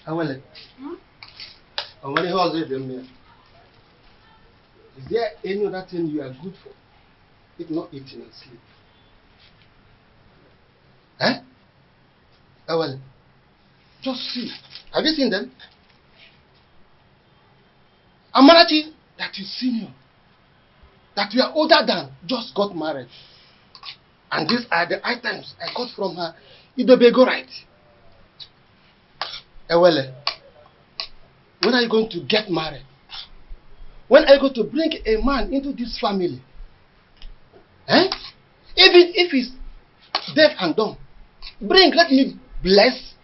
Awele. And when he was with them here, is there any other thing you are good for? If not eating and sleep. Eh? Awele. Just see. Have you seen them? Amarachi, that is senior, that we are older than, just got married. And these are the items I got from her. Idobego right. Ewele, when are you going to get married? When are you going to bring a man into this family? Eh? Even if he's deaf and dumb, let me bless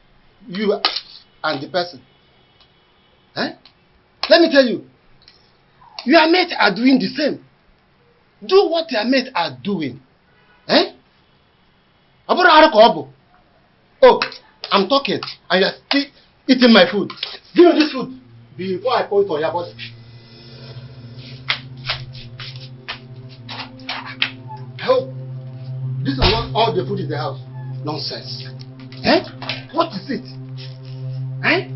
you and the person. Eh? Let me tell you, your mates are doing the same. Do what your mates are doing. Eh? Oh, I'm talking and you're still eating my food. Give me this food before I pour it on your body. I hope this is not all the food in the house. Nonsense. Eh? What is it? Eh?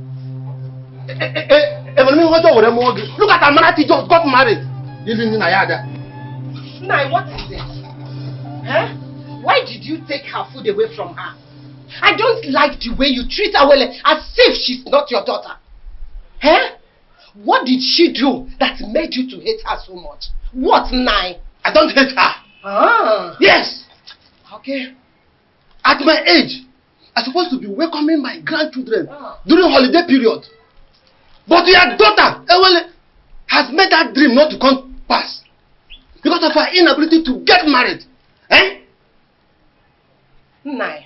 Look at Amarati just got married. Living in Ayada. Nai, what is it? Huh? Why did you take her food away from her? I don't like the way you treat her as if she's not your daughter. Huh? What did she do that made you to hate her so much? What, Nai? I don't hate her. Ah. Yes. Okay. At my age, I'm supposed to be welcoming my grandchildren during holiday period. But your daughter, Ewele, has made that dream not to come pass because of her inability to get married. Eh? Nai,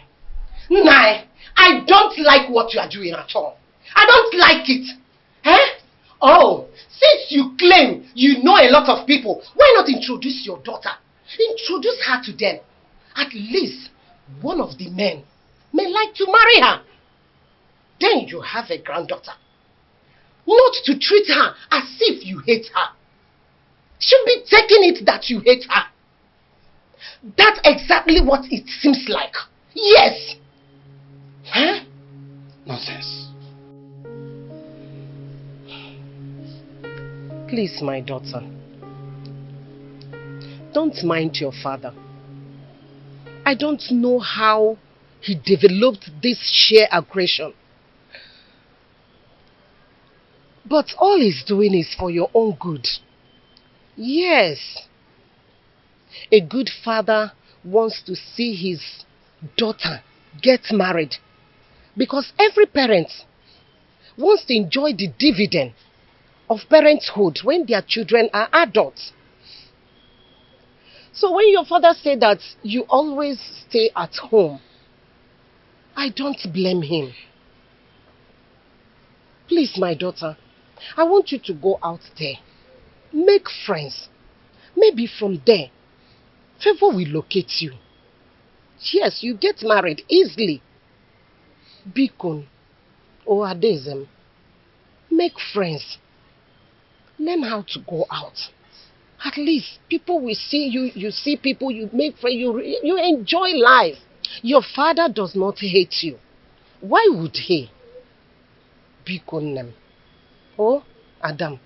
I don't like what you are doing at all. I don't like it. Eh? Oh, since you claim you know a lot of people, why not introduce your daughter? Introduce her to them. At least one of the men may like to marry her. Then you have a granddaughter. Not to treat her as if you hate her. Should be taking it that you hate her. That's exactly what it seems like. Yes. Huh? Nonsense. Please, my daughter, don't mind your father. I don't know how he developed this sheer aggression. But all he's doing is for your own good. Yes. A good father wants to see his daughter get married. Because every parent wants to enjoy the dividend of parenthood when their children are adults. So when your father said that you always stay at home, I don't blame him. Please, my daughter, I want you to go out there. Make friends. Maybe from there, favor will locate you. Yes, you get married easily. Bikon or Adezem. Make friends. Learn how to go out. At least people will see you. You see people, you make friends, you enjoy life. Your father does not hate you. Why would he? Bikonem. Oh, Adam,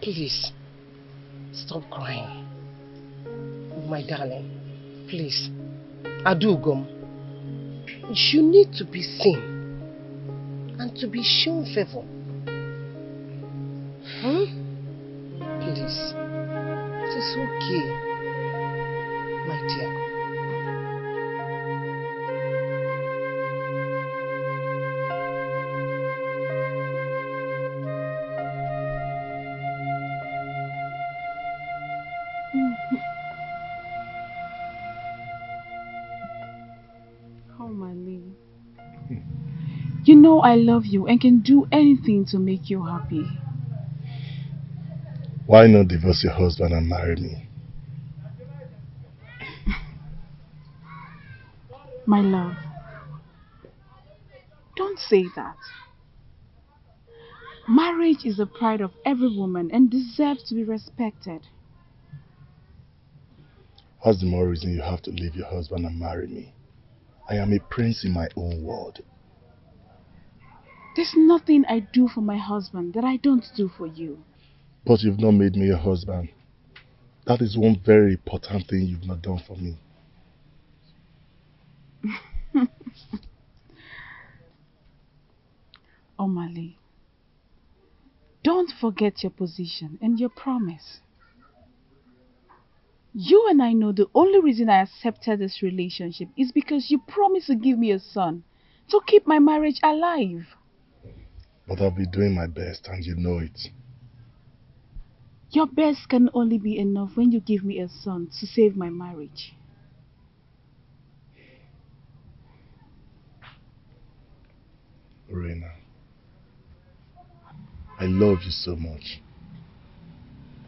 please, stop crying. My darling, please. Adugom, you need to be seen and to be shown favor. Please, it is okay, my dear. You know I love you and can do anything to make you happy. Why not divorce your husband and marry me? My love, don't say that. Marriage is the pride of every woman and deserves to be respected. What's the more reason you have to leave your husband and marry me? I am a prince in my own world. There's nothing I do for my husband that I don't do for you. But you've not made me your husband. That is one very important thing you've not done for me. Omali, don't forget your position and your promise. You and I know the only reason I accepted this relationship is because you promised to give me a son to keep my marriage alive. But I'll be doing my best and you know it. Your best can only be enough when you give me a son to save my marriage. Reina, I love you so much.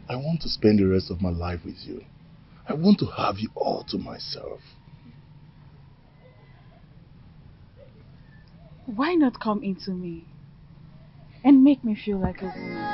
I want to spend the rest of my life with you. I want to have you all to myself. Why not come into me and make me feel like a woman?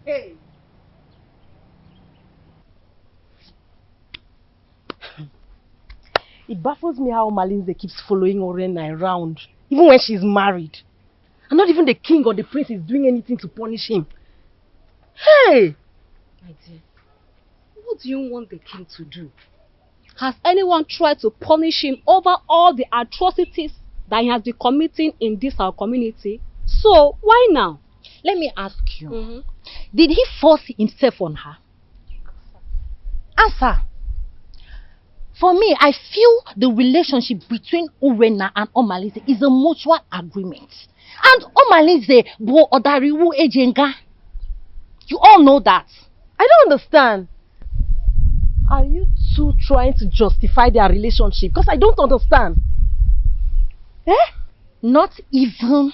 Hey! It baffles me how Malinze keeps following Orena around, even when she's married. And not even the king or the prince is doing anything to punish him. Hey! My dear, what do you want the king to do? Has anyone tried to punish him over all the atrocities that he has been committing in this our community? So, why now? Let me ask you, did he force himself on her? Answer. For me, I feel the relationship between Urena and Omalize is a mutual agreement. And Omalize bo odariwu ejenga. You all know that. I don't understand. Are you two trying to justify their relationship? Because I don't understand. Eh? Not even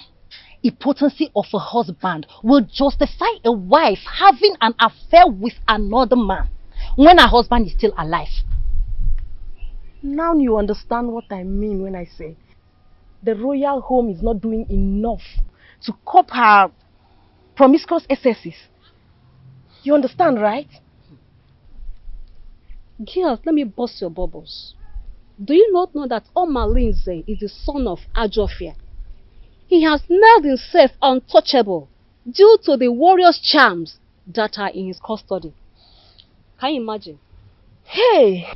a potency of a husband will justify a wife having an affair with another man when her husband is still alive. Now you understand what I mean when I say the royal home is not doing enough to cope her promiscuous excesses. You understand, right? Girls, let me bust your bubbles. Do you not know that Omalinze is the son of Ajofia? He has nailed himself untouchable due to the warrior's charms that are in his custody. Can you imagine? Hey!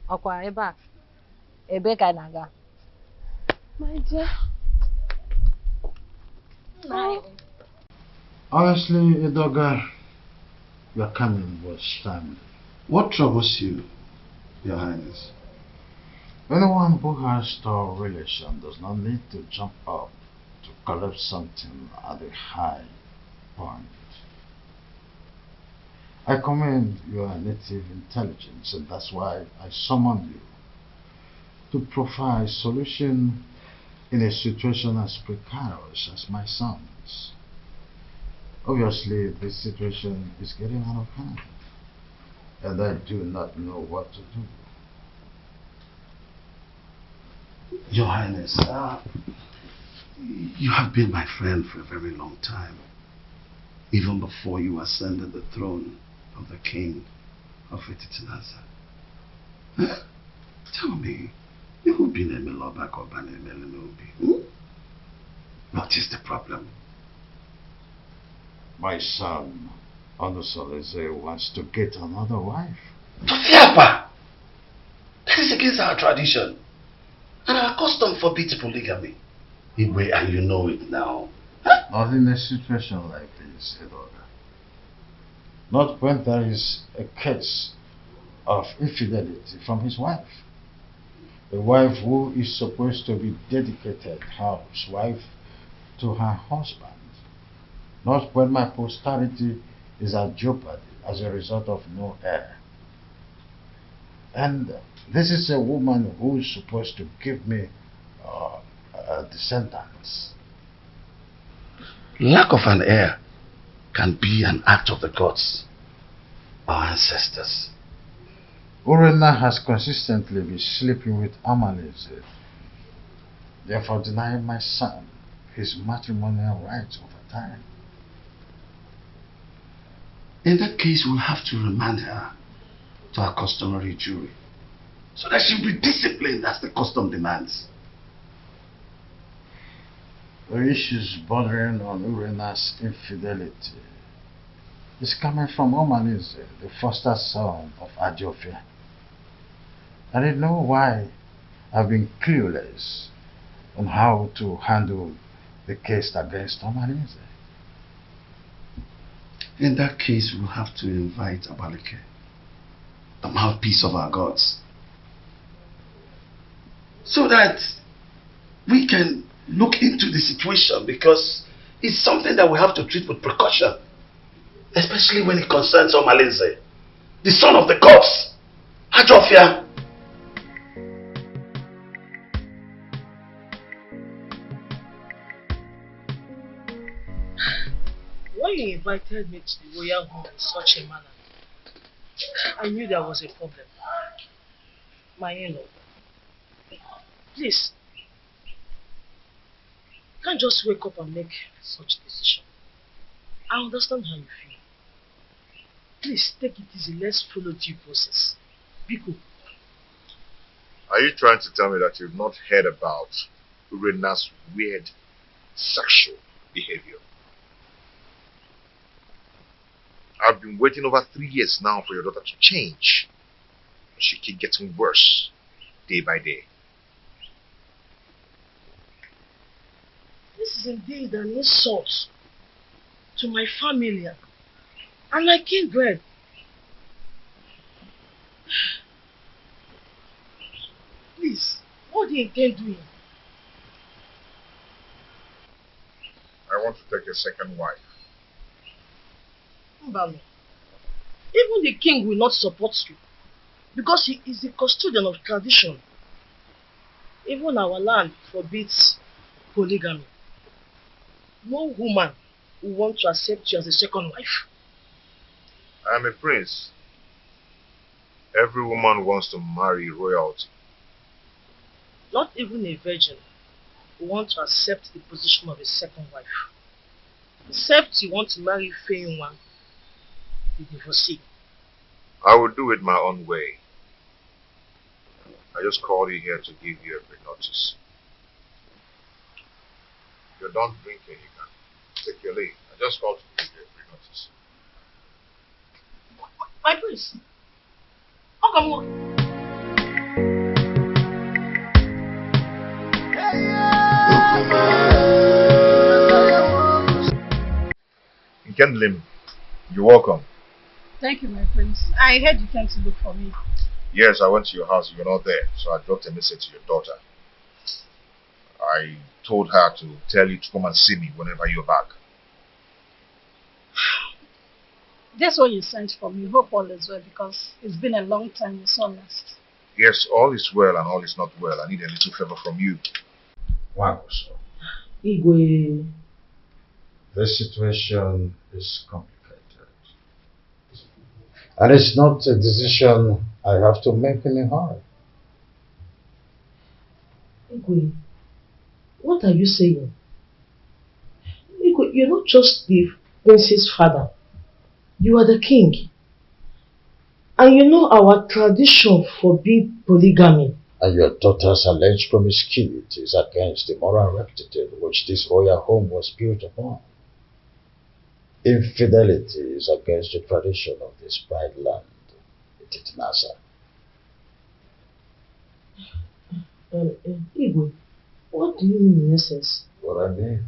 Okwa eba. Ebe ka naga. My dear. Honestly, Idoga, your coming was timely. What troubles you, Your Highness? Anyone who has a relation does not need to jump up to collect something at a high point. I commend your native intelligence, and that's why I summoned you to provide solution in a situation as precarious as my son's. Obviously, this situation is getting out of hand, and I do not know what to do. Your Highness, you have been my friend for a very long time, even before you ascended the throne of the king of Ititinasa. Tell me, you've been a Melobak or Banemelemobi. What is the problem? My son, Onusoleze, wants to get another wife. Fiapa! That is against our tradition. And our custom forbids polygamy. Igwe, and you know it now. Not in a situation like this, Edoga. Not when there is a case of infidelity from his wife. A wife who is supposed to be dedicated housewife to her husband. Not when my posterity is at jeopardy. as a result of no heir. And this is a woman who is supposed to give me descendants. Lack of an heir can be an act of the gods, our ancestors. Urena has consistently been sleeping with Amalise, therefore denying my son his matrimonial rights over time. In that case, we'll have to remand her to her customary jury, so that she'll be disciplined as the custom demands. The issues bordering on Urena's infidelity is coming from Omalise, the foster son of Ajofia. I didn't know why I've been clueless on how to handle the case against Omalise. In that case, we'll have to invite Abaleke, the mouthpiece of our gods, so that we can look into the situation, because it's something that we have to treat with precaution, especially when it concerns Omalise, the son of the gods, Ajofia. When you invited me to the royal home in such a manner, I knew there was a problem. My in-law, please, you can't just wake up and make such a decision. I understand how you feel. Please take it easy. Let's follow due process. Biko. Are you trying to tell me that you've not heard about Urena's weird sexual behavior? I've been waiting over 3 years now for your daughter to change. She keeps getting worse day by day. This is indeed an insult to my family and my kindred. Please, what do you intend doing? I want to take a second wife. Mbami, even the king will not support you, because he is the custodian of tradition. Even our land forbids polygamy. No woman will want to accept you as a second wife. I am a prince. Every woman wants to marry royalty. Not even a virgin will want to accept the position of a second wife. Except you want to marry Feyinwa, the divorcee. I will do it my own way. I just called you here to give you a pre-notice. If you're done drinking, you can take your leave. I just called to give you a pre-notice. My prince, how come on? Kendlin, you're welcome. Thank you, my prince. I heard you came to look for me. Yes, I went to your house. You're not there, so I dropped a message to your daughter. I told her to tell you to come and see me whenever you're back. That's what you sent for me. Hope all is well, because it's been a long time you saw last. Yes, all is well and all is not well. I need a little favor from you. Wagoso, Igwe. the situation is complicated. And it's not a decision I have to make in a hurry. Igwe, what are you saying? Igwe, you're not just the prince's father. You are the king. And you know our tradition forbids polygamy. And your daughter's alleged promiscuity is against the moral rectitude which this royal home was built upon. Infidelity is against the tradition of this pride land, Nasa. Igwe, what do you mean in essence? What I mean,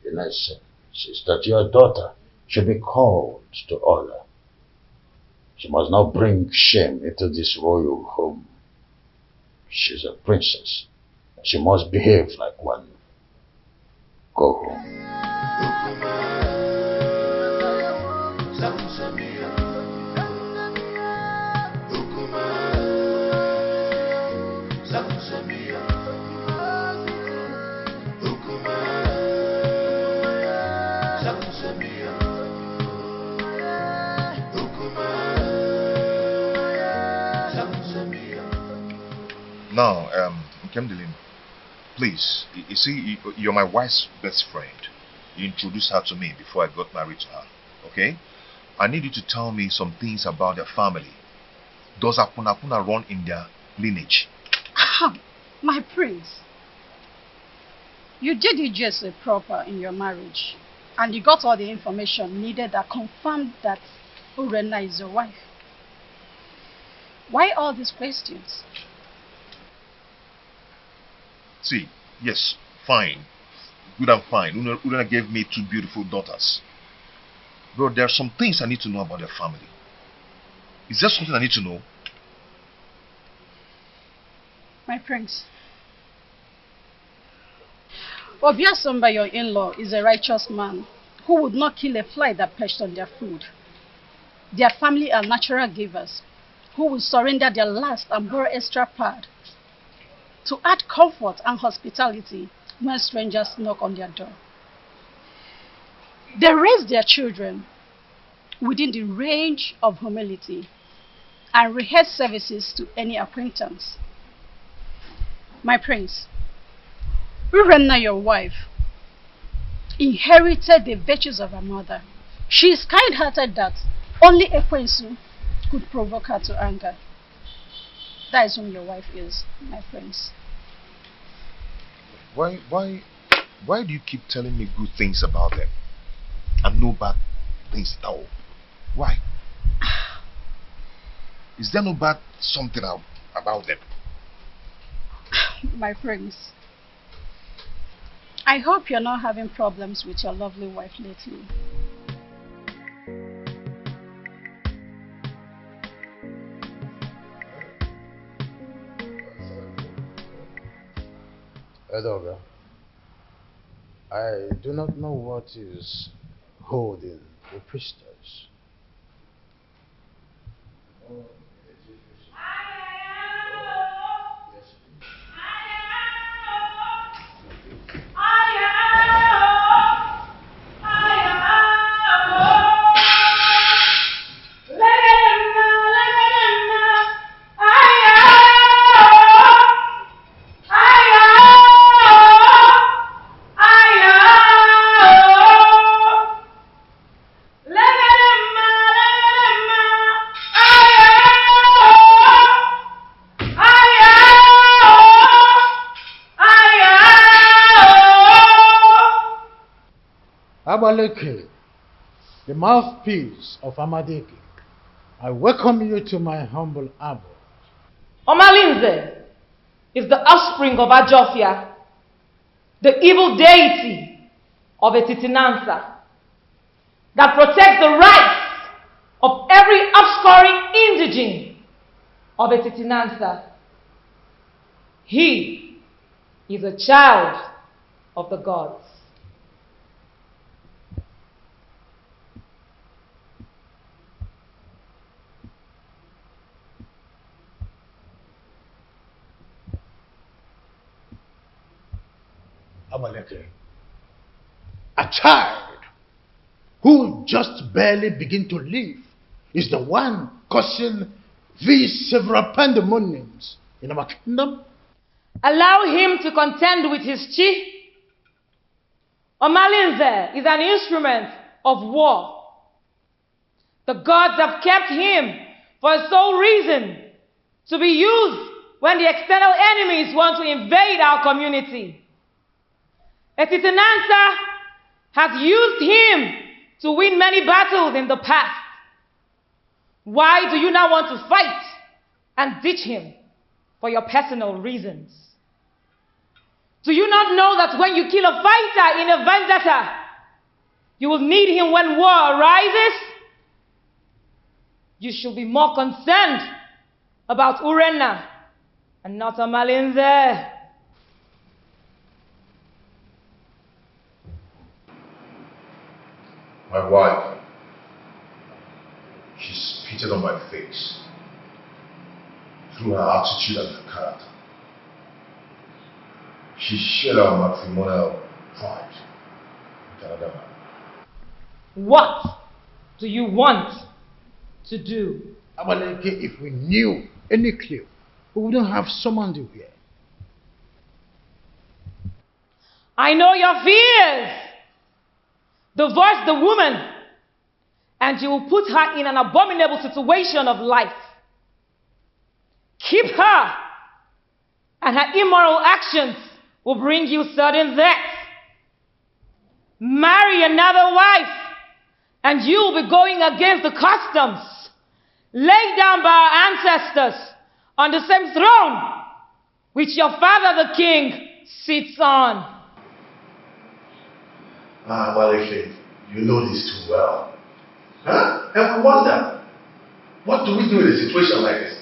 in essence, is that your daughter should be called to order. She must not bring shame into this royal home. She's a princess. She must behave like one. Go home. Now, Nkemdelin, please, you see, you're my wife's best friend. You introduced her to me before I got married to her, okay? I need you to tell me some things about their family. Does Apuna run in their lineage? My prince, you did it just proper in your marriage, and you got all the information needed that confirmed that Urena is your wife. Why all these questions? See, yes, fine. Good and fine. Urena gave me 2 beautiful daughters. Bro, there are some things I need to know about their family. Is there something I need to know? My prince, Obiasomba, your in-law, is a righteous man who would not kill a fly that perched on their food. Their family are natural givers who will surrender their last and borrow extra pad to add comfort and hospitality when strangers knock on their door. They raise their children within the range of humility and rehearse services to any acquaintance. My prince, Urena, your wife, inherited the virtues of her mother. She is kind-hearted that only Ekwensu could provoke her to anger. That is whom your wife is, my prince. Why do you keep telling me good things about them and no bad things at all? Why? Is there no bad something about them? My prince, I hope you're not having problems with your lovely wife lately. Edoga, I do not know what is holding the priestess. Abaleke, the mouthpiece of Amadeke, I welcome you to my humble abode. Omalinze is the offspring of Ajofia, the evil deity of Etitinansa, that protects the rights of every offscoring indigene of Etitinansa. He is a child of the gods. Abaleke, a child who just barely begin to live is the one causing these several pandemoniums in our kingdom? Allow him to contend with his chi. Omalinze is an instrument of war. The gods have kept him for a sole reason, to be used when the external enemies want to invade our community. Etitinansa has used him to win many battles in the past. Why do you now want to fight and ditch him for your personal reasons? Do you not know that when you kill a fighter in a vendetta, you will need him when war arises? You should be more concerned about Urena and not Omalinze. My wife, she spitted on my face through her attitude and her character. She shared our matrimonial pride with another man. What do you want to do? Abaleke, if we knew any clue we wouldn't have summoned you here. I know your fears. Divorce the woman, and you will put her in an abominable situation of life. Keep her, and her immoral actions will bring you sudden death. Marry another wife, and you will be going against the customs laid down by our ancestors on the same throne which your father the king sits on. Well, you know this too well. Huh? And we wonder, what do we do in a situation like this?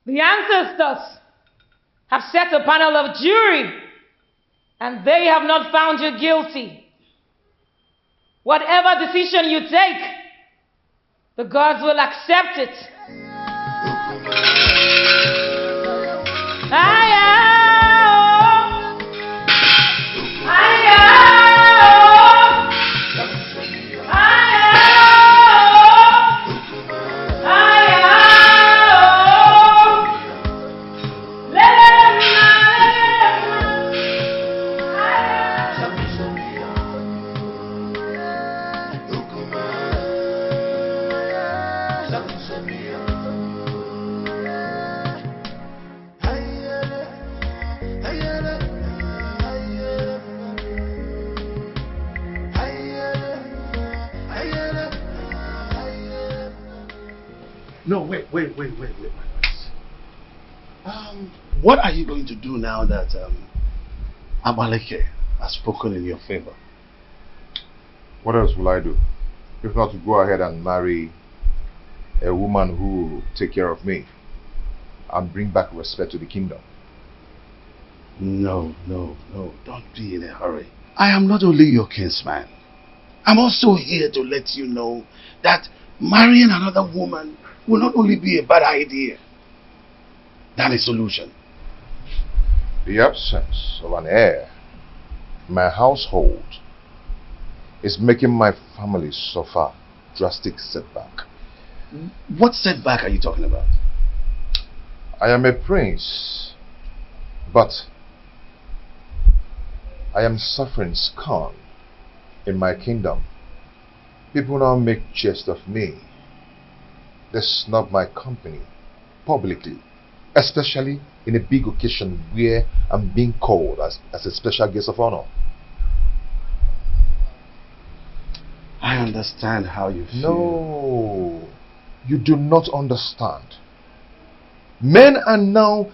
The ancestors have set a panel of jury, and they have not found you guilty. Whatever decision you take, the gods will accept it. No, wait, my friends. What are you going to do now that Abaleke has spoken in your favor? What else will I do? If not to go ahead and marry a woman who will take care of me and bring back respect to the kingdom. No, don't be in a hurry. I am not only your kinsman. I'm also here to let you know that marrying another woman will not only be a bad idea than a solution. The absence of an heir in my household is making my family suffer drastic setback. What setback are you talking about? I am a prince, but I am suffering scorn in my kingdom. People now make jest of me. They snub my company publicly, especially in a big occasion where I'm being called as a special guest of honor. I understand how you feel. No, you do not understand. Men are now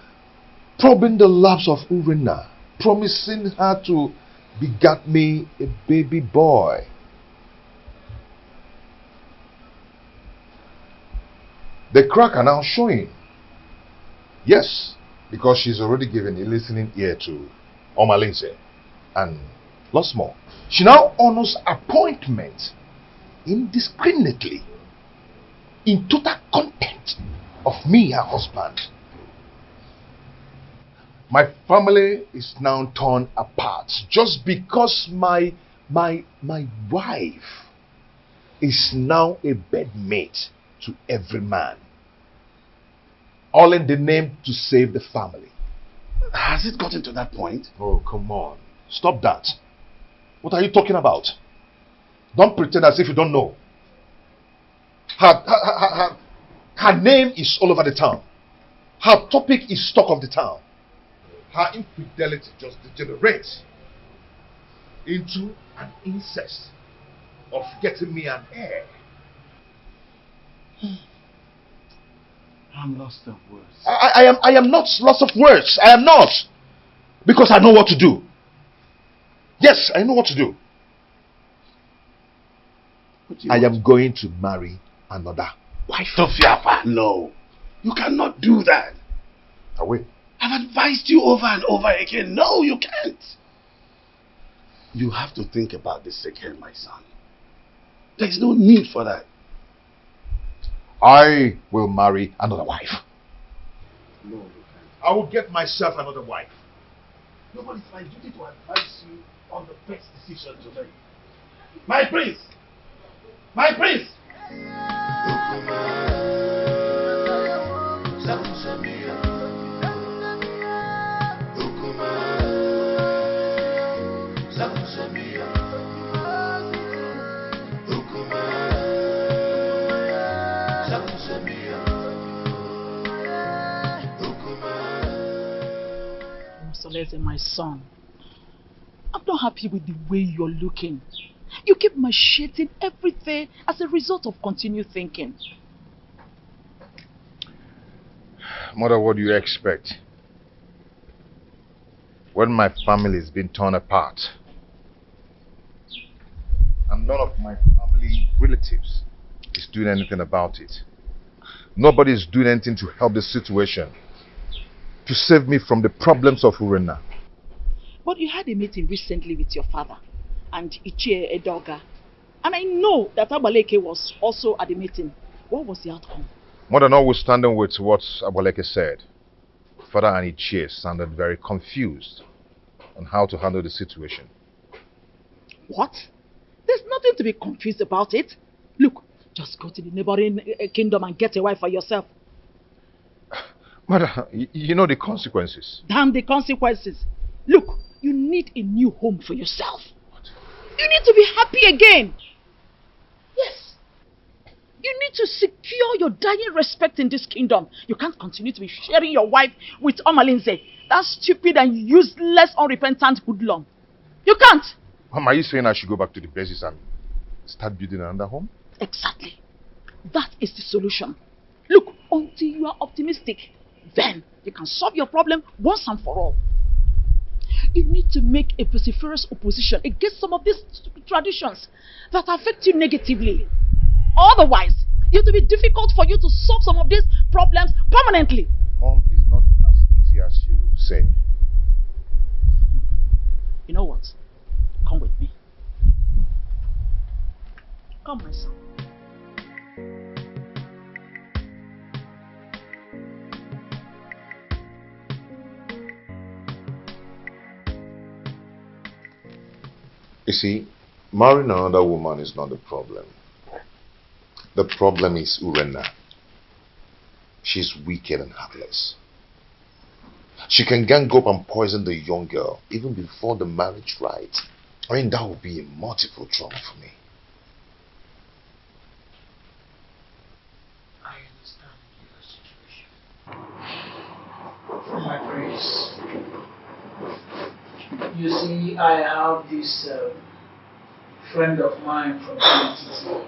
probing the laps of Urena, promising her to beget me a baby boy. The crack are now showing. Yes, because she's already given a listening ear to Omalinze. And lots more. She now honors appointment indiscriminately, in total contempt of me, her husband. My family is now torn apart just because my wife is now a bedmate to every man, all in the name to save the family. Has it gotten to that point? Oh, come on. Stop that. What are you talking about? Don't pretend as if you don't know. Her name is all over the town. Her topic is talk of the town. Her infidelity just degenerates into an incest of getting me an heir. I'm lost of words. I am not lost of words. I am not. Because I know what to do. Yes, I know what to do. I am going to marry another wife. Tofiapa, no. You cannot do that. I will. I've advised you over and over again. No, you can't. You have to think about this again, my son. There's no need for that. I will marry another wife. No, you can't. I will get myself another wife. No, but it's my duty to advise you on the best decision to make. My prince! My prince! Omaleze, my son. I'm not happy with the way you're looking. You keep macheting everything as a result of continued thinking. Mother, what do you expect? When my family is being torn apart, and none of my family relatives is doing anything about it. Nobody is doing anything to help the situation, to save me from the problems of Urena. But you had a meeting recently with your father and Ichie Edoga. And I know that Abaleke was also at the meeting. What was the outcome? Mother, notwithstanding with what Abaleke said, Father and Ichie sounded very confused on how to handle the situation. What? There's nothing to be confused about it. Look, just go to the neighboring kingdom and get a wife for yourself. Mother, you know the consequences. Damn the consequences. Look, you need a new home for yourself. What? You need to be happy again. Yes. You need to secure your dying respect in this kingdom. You can't continue to be sharing your wife with Omalinze, that stupid and useless, unrepentant hoodlum. You can't. Mom, are you saying I should go back to the basis and start building another home? Exactly. That is the solution. Look, until you are optimistic, then you can solve your problem once and for all. You need to make a vociferous opposition against some of these traditions that affect you negatively. Otherwise, it will be difficult for you to solve some of these problems permanently. Mom, it's not as easy as you say. You know what? Come with me. Come, my son. You see, marrying another woman is not the problem. The problem is Urena. She's wicked and heartless. She can gang up and poison the young girl even before the marriage rite. I mean, that would be a multiple trauma for me. I understand your situation. My praise. You see, I have this friend of mine from O24.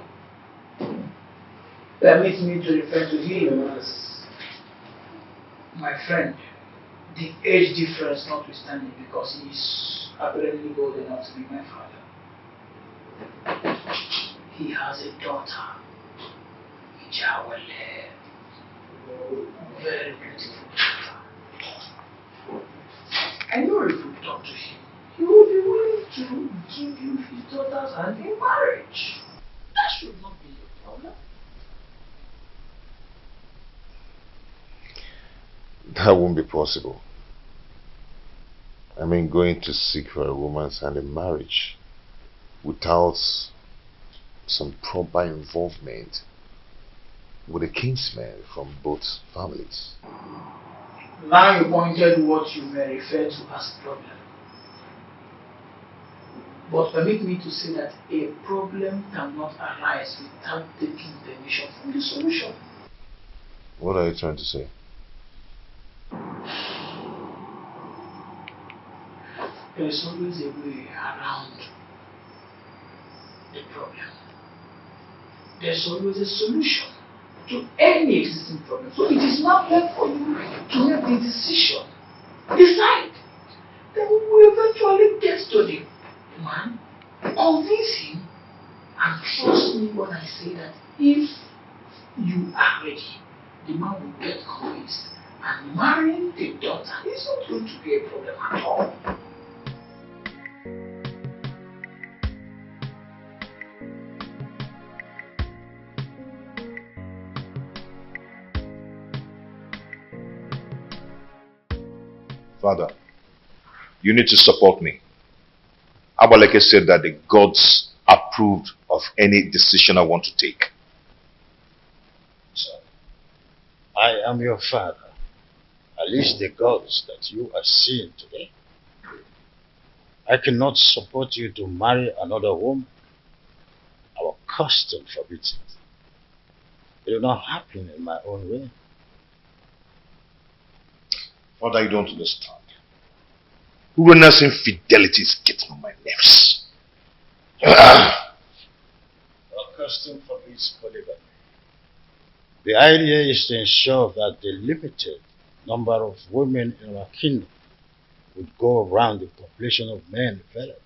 Permit me to refer to him as my friend. The age difference notwithstanding, because he is apparently old enough to be my father. He has a daughter, Ijawale, very beautiful daughter. I know if you talk to him, he will be willing to give you his daughter's hand in marriage. That should not be a problem. That won't be possible. I mean, going to seek for a woman's hand in marriage without some proper involvement with a kinsman from both families. Now you pointed what you may refer to as problem. But permit me to say that a problem cannot arise without taking permission from the solution. What are you trying to say? There is always a way around the problem. There's always a solution to any existing problem. So it is not left for you to make the decision. Decide. Then we will eventually get to the man, convince him, and trust me when I say that if you are ready, the man will get convinced, and marrying the daughter is not going to be a problem at all. Father, you need to support me. Abaleke said that the gods approved of any decision I want to take. Son, I am your father. At least the gods that you are seeing today. I cannot support you to marry another woman. Our custom forbids it. It will not happen in my own way. Father, you don't understand. Urena's infidelity is getting on my nerves. Accustomed for this polygamy. The idea is to ensure that the limited number of women in our kingdom would go around the population of men available.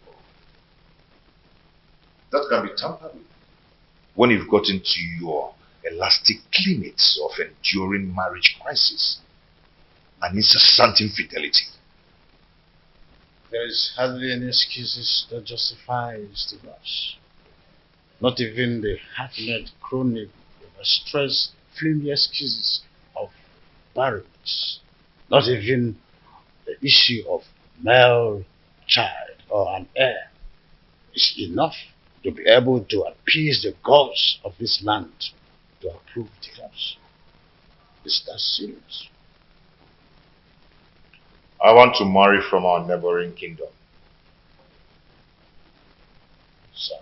That can be tampered with when you've got into your elastic limits of enduring marriage crisis and incessant infidelity. There is hardly any excuses that justify this divorce. Not even the half-net chronic, overstressed, flimsy excuses of barrenness. Not even the issue of male child or an heir is enough to be able to appease the gods of this land to approve divorce. Is that serious? I want to marry from our neighboring kingdom. Son,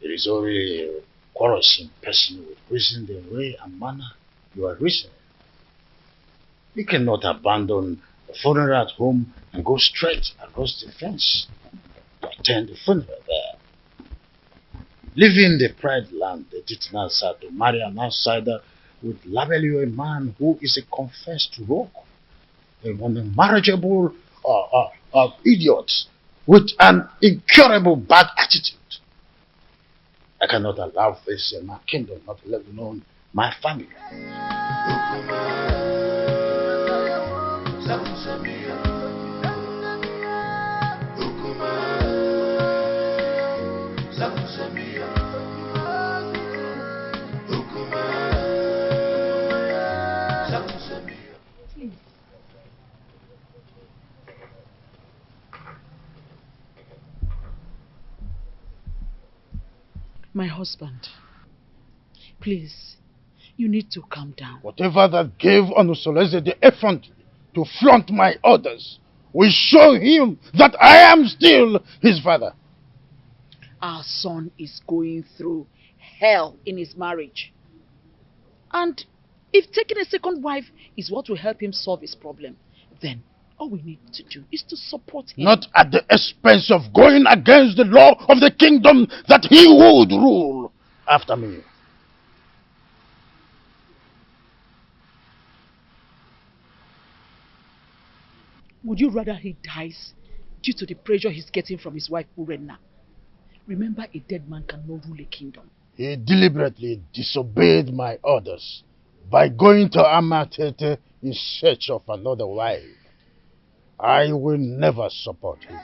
it is only a quarrelsome person with reason the way and manner you are reasoning. You cannot abandon the funeral at home and go straight across the fence to attend the funeral there. Leaving the pride land, the Titanasa, to marry an outsider would label you a man who is a confessed rogue, a unmarriageable idiot with an incurable bad attitude. I cannot allow this in my kingdom, not let alone my family. My husband, please, you need to calm down. Whatever that gave Onusoleze the effort to flaunt my orders will show him that I am still his father. Our son is going through hell in his marriage. And if taking a second wife is what will help him solve his problem, then all we need to do is to support him. Not at the expense of going against the law of the kingdom that he would rule after me. Would you rather he dies due to the pressure he's getting from his wife Urena? Remember, a dead man cannot rule a kingdom. He deliberately disobeyed my orders by going to Amatete in search of another wife. I will never support him.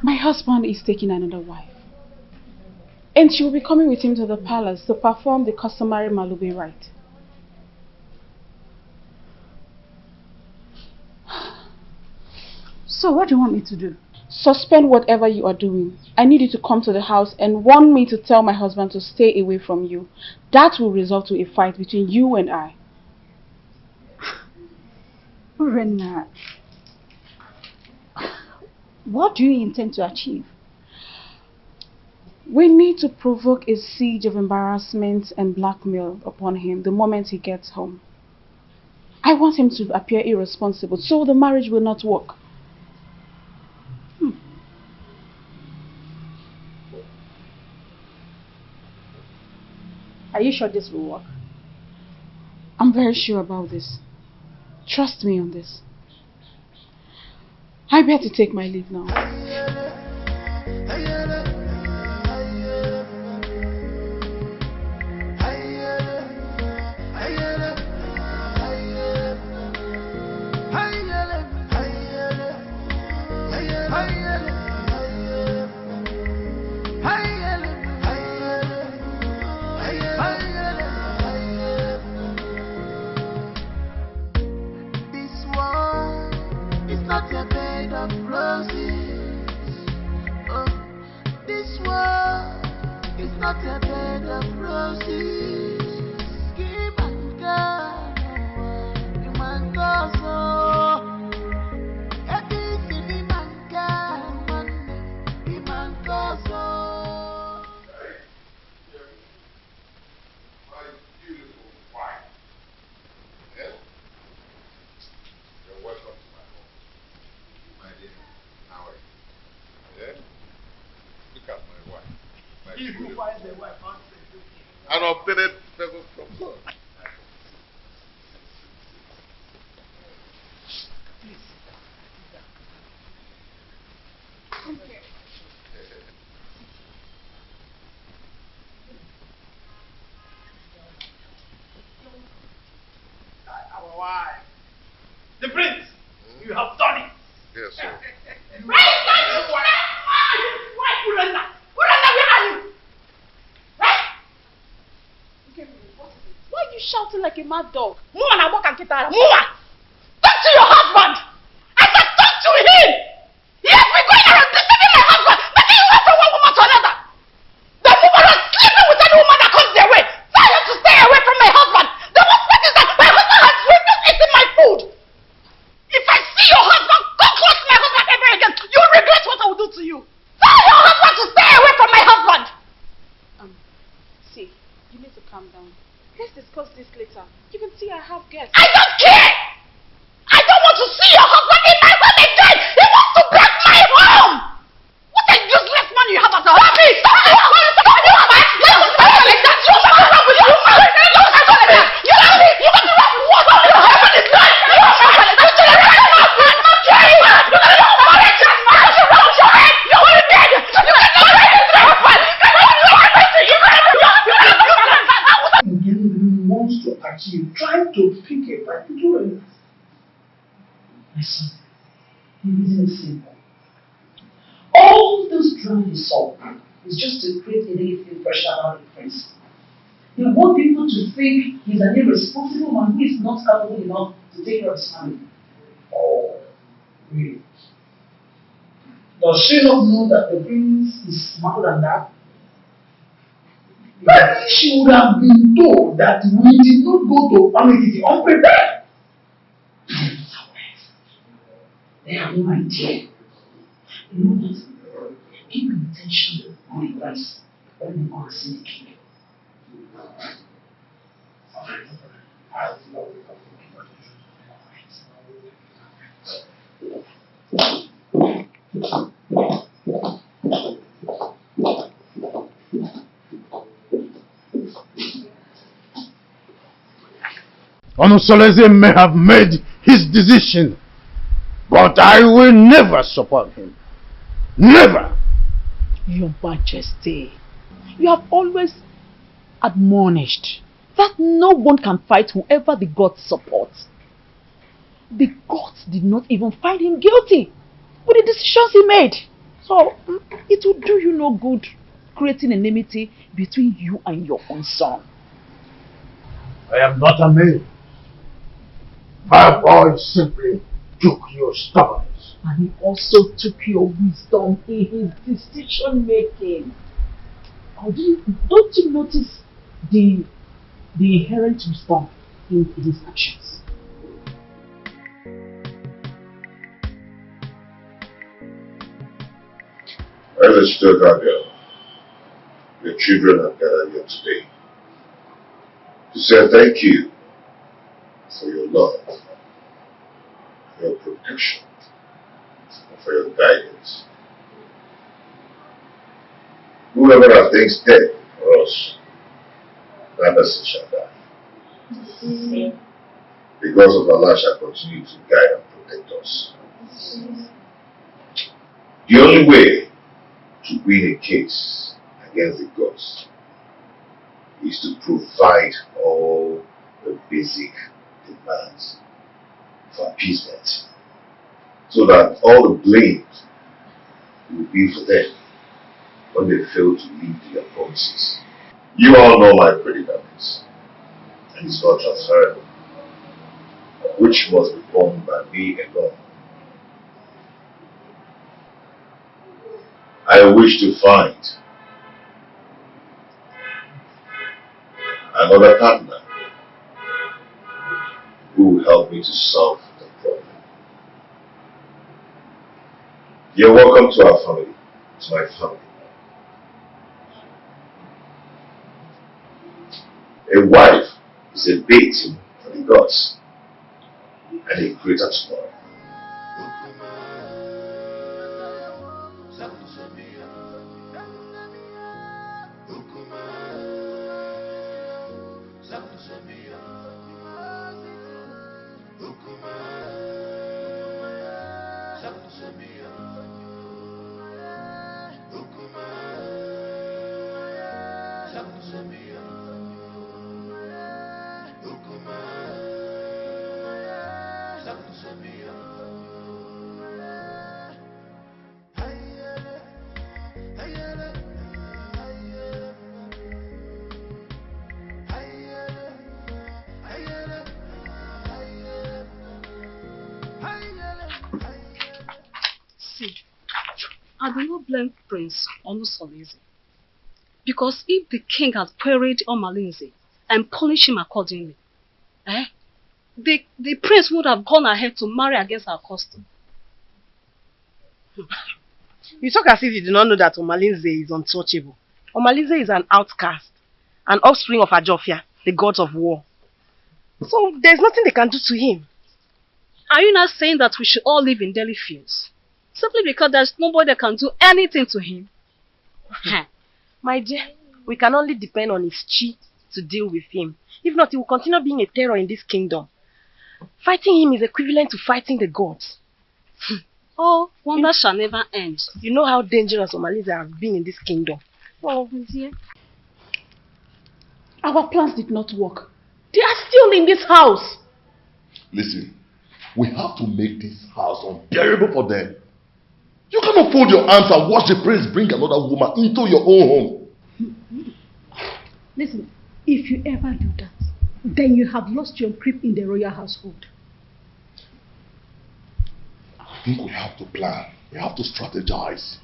My husband is taking another wife, and she will be coming with him to the palace to perform the customary Malube rite. So what do you want me to do? Suspend whatever you are doing. I need you to come to the house and warn me to tell my husband to stay away from you. That will result to a fight between you and I. Rena, what do you intend to achieve? We need to provoke a siege of embarrassment and blackmail upon him the moment he gets home. I want him to appear irresponsible so the marriage will not work. Are you sure this will work? I'm very sure about this. Trust me on this. I better take my leave now. an updated level proposal. Our wife. The prince, you have done it. Yes, sir. Why Urena? Urena, where are you? Why are you shouting like a mad dog? Muma na walk and kita. Muma! Talk to your husband! I said talk to him! He has been going around deceiving my husband, making you wait from one woman to another. The woman is sleeping with any woman that comes their way. Tell him to stay away from my husband. The worst part is that my husband has refused eating my food. If I see your husband, go close to my husband ever again, you'll regret what I will do to you. Tell your husband to stay away from my husband. See, you need to calm down. Let's discuss this later. You can see I have guests. I don't care! I don't want to see your husband in my home again! He wants to break my home! What a useless man you have as a husband! Stop it! Stop it! Like that! You want to run with your man! You want to run with what? Your husband is dead! You want to run with your husband! I'm not caring! You want to run with your man! You want your head! You're already dead! You cannot run with your husband! Wants to achieve, trying to pick a particular. My son, the reason is simple. All this drama you saw is just to create a negative impression about the prince. They want people to think he's an irresponsible man who is not capable enough to take care of his family. Oh, really? Does she not know that the prince is smarter than that? Maybe she would have been told that we did not go to family unprepared. They have no idea. You know what? Give me attention on the price when they go and see the king. Onosoleze may have made his decision, but I will never support him. Never! Your Majesty, you have always admonished that no one can fight whoever the gods support. The gods did not even find him guilty with the decisions he made. So, it will do you no good creating enmity between you and your own son. I am not a man. My boy simply took your stubbornness. And he also took your wisdom in his decision making. Don't you notice the inherent wisdom in his actions? Let's still got girl. Your children have gathered here today to say thank you for your love, for your protection, and for your guidance. Whoever that thinks dead for us, that person shall die. Because of Allah shall continue to guide and protect us. The only way to win a case against the gods is to provide all the basic demands for appeasement, so that all the blame will be for them when they fail to meet their promises. You all know my predicament, and it's not transferable, which must be borne by me alone. I wish to find another partner who will help me to solve the problem. You're welcome to our family, to my family. A wife is a bait for the gods and a greater tomorrow. See, I do not blame Prince Onusolese. Because if the king had queried Omalinze and punished him accordingly, the prince would have gone ahead to marry against our custom. You talk as if you do not know that Omalinze is untouchable. Omalinze is an outcast, an offspring of Ajofia, the gods of war. So there's nothing they can do to him. Are you not saying that we should all live in Delhi fields? Simply because there's nobody that can do anything to him? My dear, we can only depend on his chi to deal with him. If not, he will continue being a terror in this kingdom. Fighting him is equivalent to fighting the gods. Oh, wonder shall never end. You know how dangerous Omalinze has been in this kingdom. Oh, dear. Our plans did not work. They are still in this house. Listen, we have to make this house unbearable for them. You cannot fold your arms and watch the prince bring another woman into your own home. Listen, if you ever do that, then you have lost your grip in the royal household. I think we have to plan. We have to strategize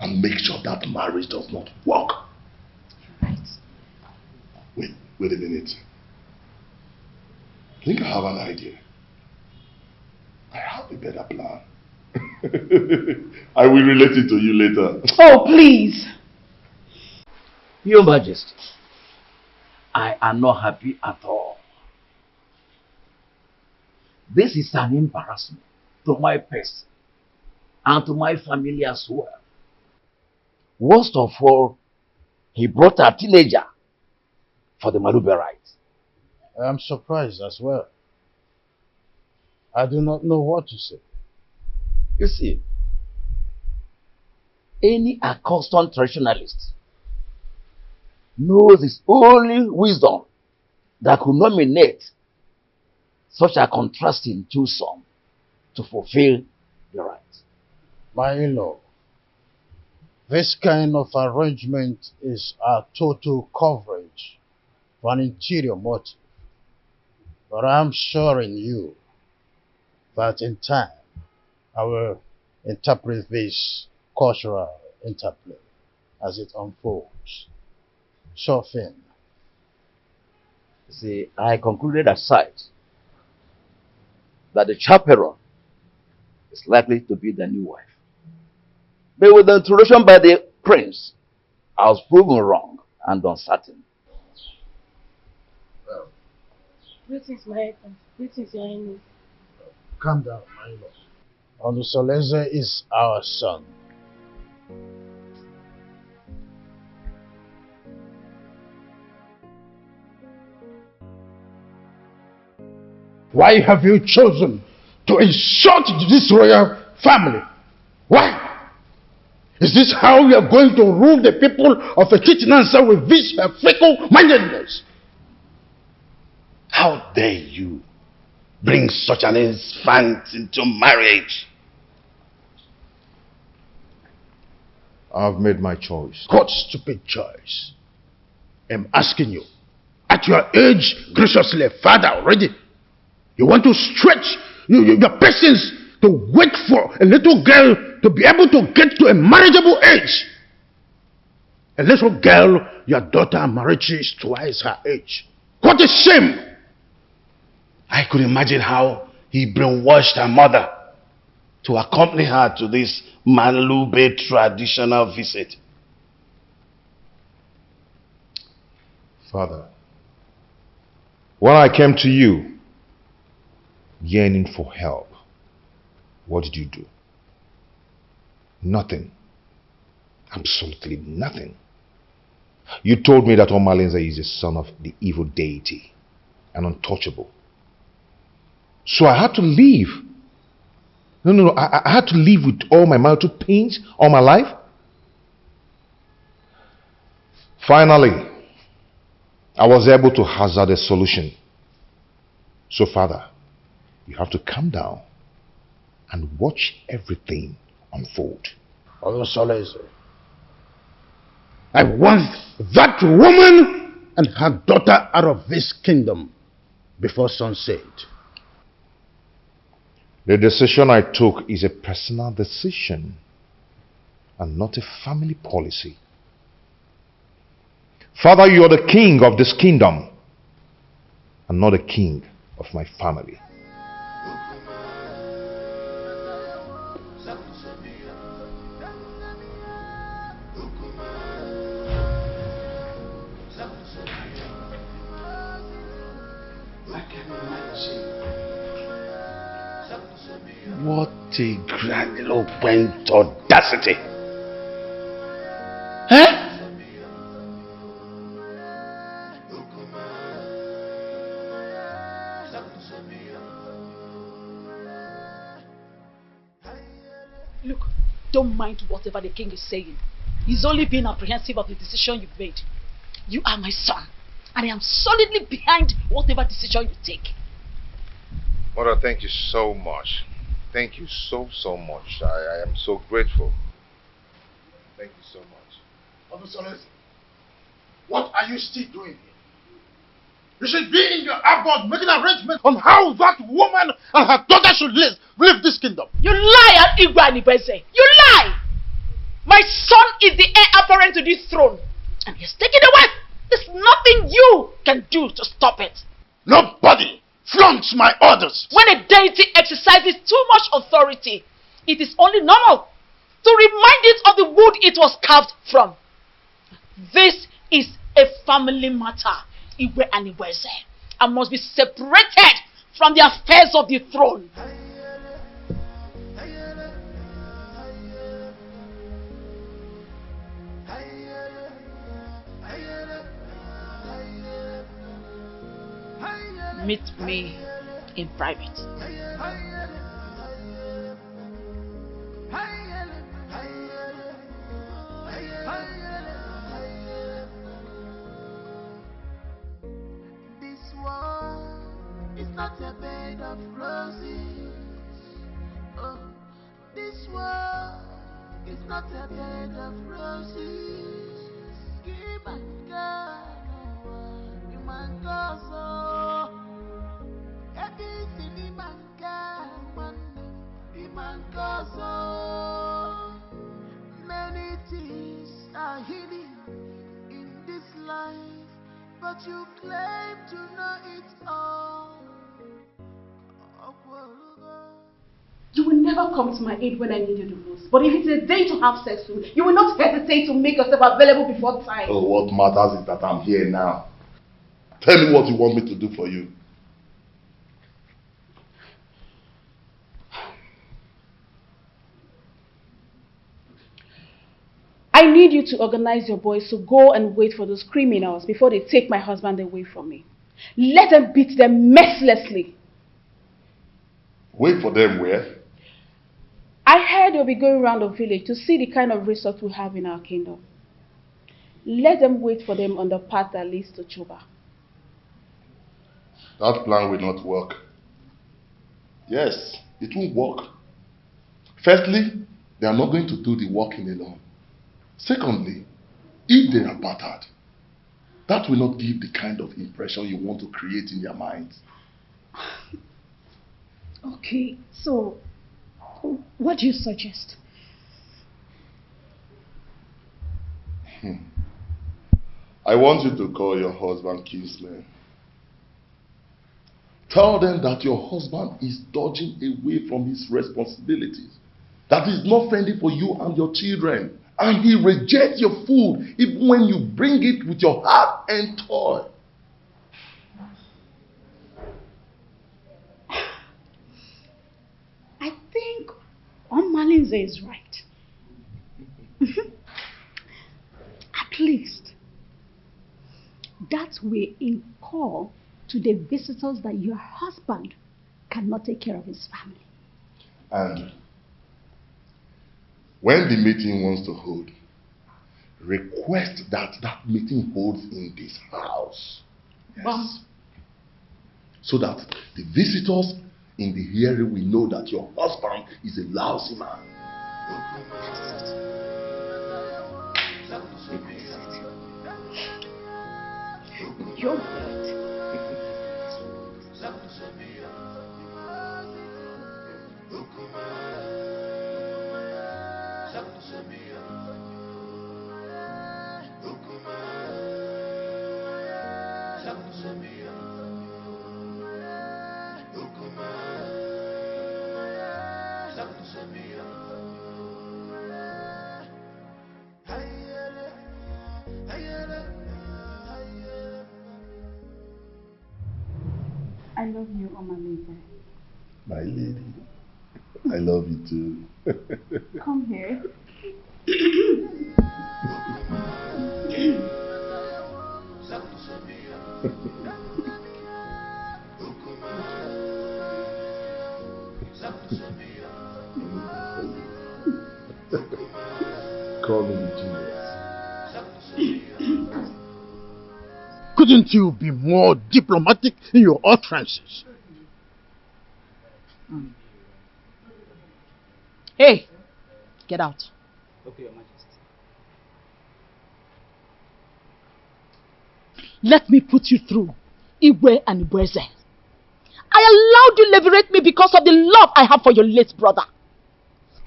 and make sure that marriage does not work. Right. Wait a minute. I think I have an idea. I have a better plan. I will relate it to you later. Oh, please. Your Majesty, I am not happy at all. This is an embarrassment to my person and to my family as well. Worst of all, he brought a teenager for the Malube rite. I am surprised as well. I do not know what to say. You see, any accustomed traditionalist knows it's only wisdom that could nominate such a contrasting twosome to fulfill the right. My in-law, this kind of arrangement is a total coverage for an interior motive. But I'm assuring you that in time I will interpret this cultural interplay as it unfolds. Sure thing. See, I concluded aside that the chaperone is likely to be the new wife. But with the introduction by the prince, I was proven wrong and uncertain. Greetings, my husband. Greetings, your highness. Calm down, my lord. Onusolese is our son. Why have you chosen to insult this royal family? Why? Is this how you are going to rule the people of a Chitinansa with this fickle-mindedness? How dare you bring such an infant into marriage? I've made my choice. What stupid choice? I'm asking you. At your age, graciously father already, you want to stretch your patience to wait for a little girl to be able to get to a marriageable age. A little girl, your daughter Marichi, is twice her age. What a shame! I could imagine how he brainwashed her mother to accompany her to this Manlube traditional visit. Father, when I came to you yearning for help, what did you do? Nothing. Absolutely nothing. You told me that Omalinze is the son of the evil deity, an untouchable. So I had to leave. No. I had to live with all my marital pains all my life. Finally, I was able to hazard a solution. So, Father, you have to calm down and watch everything unfold. I want that woman and her daughter out of this kingdom before sunset. The decision I took is a personal decision and not a family policy. Father, you are the king of this kingdom and not the king of my family. What a grandiloquent audacity! Huh? Look, don't mind whatever the king is saying. He's only being apprehensive of the decision you've made. You are my son, and I am solidly behind whatever decision you take. Mother, thank you so much. Thank you so much. I am so grateful. Thank you so much. What are you still doing here? You should be in your abode making arrangements on how that woman and her daughter should live this kingdom. You lie, Igwanibeze. You lie! My son is the heir apparent to this throne, and he's taken away. There's nothing you can do to stop it. Nobody flaunts my orders. When a deity exercises too much authority, it is only normal to remind it of the wood it was carved from. This is a family matter, Igwe and Iweze, and must be separated from the affairs of the throne. Meet me in private. This world is not a bed of roses. Oh, this world is not a bed of roses. Give and go, you man go so. Everything man can, man go so. Many things are hidden in this life, but you claim to know it all. You will never come to my aid when I need you the most. But if it's a day to have sex with, you will not hesitate to make yourself available before time. Oh, what matters is that I'm here now. Tell me what you want me to do for you. I need you to organize your boys to go and wait for those criminals before they take my husband away from me. Let them beat them mercilessly. Wait for them where? I heard they'll be going around the village to see the kind of resorts we have in our kingdom. Let them wait for them on the path that leads to Chuba. That plan will not work. Yes, it won't work. Firstly, they are not going to do the walking alone. Secondly, if they are battered, that will not give the kind of impression you want to create in their minds. Okay, so what do you suggest? I want you to call your husband kinsman. Tell them that your husband is dodging away from his responsibilities, that he's not friendly for you and your children, and he rejects your food even when you bring it with your heart and toil. I think Malinze is right. At least that will incur to the visitors that your husband cannot take care of his family. And when the meeting wants to hold, request that that meeting holds in this house. Yes. So that the visitors in the hearing will know that your husband is a lousy man. You're right. I love you, Omalite. My lady, I love you too. Come here. Call me Jesus. Couldn't you be more diplomatic in your utterances? Hey, get out. Okay, Your Majesty. Let me put you through, Igwe and Ibweze. I allowed you liberate me because of the love I have for your late brother.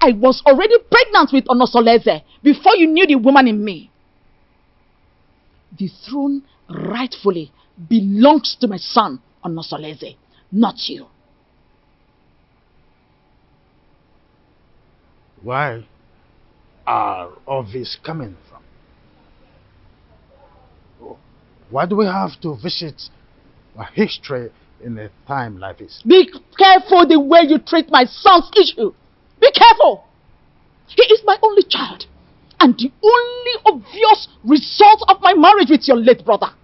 I was already pregnant with Onosoleze before you knew the woman in me. The throne rightfully belongs to my son, Onosoleze, not you. Where are all this coming from? Why do we have to visit a history in a time like this? Be careful the way you treat my son's issue. Be careful. He is my only child and the only obvious result of my marriage with your late brother.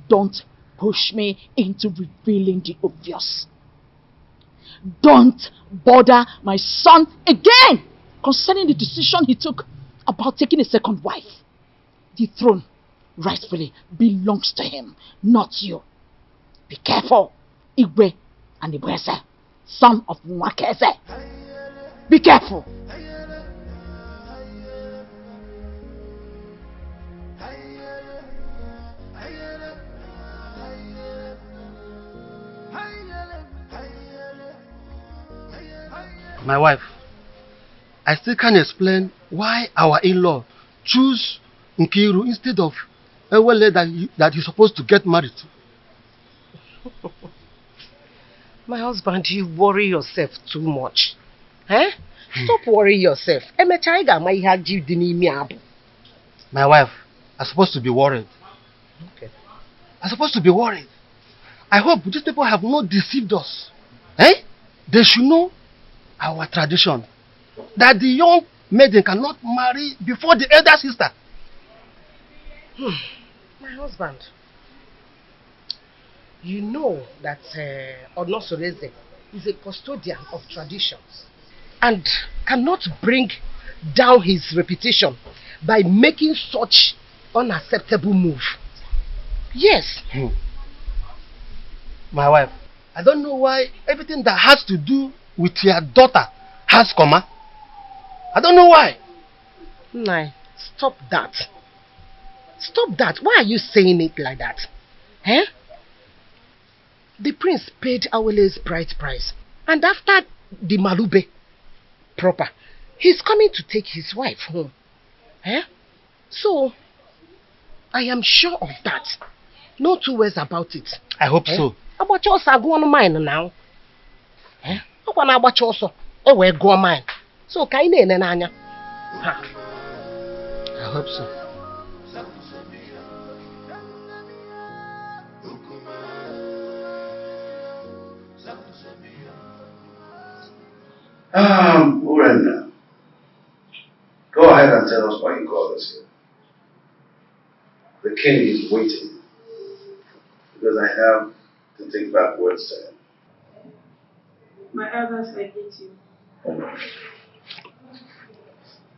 Don't push me into revealing the obvious. Don't bother my son again concerning the decision he took about taking a second wife. The throne rightfully belongs to him, not you. Be careful, Igwe and Ibweze, son of Mwakeze. Be careful. My wife, I still can't explain why our in-law choose Nkiru instead of Ewele that you're supposed to get married to. My husband, you worry yourself too much. Eh? Stop worrying yourself. My wife, I'm supposed to be worried. Okay. I'm supposed to be worried. I hope these people have not deceived us. Eh? They should know our tradition. That the young maiden cannot marry before the elder sister. My husband, you know that Onosoleze is a custodian of traditions and cannot bring down his reputation by making such unacceptable move. Yes. My wife, I don't know why everything that has to do with your daughter has comma. I don't know why. Nah, stop that. Stop that. Why are you saying it like that? Eh? The prince paid Awele's bride price. And after the Malube proper, he's coming to take his wife home. Eh? So, I am sure of that. No two ways about it. I hope so. About yours are going mine now. Eh? About also. We're going mine. So, can you nanya? I hope so. Urenda, go ahead and tell us why you called us here. The king is waiting because I have to take back words to him. My elders, I hate you.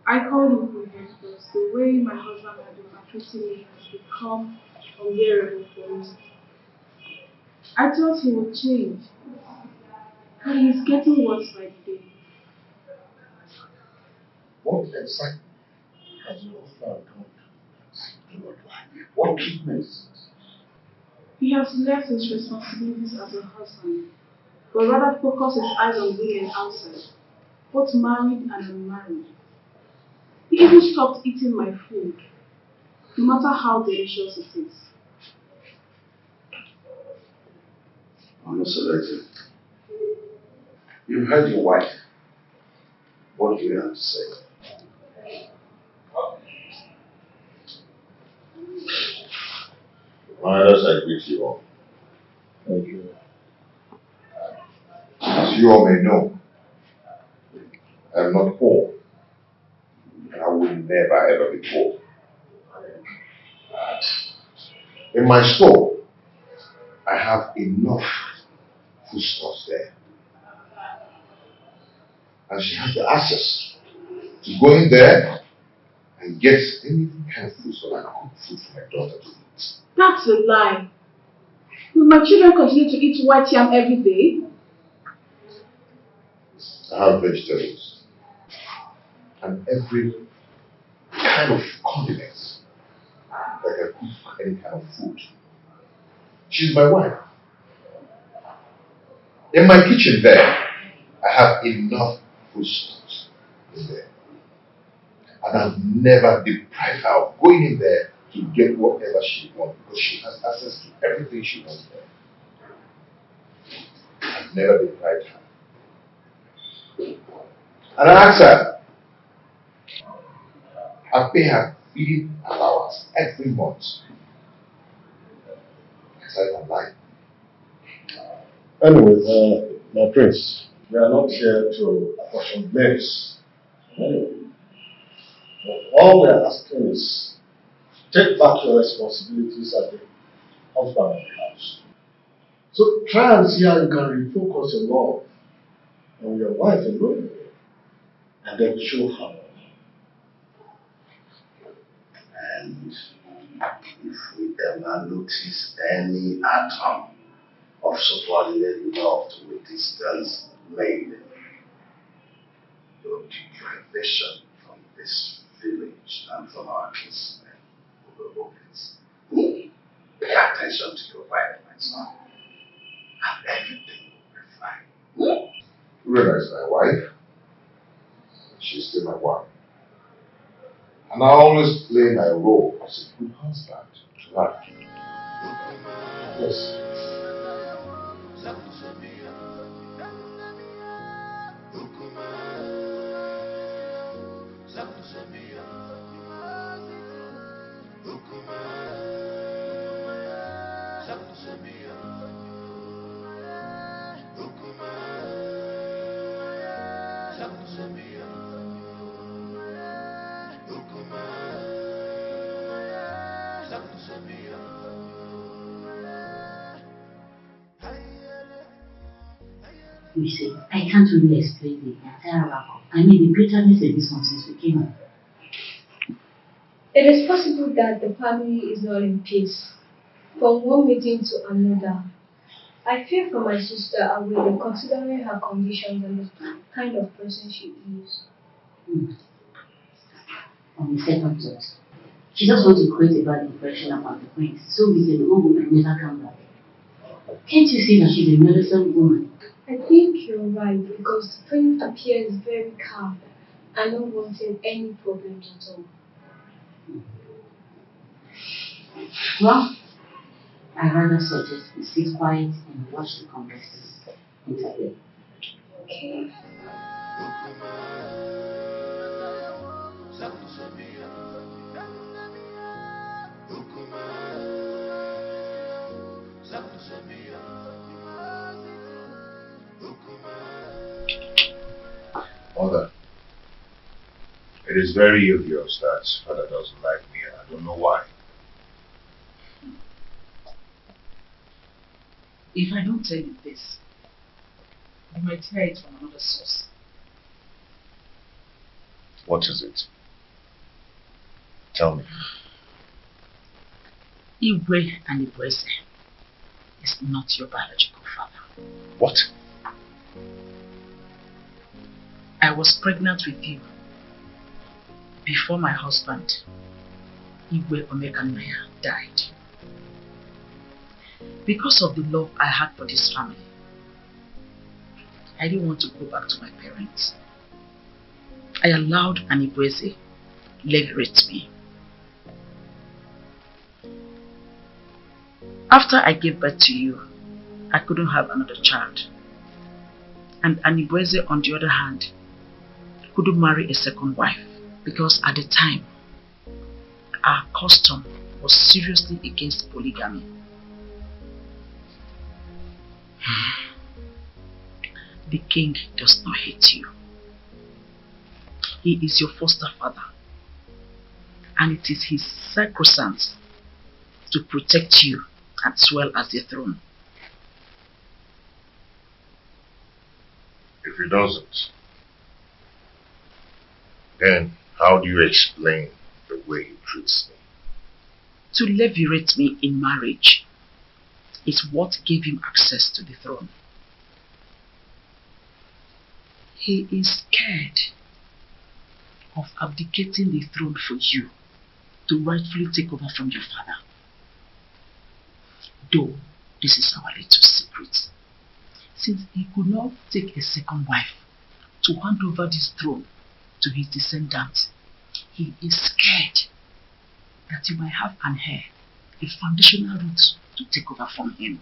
I called him for help because the way my husband had been maltreating me has become unbearable for me. I thought he would change, but he is getting worse by the day. What exactly has your husband done? Do not lie. What treatment is it? He has left his responsibilities as a husband, but rather focus his eyes on women outside, both married and unmarried. He even stopped eating my food, no matter how delicious it is. I'm not selective. You've heard your wife. What do you have to say? My elders, I greet you all. Thank you. As you all may know, I am not poor, and I will never ever be poor. In my store, I have enough foodstuffs there. And she has the access to go in there and get any kind of food so I can cook food for my daughter to eat. That's a lie. Will my children continue to eat white yam every day? I have vegetables and every kind of condiments that can cook any kind of food. She's my wife. In my kitchen there, I have enough foodstuffs in there. And I've never deprived her of going in there to get whatever she wants because she has access to everything she wants there. I've never deprived her. And I ask her, I pay her feeding allowance every month. Aside from life. Anyway, my prince, we are not here to apportion blames. All we are asking is take back your responsibilities as the husband of the house. So try and see how you can refocus your love on your wife alone and then show her. And if we ever notice any atom of subordinate love to a distance made, your deprivation from this village and from our kinsmen will be obvious. Pay attention to your wife, my son, and everything will be fine. Rena is my wife. She's still my wife. And I always play my role as a good husband to her. Yes. You see, I can't really explain the entire outcome. I mean, the bitterness in this one since we came home. It is possible that the family is not in peace. From one meeting to another, I fear for my sister and will be considering her conditions and the kind of person she is. On the second thought, she just wants to create a bad impression about the prince so we can go home and never come back. Can't you see that she's a meddlesome woman? I think you're right because the prince appears very calm and not wanting any problems at all. Well, I rather suggest we sit quiet and watch the contestants interview. Okay. Mother, it is very obvious that father doesn't like me and I don't know why. If I don't tell you this, You might hear it from another source. What is it? Tell me. Igwe and Igweze is not your biological father. What? I was pregnant with you before my husband, Igwe Omekanaya, died. Because of the love I had for this family, I didn't want to go back to my parents. I allowed Anibweze liberate me. After I gave birth to you, I couldn't have another child. And Anibweze, on the other hand, couldn't marry a second wife because at the time, our custom was seriously against polygamy. The king does not hate you. He is your foster father, and it is his sacrosanct to protect you as well as the throne. If he doesn't, then how do you explain the way he treats me? To levirate me in marriage is what gave him access to the throne. He is scared of abdicating the throne for you to rightfully take over from your father. Though this is our little secret, since he could not take a second wife to hand over this throne to his descendants, he is scared that you might have an heir, a foundational root to take over from him.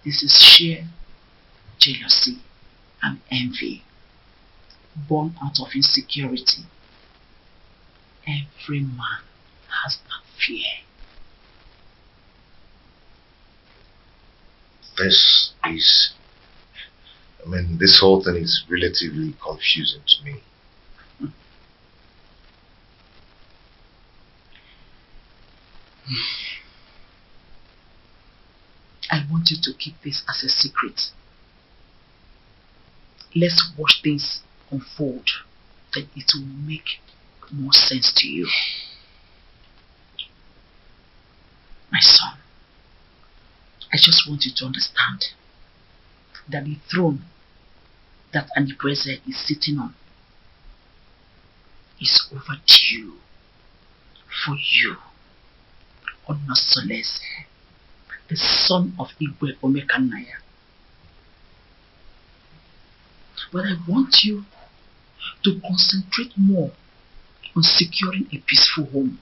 This is sheer jealousy and envy, born out of insecurity. Every man has that fear. This whole thing is relatively confusing to me. I want you to keep this as a secret. Let's watch things unfold, then it will make more sense to you. My son, I just want you to understand that the throne that Anibweze is sitting on is overdue for you, Onasolese, the son of Igwe Omekanaya. But I want you to concentrate more on securing a peaceful home,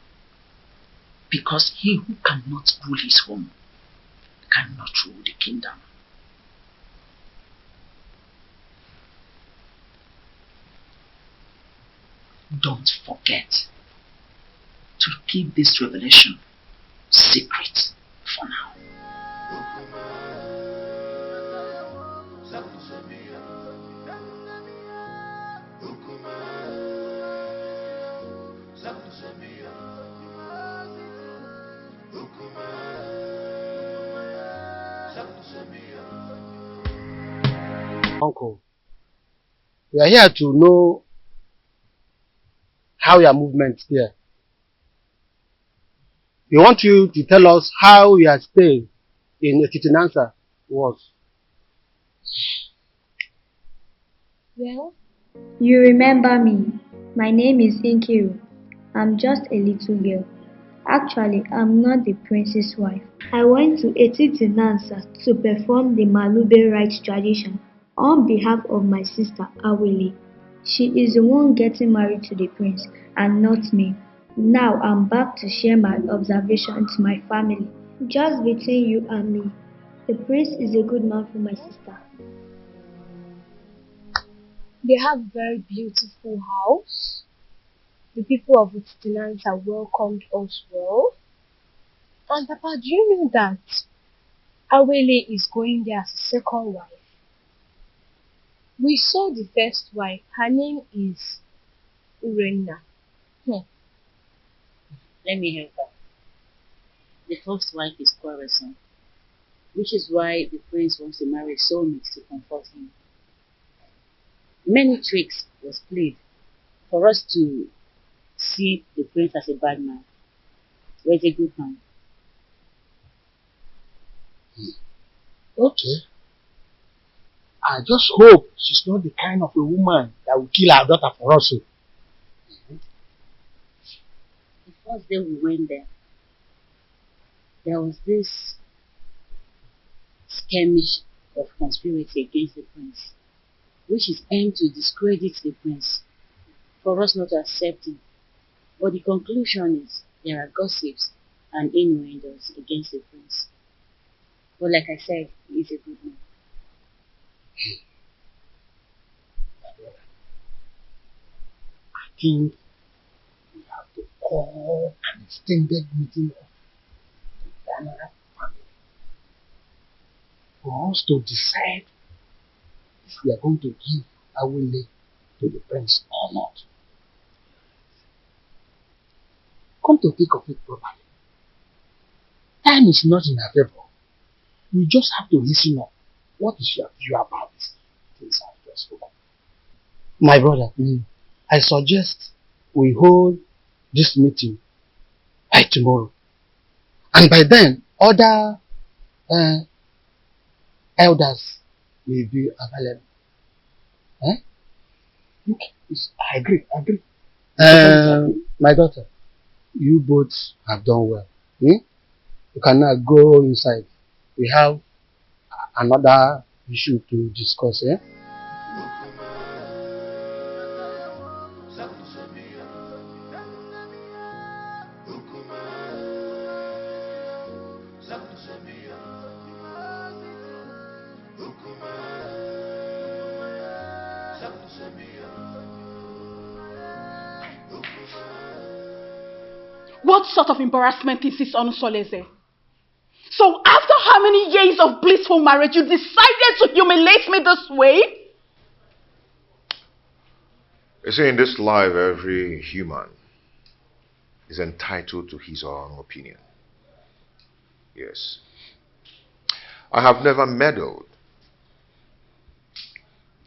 because he who cannot rule his home cannot rule the kingdom. Don't forget to keep this revelation secret for now. Uncle, we are here to know how your movement there. We want you to tell us how your stay in Etitinansa was. Well, you remember me. My name is Inkiru. I'm just a little girl. Actually, I'm not the prince's wife. I went to Etitinansa to perform the Malube rites tradition on behalf of my sister Awele. She is the one getting married to the prince and not me. Now I'm back to share my observation to my family. Just between you and me, the prince is a good man for my sister. They have a very beautiful house. The people of Etitinansa welcomed us well. And Papa, do you know that Awele is going there as a second wife? We saw the first wife. Her name is Urena. Let me help her. The first wife is quarrelsome. which is why the prince wants to marry a soulmate to comfort him. Many tricks was played for us to see the prince as a bad man, but he's a good man. Okay. I just hope she's not the kind of a woman that will kill her daughter for us. The first day we went there was this skirmish of conspiracy against the prince, which is aimed to discredit the prince, for us not to accept him. But the conclusion is there are gossips and innuendos against the prince. But like I said, he is a good man. I think we have to call an extended meeting of the Leonard family for us to decide if we are going to give Awele to the prince or not. Come to think of it properly, time is not in our favor. We just have to listen up. What is your view about this things I've just spoken? My brother, I suggest we hold this meeting by tomorrow. And by then, other elders will be available. Okay, I agree. My daughter, you both have done well. You can now go inside. We have another issue to discuss. What sort of embarrassment is this on Soleze? So after how many years of blissful marriage, you decided to humiliate me this way? You see, in this life, every human is entitled to his own opinion. Yes. I have never meddled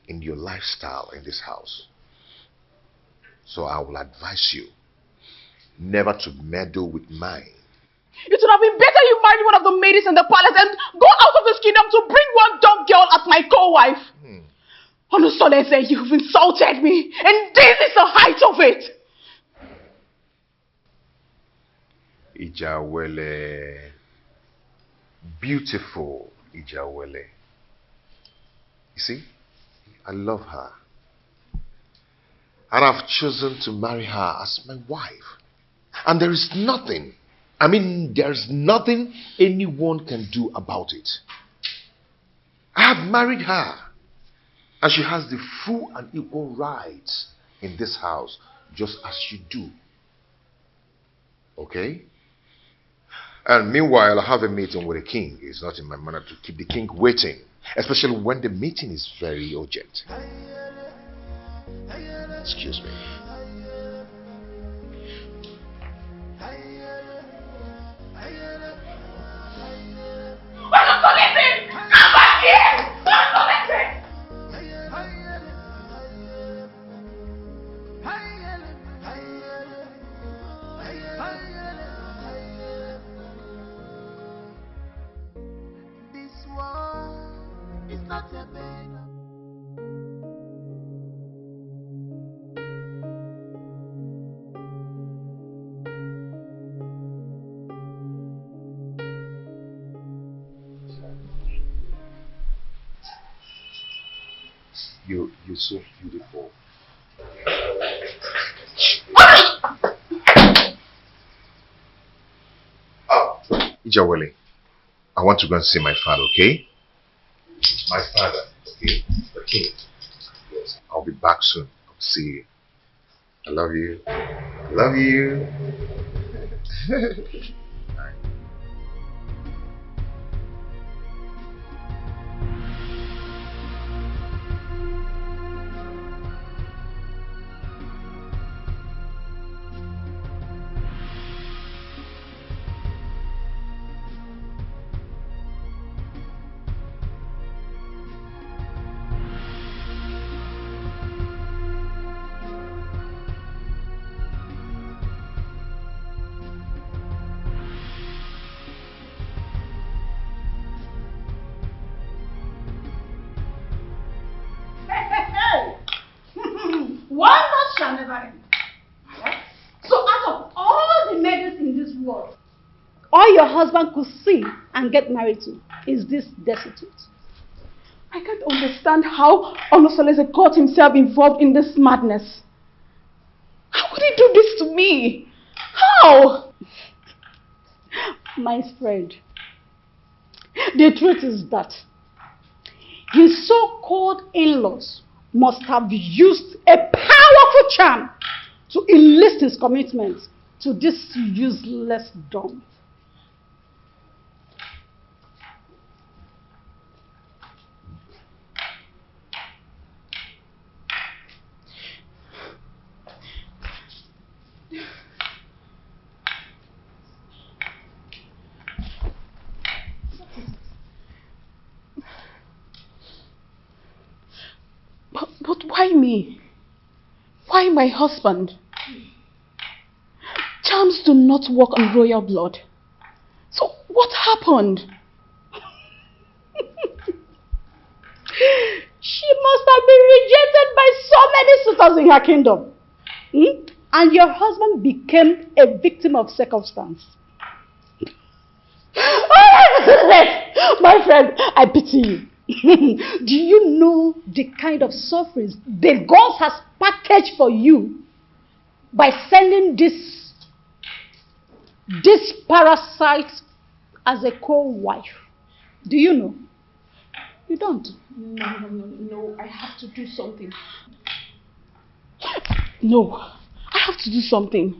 in your lifestyle in this house. So I will advise you never to meddle with mine. It would have been better you married one of the ladies in the palace and go out of this kingdom to bring one dumb girl as my co-wife. Olusoleze, you've insulted me, and this is the height of it. Ijawele. Beautiful Ijawele. You see, I love her. And I've chosen to marry her as my wife. And there is nothing, there's nothing anyone can do about it. I have married her. And she has the full and equal rights in this house, just as you do. Okay? And meanwhile, I have a meeting with the king. It's not in my manner to keep the king waiting, especially when the meeting is very urgent. Excuse me. Come back here! This war is not a bed. You're so beautiful. Ijawele, I want to go and see my father, okay? My father, okay? The king. Yes, I'll be back soon. I'll see you. I love you. I love you. him. Yes? So out of all the maidens in this world, all your husband could see and get married to is this destitute. I can't understand how Onosolese got himself involved in this madness. How could he do this to me? How? My friend, the truth is that his so-called in-laws must have used a powerful charm to enlist his commitment to this useless dump. But why me? Why my husband? Charms do not work on royal blood. So what happened? She must have been rejected by so many suitors in her kingdom. And your husband became a victim of circumstance. My friend, I pity you. Do you know the kind of sufferings the gods has packaged for you by sending this parasite as a co-wife? Do you know? You don't. No, I have to do something. No, I have to do something.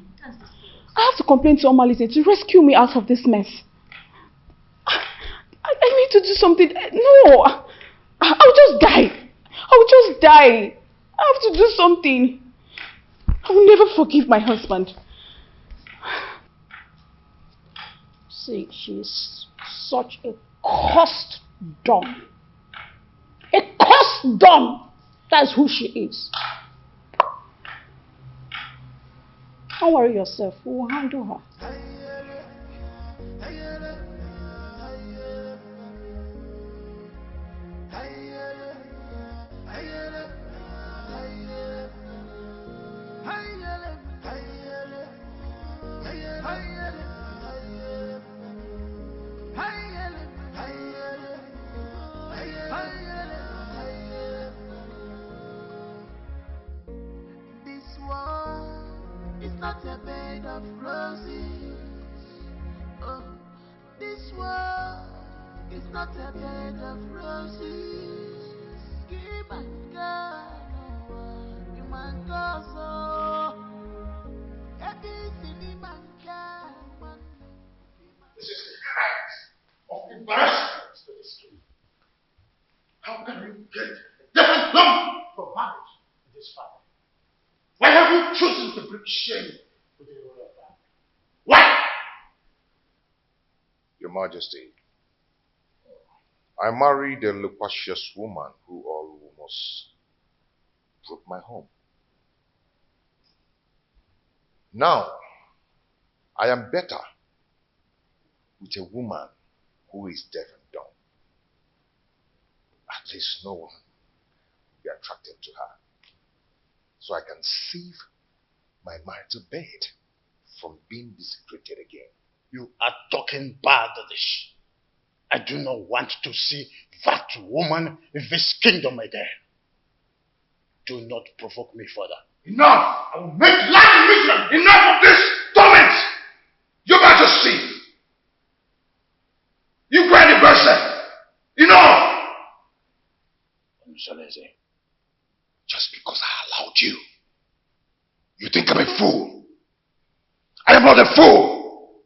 I have to complain to Omalise to rescue me out of this mess. I need to do something. No, I'll just die. I'll just die. I have to do something. I will never forgive my husband. See, she's such a cursed dumb. A cursed dumb. That's who she is. Don't worry yourself. We will handle her. It's not a bed of roses. Oh, this world is not a bed of roses. Give and God, you man go so. This is the kind of embarrassment to this king. How can you get a different lump from marriage in this family? Why have you chosen to bring shame to the royal family? Why? Your Majesty, I married a loquacious woman who almost broke my home. Now, I am better with a woman who is deaf and dumb. At least no one will be attracted to her. So I can save my marital bed from being desecrated again. You are talking bad, Adish. I do not want to see that woman in this kingdom again. Do not provoke me further. Enough! I will make life miserable! Enough of this torment! Your Majesty! You cried the person! Enough! Just because I allowed you, you think I'm a fool? I am not a fool!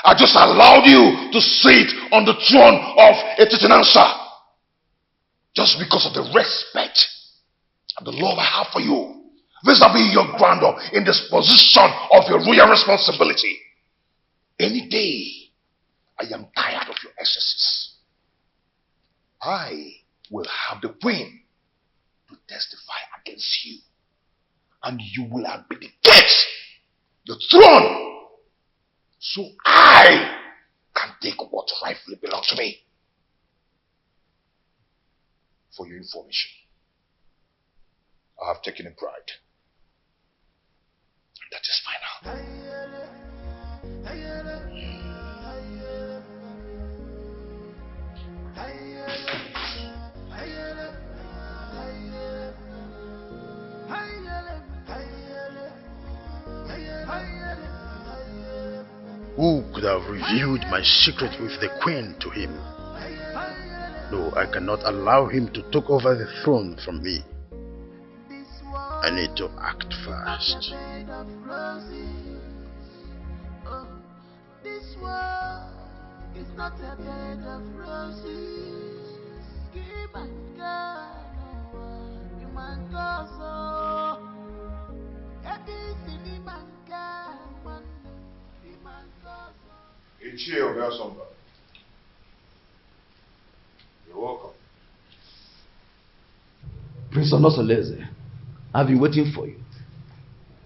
I just allowed you to sit on the throne of a Titanansa. Just because of the respect and the love I have for you. Vis-a-vis your grandeur in this position of your royal responsibility. Any day, I am tired of your excesses. I will have the queen to testify against you. And you will abdicate the throne so I can take what rightfully belongs to me. For your information, I have taken a bride. Who could have revealed my secret with the queen to him? No, I cannot allow him to take over the throne from me. I need to act fast. This world is not a bed of roses. Keep and go, you man go so. Everything you man go, you man go so. Ichie Obiasomba. You're welcome. Prince Onosoleze, I've been waiting for you.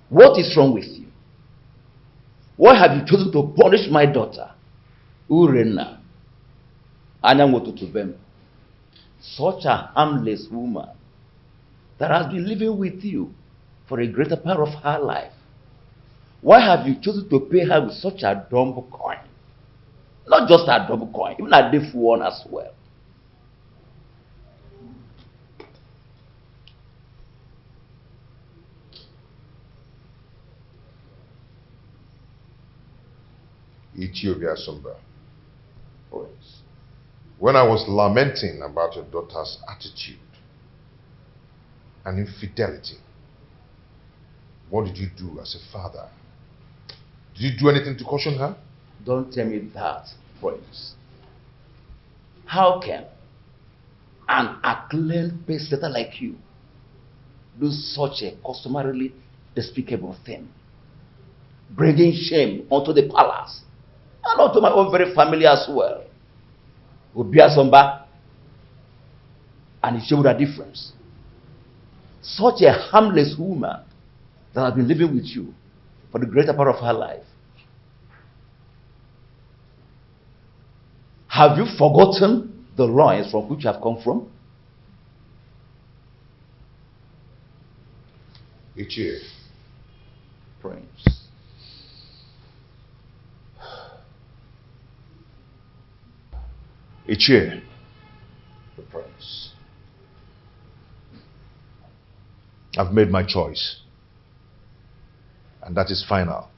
What is wrong with you? Why have you chosen to punish my daughter, Urena Anyangotutubem, such a harmless woman that has been living with you for a greater part of her life? Why have you chosen to pay her with such a dumb coin? Not just a dumb coin, even a deaf one as well. Ethiopia Sumba. When I was lamenting about your daughter's attitude and infidelity, what did you do as a father? Did you do anything to caution her? Don't tell me that, Prince. How can an acclaimed pace-setter like you do such a customarily despicable thing? Bringing shame onto the palace and onto my own very family as well. Obiasomba, and it showed a difference. Such a harmless woman that has been living with you for the greater part of her life. Have you forgotten the lines from which you have come from? Ichie. Prince. Ichie. The Prince. I've made my choice. And that is final.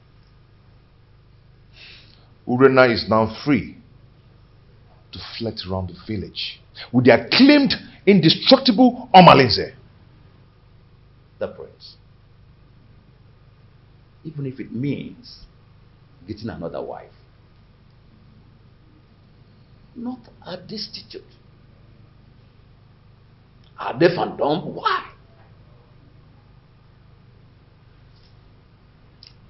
Urena is now free to flit around the village with the acclaimed, indestructible Omalinze. The Prince. Even if it means getting another wife. Not a destitute. A deaf and dumb? Why?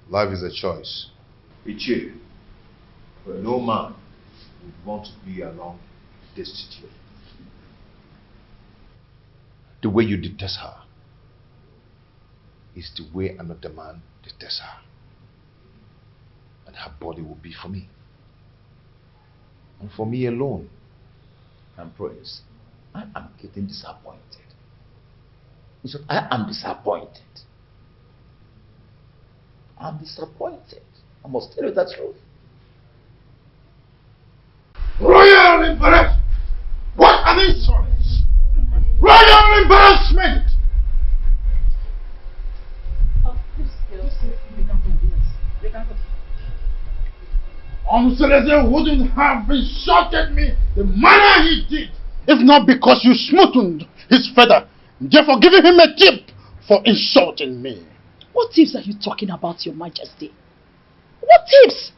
Life is a choice. Ichie, but no man would want to be alone destitute. The way you detest her is the way another man detests her. And her body will be for me. And for me alone. And Prince, I am getting disappointed. In short, I am disappointed. I'm disappointed. I must tell you the truth. Royal embarrassment! What an insolence! Royal embarrassment! Onosoleze wouldn't have insulted me the manner he did if not because you smoothened his feather, therefore giving him a tip for insulting me. What tips are you talking about, Your Majesty? What tips?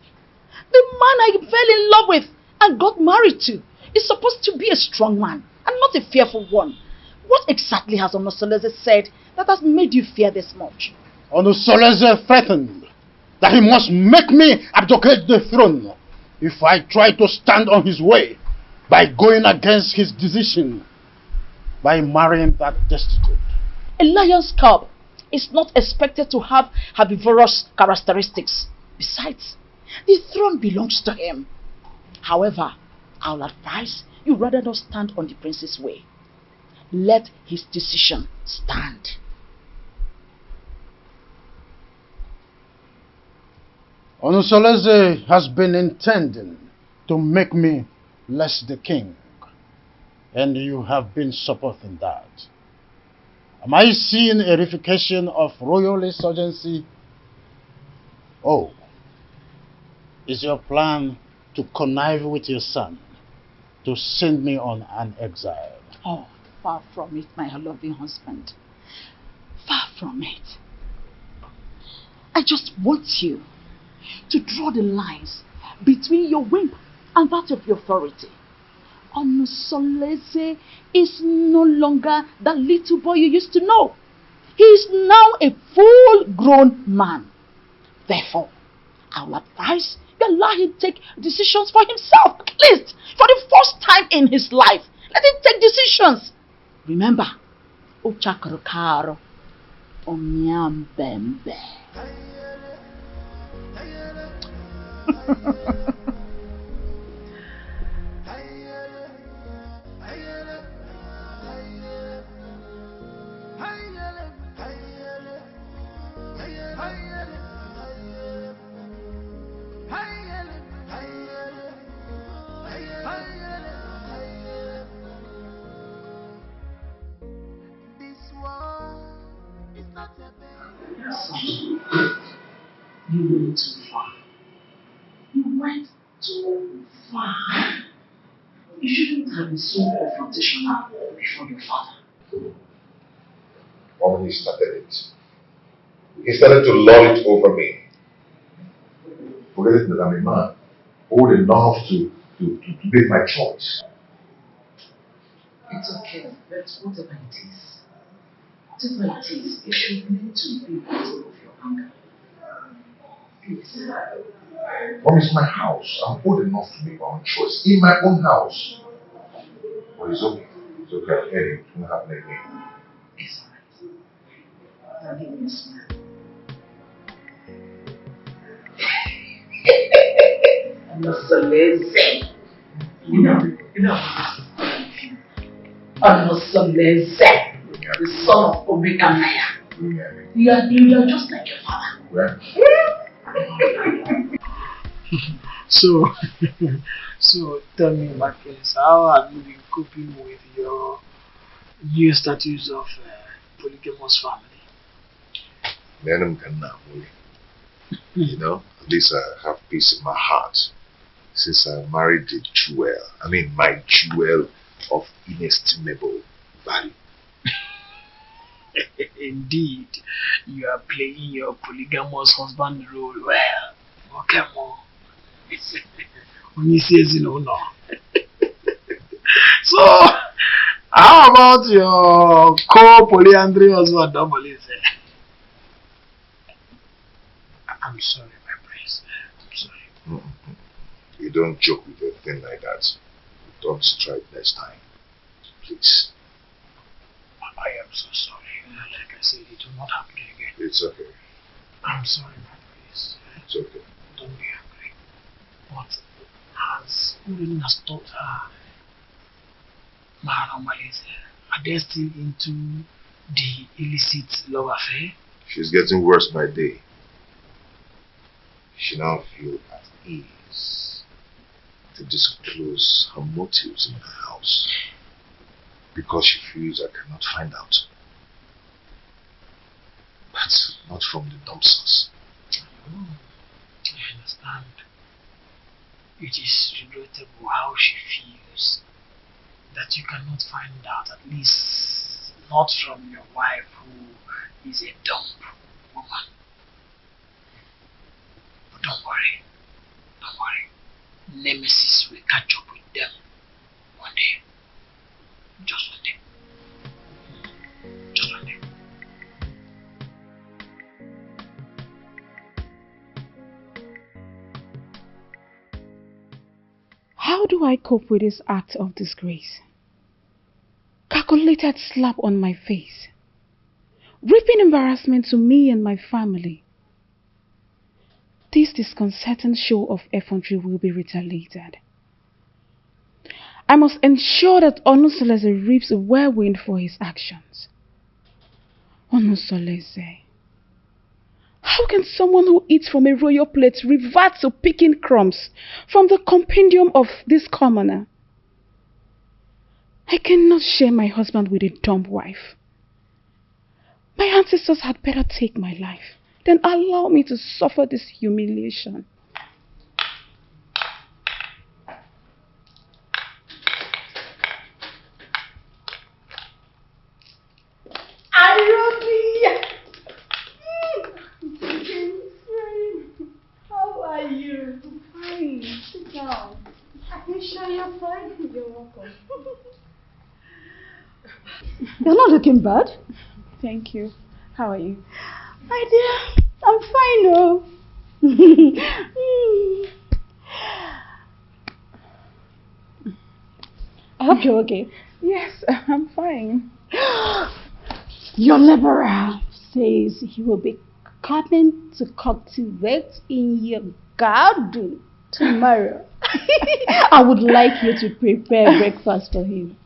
The man I fell in love with and got married to is supposed to be a strong man and not a fearful one. What exactly has Onosoleze said that has made you fear this much? Onosoleze threatened that he must make me abdicate the throne if I try to stand on his way by going against his decision by marrying that destitute. A lion's cub is not expected to have herbivorous characteristics. Besides, the throne belongs to him. However, I'll advise you rather not stand on the prince's way. Let his decision stand. Onusoleze has been intending to make me less the king, and you have been supporting that. Am I seeing a reification of royal insurgency? Oh, is your plan to connive with your son to send me on an exile? Oh, far from it, my loving husband. Far from it. I just want you to draw the lines between your whim and that of your authority. Onusoleze is no longer the little boy you used to know. He is now a full-grown man. Therefore, I will advise you allow him take decisions for himself, at least for the first time in his life. Let him take decisions. Remember, Uchakarukaro, Omyambembe. You went too far. You went too far. You shouldn't have been so confrontational before your father. When he started it, he started to lord it over me. Forgetting that I'm a man, old enough to make my choice. It's okay, but whatever it is, you should learn to be control of your anger. Please. Mom, it's my house. I'm old enough to make my own choice in my own house. But it's okay. It's okay. I'll hear it. It won't happen again. It's alright. Now give me a smile. Onusoleze. You know. Onusoleze. The son of Omekanaya. You are just like your father. Where? So tell me, my friends, how have you been coping with your new status of polygamous family? You know, at least I have peace in my heart since I married the jewel. I mean, my jewel of inestimable value. Indeed, you are playing your polygamous husband role well. Okay, more. When he says no. So, how about your co-polyandry husband, Domolize? I'm sorry, my prince. I'm sorry. You don't joke with a thing like that. Don't strike next time. Please. I am so sorry. Like I said, it will not happen again. It's okay. I'm sorry, my prince. It's okay. Don't be angry. But has Urena stopped her Maharamalize? Are they still into the illicit love affair? She's getting worse by day. She now feels at ease to disclose her motives in the house because she feels I cannot find out. But not from the dump source. I understand. It is regrettable how she feels that you cannot find out, at least not from your wife who is a dumb woman. But don't worry. Don't worry. Nemesis will catch up with them one day. Just one day. Just one day. How do I cope with this act of disgrace? Calculated slap on my face. Reaping embarrassment to me and my family. This disconcerting show of effrontery will be retaliated. I must ensure that Onusoleze reaps a whirlwind for his actions. Onusoleze, How can someone who eats from a royal plate revert to picking crumbs from the compendium of this commoner? I cannot share my husband with a dumb wife. My ancestors had better take my life than allow me to suffer this humiliation. How are you? Fine. Sit down. Are you sure you're fine? You're welcome. You're not looking bad. Thank you. How are you? My dear, I'm fine, oh. I hope you're okay. Yes, I'm fine. Your liberal says he will be coming to cultivate in your garden tomorrow. I would like you to prepare breakfast for him.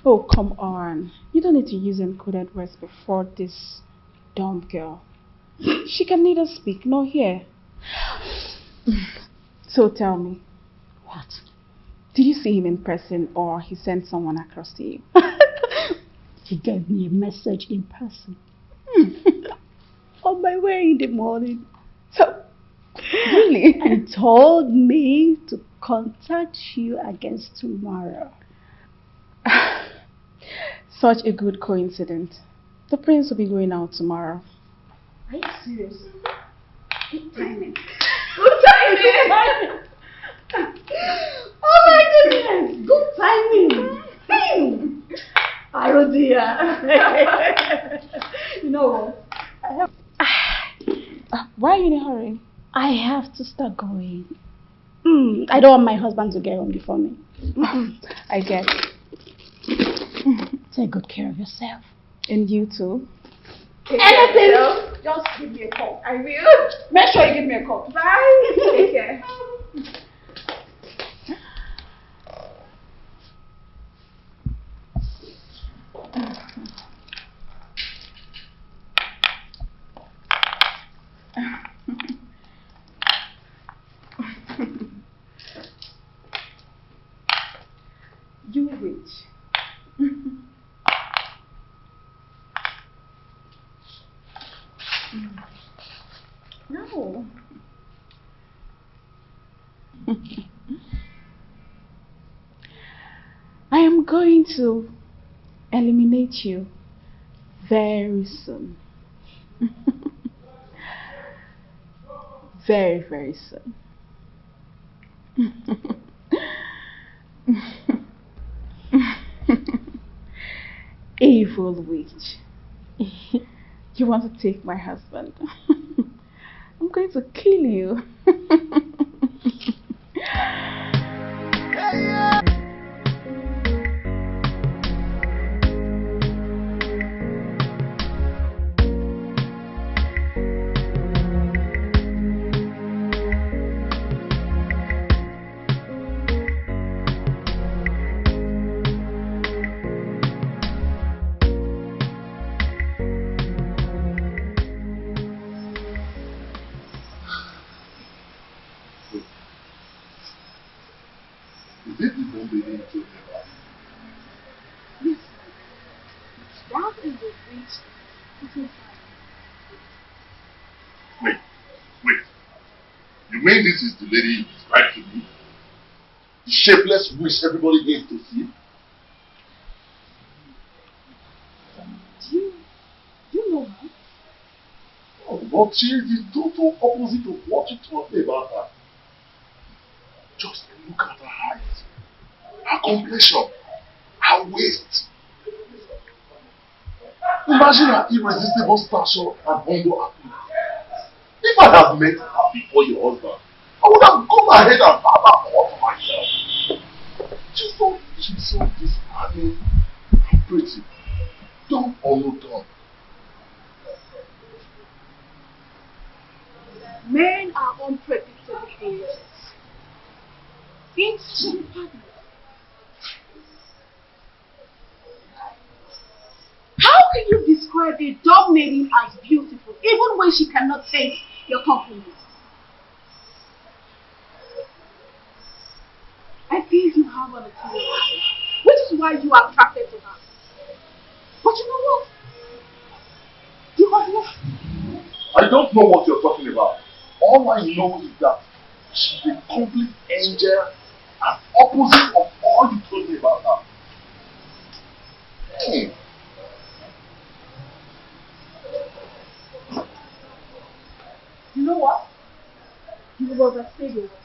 Oh, come on. You don't need to use encoded words before this dumb girl. She can neither speak nor hear. So tell me. What? Did you see him in person or he sent someone across to you? He gave me a message in person. On my way in the morning. So, really? And told me to contact you against tomorrow. Such a good coincidence. The prince will be going out tomorrow. Are you serious? Good timing. Good timing! Oh my goodness! Good timing! Oh dear. You know what? Why are you in a hurry? I have to start going. I don't want my husband to get home before me. I get it. Take good care of yourself. And you too. Anything? Just give me a call. I will. Make sure you give me a call. Bye. Take care. You wait. No. I am going to eliminate you very soon. Very, very soon. Evil witch. You want to take my husband? I'm going to kill you. Is it the bomb baby you told me about? Yes. That is the witch. Wait. You mean this is the lady you described to me? The shapeless witch everybody hates to see? Do you know her? Oh, but she is the total opposite of what you told me about her. Just look at her height, her complexion, her waist. Imagine her irresistible stature and humble appearance. If I had met her before your husband, I would have gone ahead and had her all for myself. She's so disarming and pretty. Dumb or no dumb. Men are unpredictable creatures. Instant partners. How can you describe a dog maiden as beautiful? even when she cannot take your compliments. I believe you have an ulterior motive, which is why you are attracted to her. But you know what? You have lost. I don't know what you're talking about. All I know is that she's a complete angel and opposite of all you told me about her. Hey. You know what? You will overstay your welcome.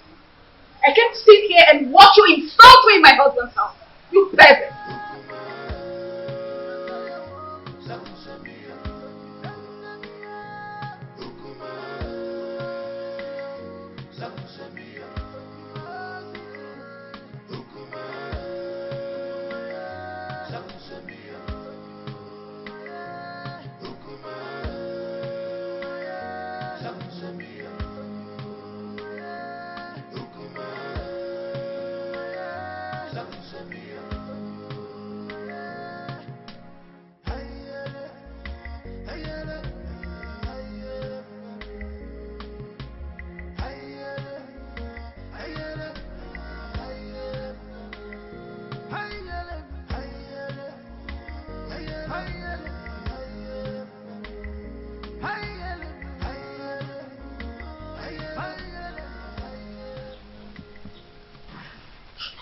I can't sit here and watch you insult me in my husband's house. You pervert!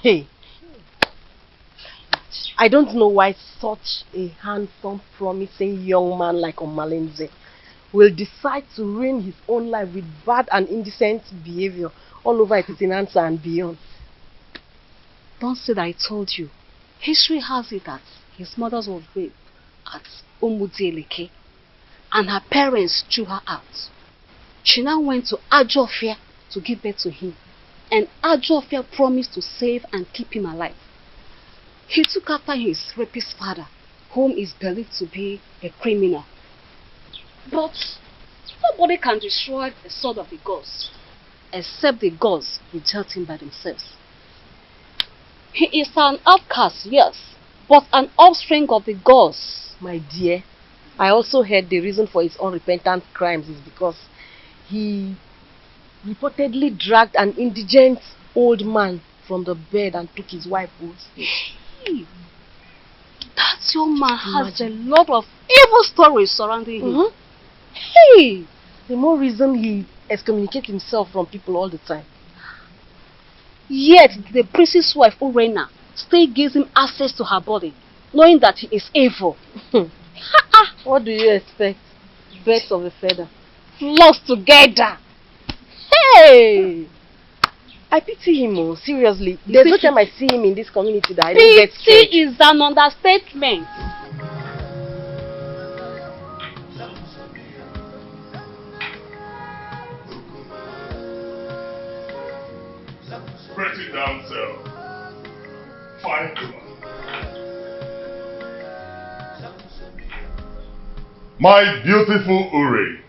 Hey, I don't know why such a handsome, promising young man like Omalinze will decide to ruin his own life with bad and indecent behavior all over Etitinansa and beyond. Don't say that I told you. History has it that his mother was raped at Umudieleke and her parents threw her out. She now went to Ajofia to give birth to him, and Ajofia promised to save and keep him alive. He took after his rapist father, whom is believed to be a criminal. But nobody can destroy the sword of the gods, except the gods reject him by themselves. He is an outcast, yes, but an offspring of the gods. My dear, I also heard the reason for his unrepentant crimes is because he reportedly dragged an indigent old man from the bed and took his wife hostage. Hey, that young man has a lot of evil stories surrounding him. Hey, the more reason he excommunicates himself from people all the time. Yet the priest's wife Urena still gives him access to her body, knowing that he is evil. What do you expect? Birds of a feather Flocked together. Hey! I pity him, oh, seriously. There's no time I see him in this community that I don't get scared. Pity is an understatement. Pretty damsel. Fine woman. My beautiful Uri.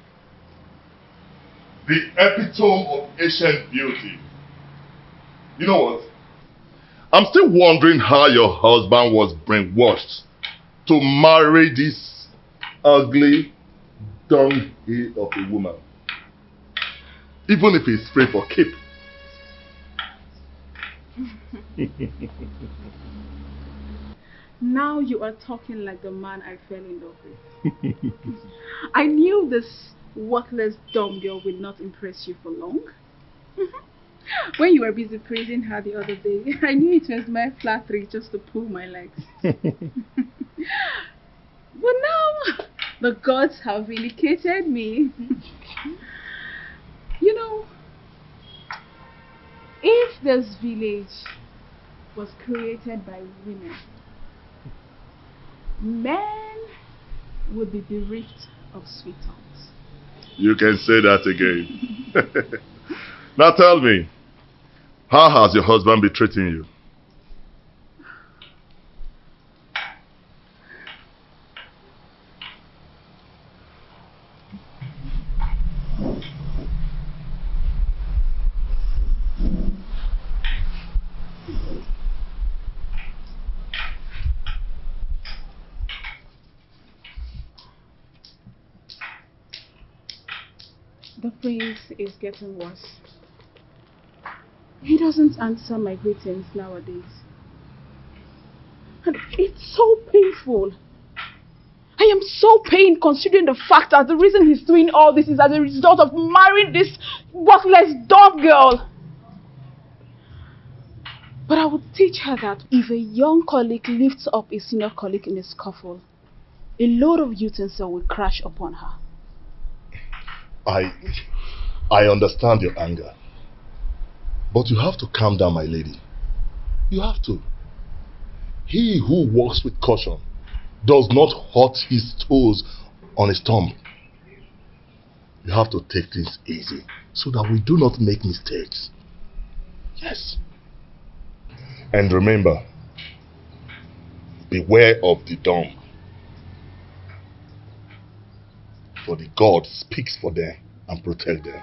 The epitome of ancient beauty. You know what? I'm still wondering how your husband was brainwashed to marry this ugly dunghill of a woman. Even if he's free for keep. Now you are talking like the man I fell in love with. I knew this worthless dumb girl would not impress you for long. When you were busy praising her the other day, I knew it was my flattery just to pull my legs. But now, the gods have vindicated me. You know, if this village was created by women, men would be bereft of sweet tongues. You can say that again. Now tell me, how has your husband been treating you? The prince is getting worse. He doesn't answer my greetings nowadays. And it's so painful. I am so pained considering the fact that the reason he's doing all this is as a result of marrying this worthless dog girl. But I would teach her that if a young colleague lifts up a senior colleague in a scuffle, a load of utensil will crash upon her. I understand your anger. But you have to calm down, my lady. You have to. He who walks with caution does not hurt his toes on his thumb. You have to take things easy so that we do not make mistakes. Yes. And remember, beware of the dumb. For the God speaks for them and protects them.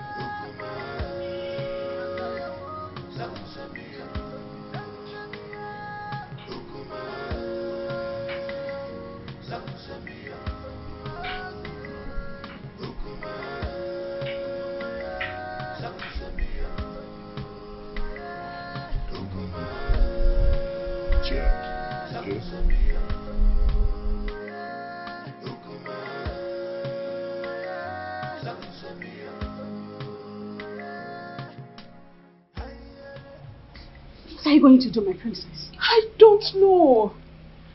What are you going to do, my princess? I don't know.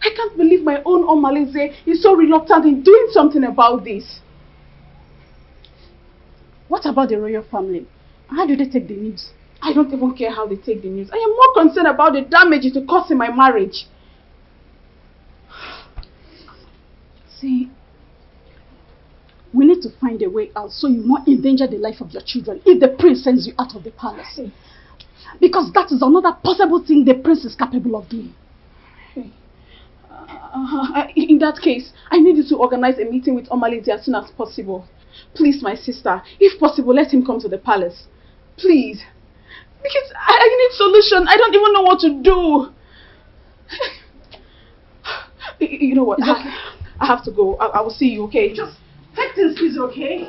I can't believe my own Omalize is so reluctant in doing something about this. What about the royal family? How do they take the news? I don't even care how they take the news. I am more concerned about the damage it will cause in my marriage. See, we need to find a way out so you won't endanger the life of your children if the prince sends you out of the palace. Because that is another possible thing the prince is capable of doing. In that case, I need you to organize a meeting with Omalize as soon as possible. Please, my sister, if possible, let him come to the palace. Please. Because I need solution. I don't even know what to do. You know what? I have to go. I will see you, okay? Just take things easy, okay?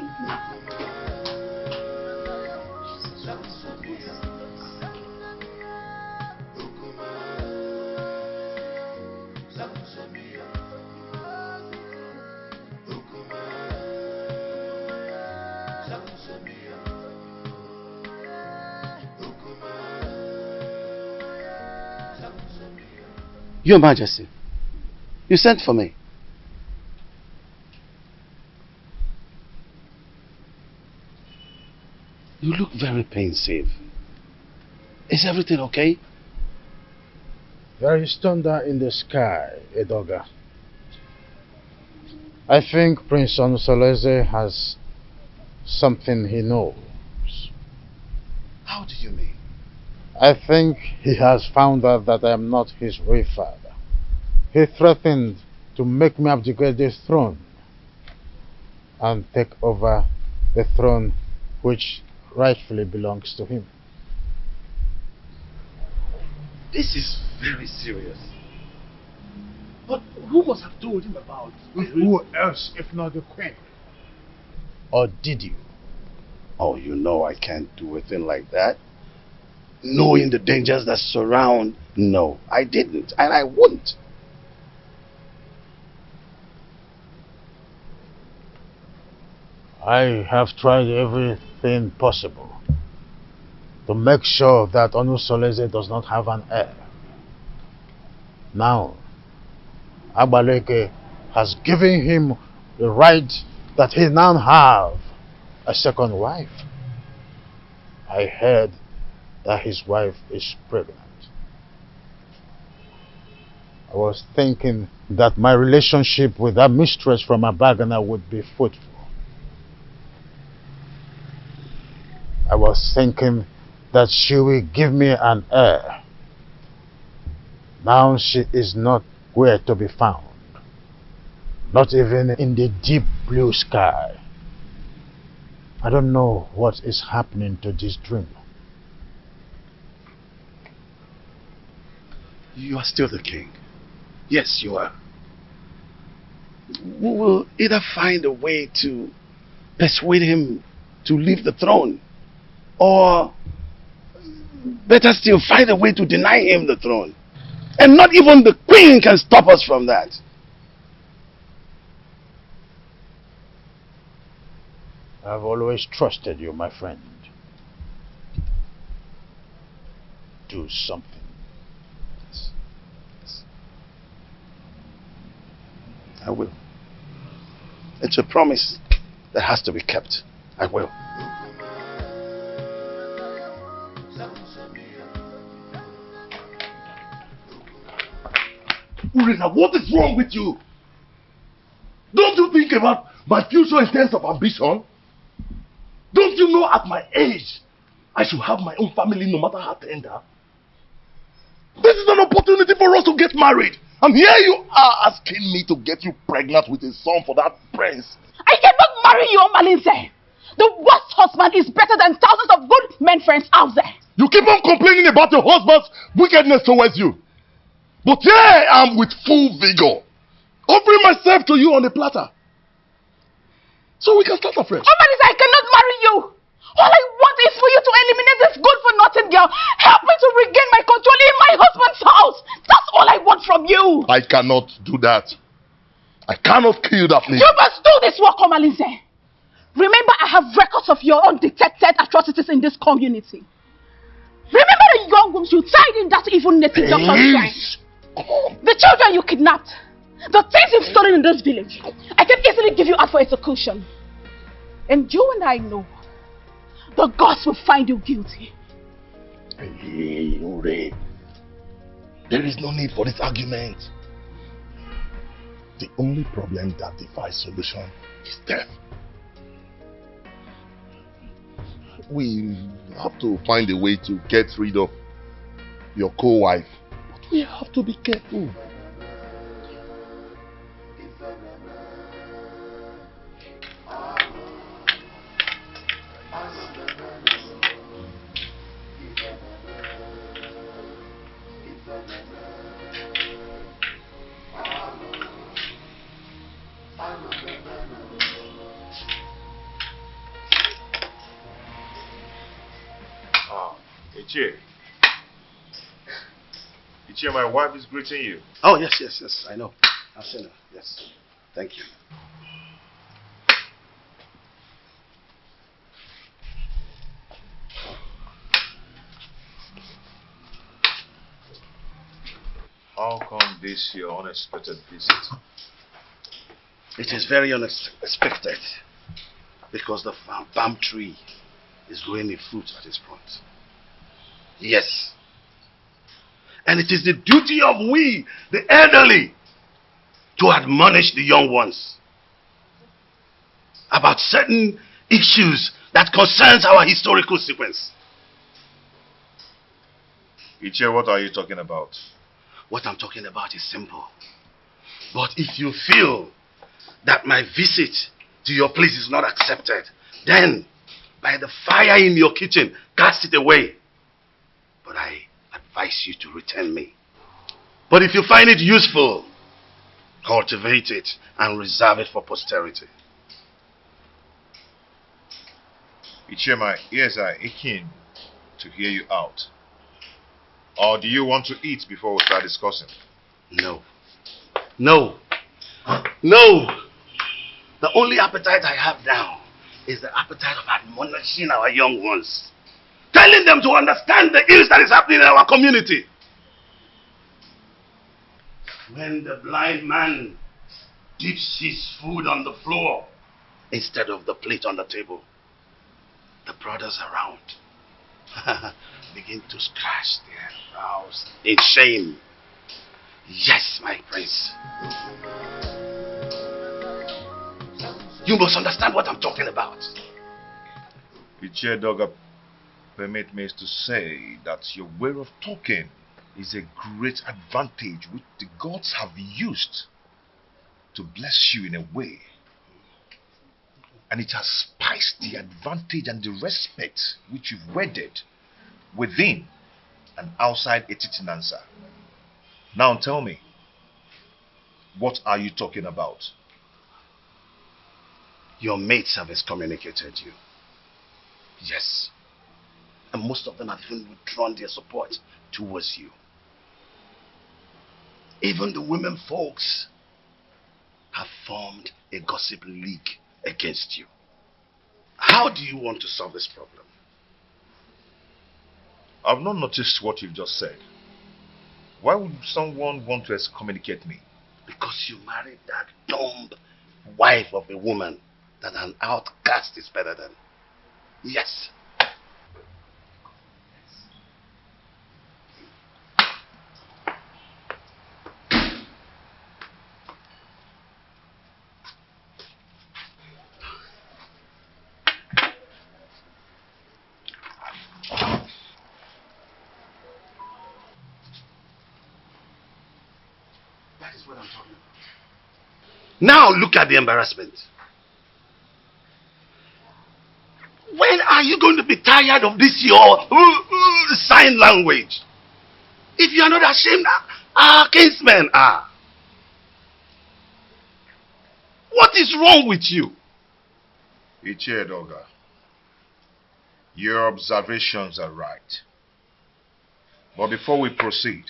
Your Majesty, you sent for me. You look very pensive. Is everything okay? There is thunder in the sky, Edoga. I think Prince Onusoleze has something he knows. How do you mean? I think he has found out that I am not his real father. He threatened to make me abdicate the throne and take over the throne which rightfully belongs to him. This is very serious. But who must have told him about it? Who else if not the queen? Or did you? Oh, you know I can't do a thing like that. Knowing the dangers that surround. No, I didn't, and I wouldn't. I have tried everything possible to make sure that Onusoleze does not have an heir. Now, Agbaleke has given him the right that he now have a second wife. I heard that his wife is pregnant. I was thinking that my relationship with that mistress from Abagana would be fruitful. I was thinking that she will give me an heir. Now she is not where to be found. Not even in the deep blue sky. I don't know what is happening to this dream. You are still the king. Yes, you are. We will either find a way to persuade him to leave the throne. Or better still, find a way to deny him the throne. And not even the queen can stop us from that. I've always trusted you, my friend. Do something. I will. It's a promise that has to be kept. I will. Urena, what is wrong with you? Don't you think about my future in terms of ambition? Don't you know at my age, I should have my own family no matter how tender? This is an opportunity for us to get married. And here you are asking me to get you pregnant with a son for that prince. I cannot marry you, Omalinze. The worst husband is better than thousands of good men friends out there. You keep on complaining about your husband's wickedness towards you. But here I am with full vigor, offering myself to you on a platter. So we can start afresh. Omalinze, I cannot marry you. All I want is for you to eliminate this good-for-nothing girl. Help me to regain my control in my husband's house. That's all I want from you. I cannot do that. I cannot kill that lady. You must do this work, Omalinze. Remember, I have records of your undetected atrocities in this community. Remember the young ones you tied in that evil native doctor's ranch. The children you kidnapped. The things you've stolen in this village. I can easily give you out for execution. And you and I know the gods will find you guilty. Hey, Ure. There is no need for this argument. The only problem that defies solution is death. We have to find a way to get rid of your co-wife. But we have to be careful. Ichie, my wife is greeting you. Oh, yes, I know. I've seen her. Yes. Thank you. How come this your unexpected visit? It is very unexpected because the palm tree is growing a fruit at its front. Yes. And it is the duty of we, the elderly, to admonish the young ones about certain issues that concerns our historical sequence. Ichie, what are you talking about? What I'm talking about is simple. But if you feel that my visit to your place is not accepted, then by the fire in your kitchen, cast it away. But I advise you to return me. But if you find it useful, cultivate it and reserve it for posterity. Ichie, my ears are aching to hear you out. Or do you want to eat before we start discussing? No. No. No. The only appetite I have now is the appetite of admonishing our young ones. Telling them to understand the ills that is happening in our community. When the blind man dips his food on the floor instead of the plate on the table, the brothers around begin to scratch their brows in shame. Yes, my prince. You must understand what I'm talking about. Ichie Doga, permit me to say that your way of talking is a great advantage which the gods have used to bless you in a way. And it has spiced the advantage and the respect which you've wedded within and outside Etitinansa. Now tell me, what are you talking about? Your mates have excommunicated you. Yes. And most of them have even withdrawn their support towards you. Even the women folks have formed a gossip league against you. How do you want to solve this problem? I've not noticed what you've just said. Why would someone want to excommunicate me? Because you married that dumb wife of a woman that an outcast is better than. Yes. That is what I'm talking about. Now look at the embarrassment. When are you going to be tired of this your sign language? If you are not ashamed, our kinsmen are. What is wrong with you? Ichiedoga, your observations are right. But before we proceed,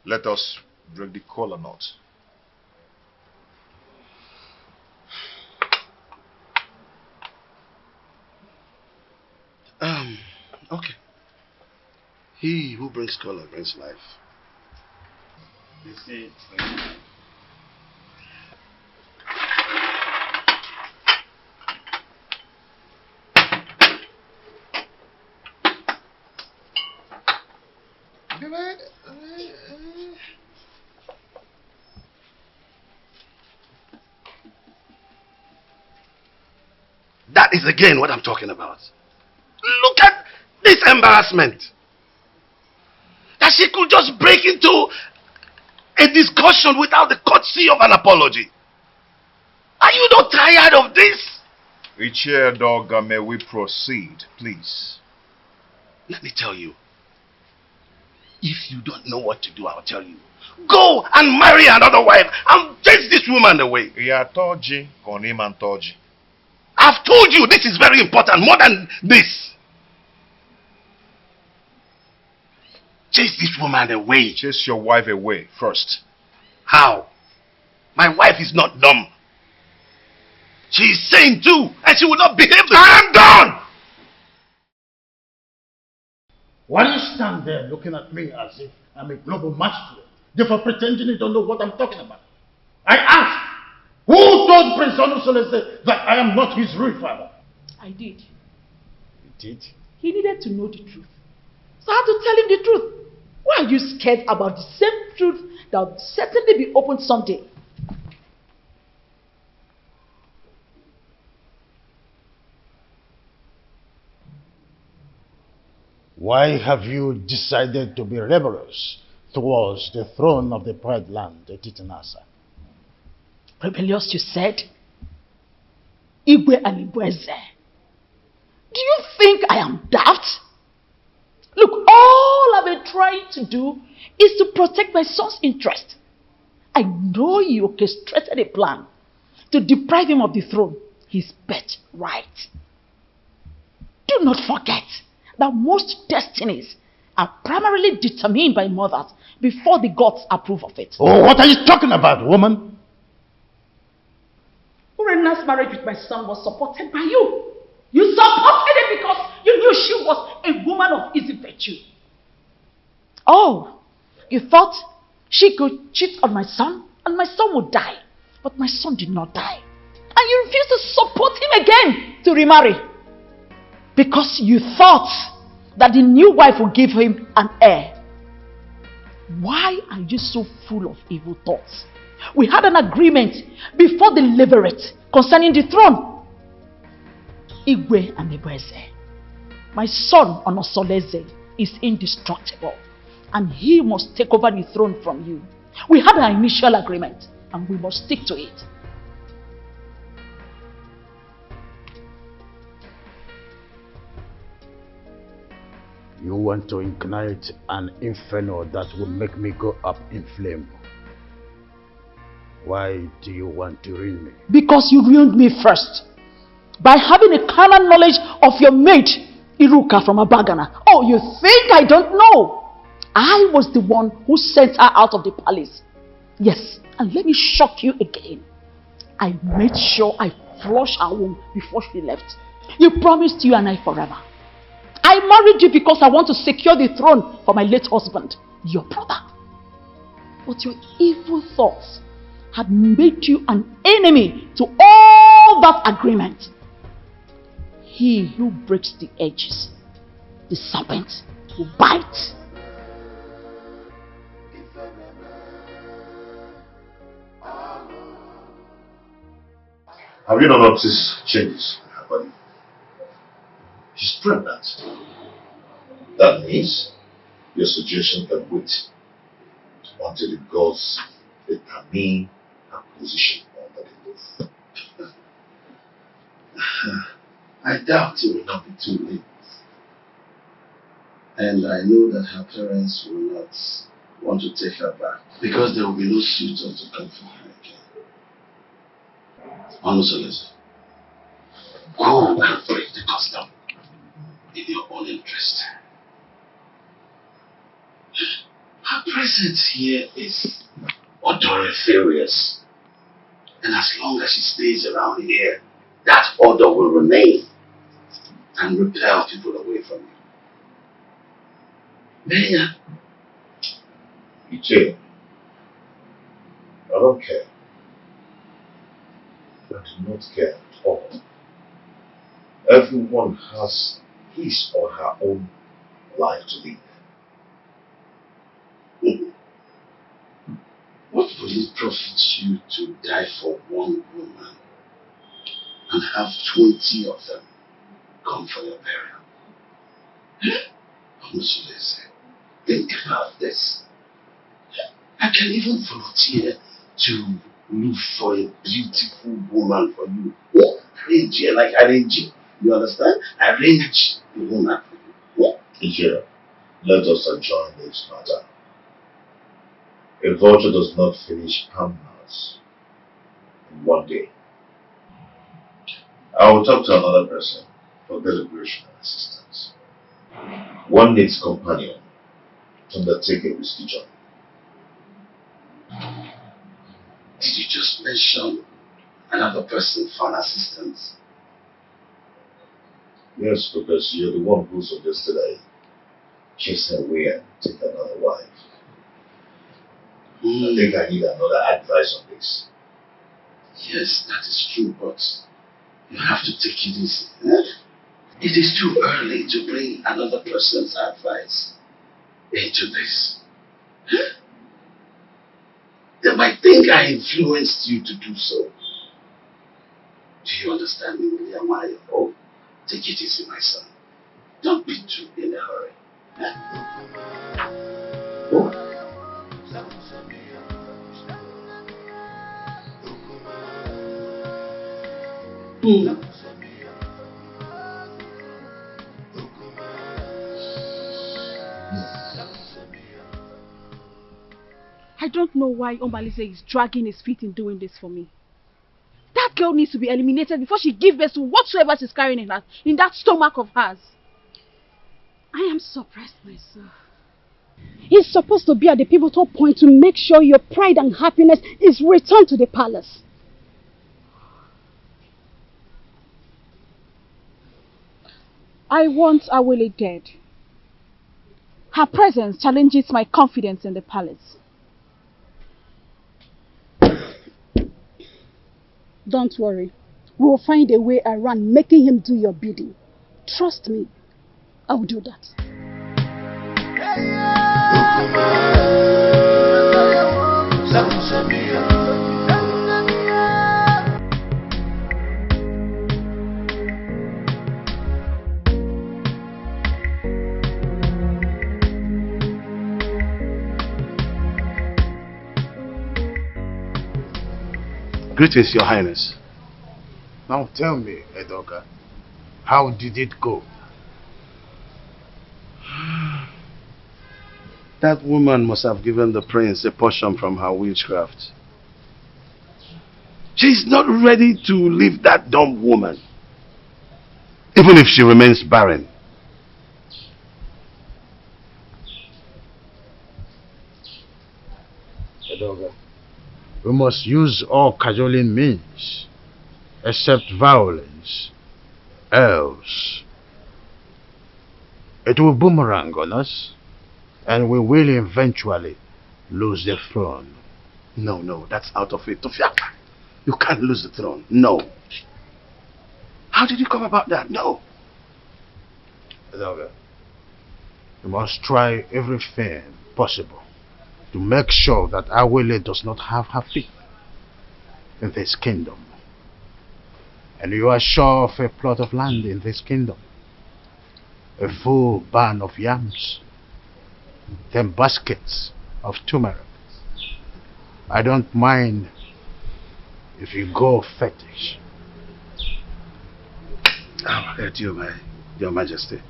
let us break the kola knot. Okay. He who brings color brings life. You see, That is again what I'm talking about. Look at this embarrassment. That she could just break into a discussion without the courtesy of an apology. Are you not tired of this? Ichiedoga, may we proceed, please? Let me tell you. If you don't know what to do, I'll tell you. Go and marry another wife and chase this woman away. I've told you this is very important, more than this. Chase this woman away. Chase your wife away first. How? My wife is not dumb. She is sane too, and she will not behave the I am done! Why do you stand there looking at me as if I'm a global master, therefore pretending you don't know what I'm talking about? I ask, who told Prince Onusolese that I am not his real father? I did. You did? He needed to know the truth. So I had to tell him the truth. Why are you scared about the same truth that will certainly be opened someday? Why have you decided to be rebellious towards the throne of the Pride Land, Titanasa? Rebellious, you said? Igwe and Ibweze. Do you think I am daft? Look, all I've been trying to do is to protect my son's interest. I know you orchestrated a plan to deprive him of the throne, his birthright. Do not forget that most destinies are primarily determined by mothers before the gods approve of it. Oh, what are you talking about, woman? Urena's marriage with my son was supported by you. You supported it because you knew she was a woman of easy virtue. Oh, you thought she could cheat on my son and my son would die. But my son did not die. And you refused to support him again to remarry. Because you thought that the new wife would give him an heir. Why are you so full of evil thoughts? We had an agreement before the levirate concerning the throne. Igwe and Ibweze, my son Onosoleze is indestructible and he must take over the throne from you. We had our initial agreement and we must stick to it. You want to ignite an inferno that will make me go up in flame. Why do you want to ruin me? Because you ruined me first. By having a carnal knowledge of your mate, Iruka from Abagana. Oh, you think I don't know? I was the one who sent her out of the palace. Yes, and let me shock you again. I made sure I flushed her womb before she left. You promised you and I forever. I married you because I want to secure the throne for my late husband, your brother. But your evil thoughts had made you an enemy to all that agreement. He who breaks the edges, the serpent will bite. Have you not noticed changes in her body? She's pregnant. That means your suggestion can wait until the gods determine her position under the roof. I doubt it will not be too late. And I know that her parents will not want to take her back because there will be no suitor to come for her again. Honestly, go and break the custom in your own interest. Her presence here is odoriferous. And as long as she stays around here, that odor will remain and repel people away from you. Mayor. EJ, I don't care. I do not care at all. Everyone has his or her own life to live. What would it profit you to die for one woman and have 20 of them come for your burial? Honestly, think about this. I can even volunteer to look for a beautiful woman for you. Arrange her like arrange you. You understand? Arrange the woman for you. EJ, let us adjourn this matter. A vulture does not finish hamlets in one day. I will talk to another person for deliberation and assistance. One needs companion to undertake a risky journey. Did you just mention another person for an assistance? Yes, because you're the one who suggested I chase her away and take another wife. I think I need another advice on this. Yes, that is true, but you have to take it easy. It is too early to bring another person's advice into this. They might think I influenced you to do so. Do you understand me, William? Oh, take it easy, my son. Don't be too in a hurry. Oh. I don't know why Omalise is dragging his feet in doing this for me. That girl needs to be eliminated before she gives birth to whatsoever she's carrying in that stomach of hers. I am surprised myself. He's supposed to be at the pivotal point to make sure your pride and happiness is returned to the palace. I want Awele dead. Her presence challenges my confidence in the palace. Don't worry. We will find a way around making him do your bidding. Trust me. I will do that. Greetings, Your Highness. Now tell me, Edoka, how did it go? That woman must have given the prince a portion from her witchcraft. She's not ready to leave that dumb woman, even if she remains barren. Edoga, we must use all cajoling means, except violence. Else, it will boomerang on us, and we will eventually lose the throne. No, that's out of it. You can't lose the throne. No. How did you come about that? No. Edoga, we must try everything possible to make sure that Awele does not have her feet in this kingdom. And you are sure of a plot of land in this kingdom, a full barn of yams, 10 baskets of turmeric. I don't mind if you go fetish. Your Majesty,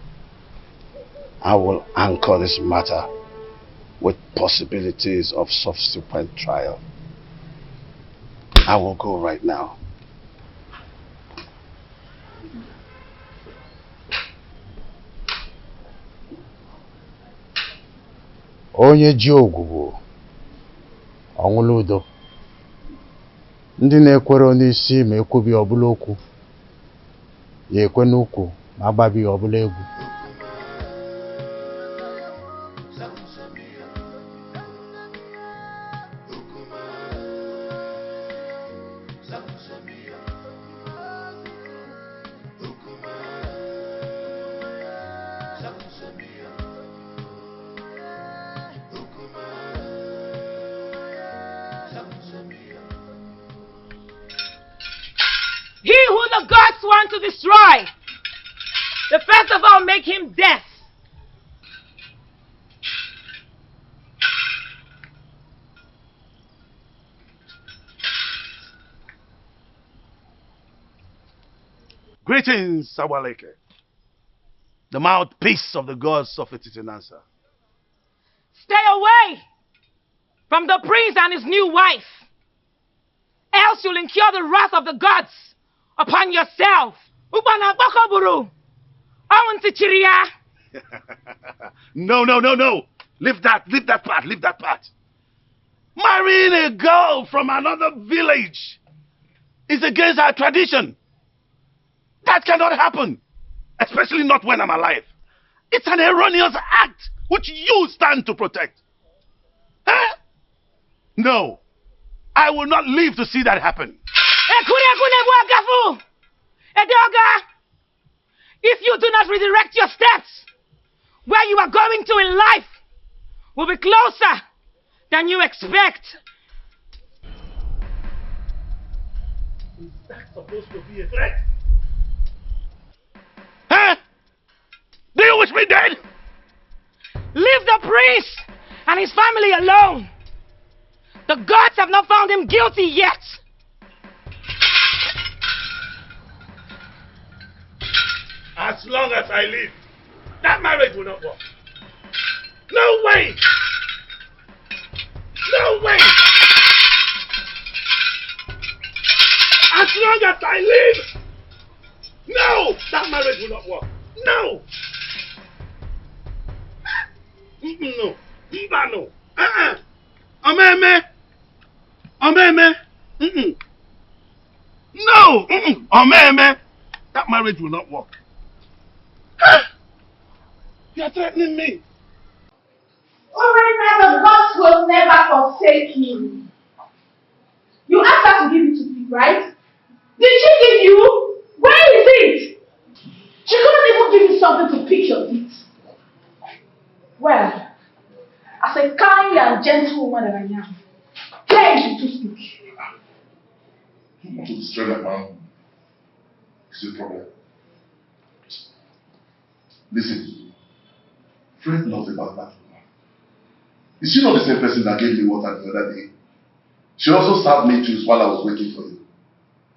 I will anchor this matter with possibilities of subsequent trial. I will go right now. Onye ji ogwugwu ọṅụla udo. Ndị na-ekwere n'isi ma ekwubi ọbụla okwu, ya ekwe n'ukwu ma agbabi ọbụla egwu. He who the gods want to destroy, the first of all make him death. Greetings, Sawaleke, the mouthpiece of the gods of Etitinansa. Stay away from the prince and his new wife, else you'll incur the wrath of the gods upon yourself. No. Leave that part. Marrying a girl from another village is against our tradition. That cannot happen, especially not when I'm alive. It's an erroneous act which you stand to protect. Huh? No, I will not live to see that happen. If you do not redirect your steps, where you are going to in life will be closer than you expect. Is that supposed to be a threat? Huh? Do you wish me dead? Leave the prince and his family alone. The gods have not found him guilty yet. As long as I live, that marriage will not work. No way! No way! As long as I live, no! That marriage will not work. No! No. No. Omeme! No! Omeme! That marriage will not work. You're threatening me. Alright, the gods will never forsake you. You asked her to give you to sleep, right? Did she give you? Where is it? She couldn't even give you something to pick your teeth. Well, as a kind and gentle woman that I am, dare you to speak. To destroy that man is the problem. Listen, Fred knows about that woman. Is she not the same person that gave me water the other day? She also served me juice while I was waiting for you.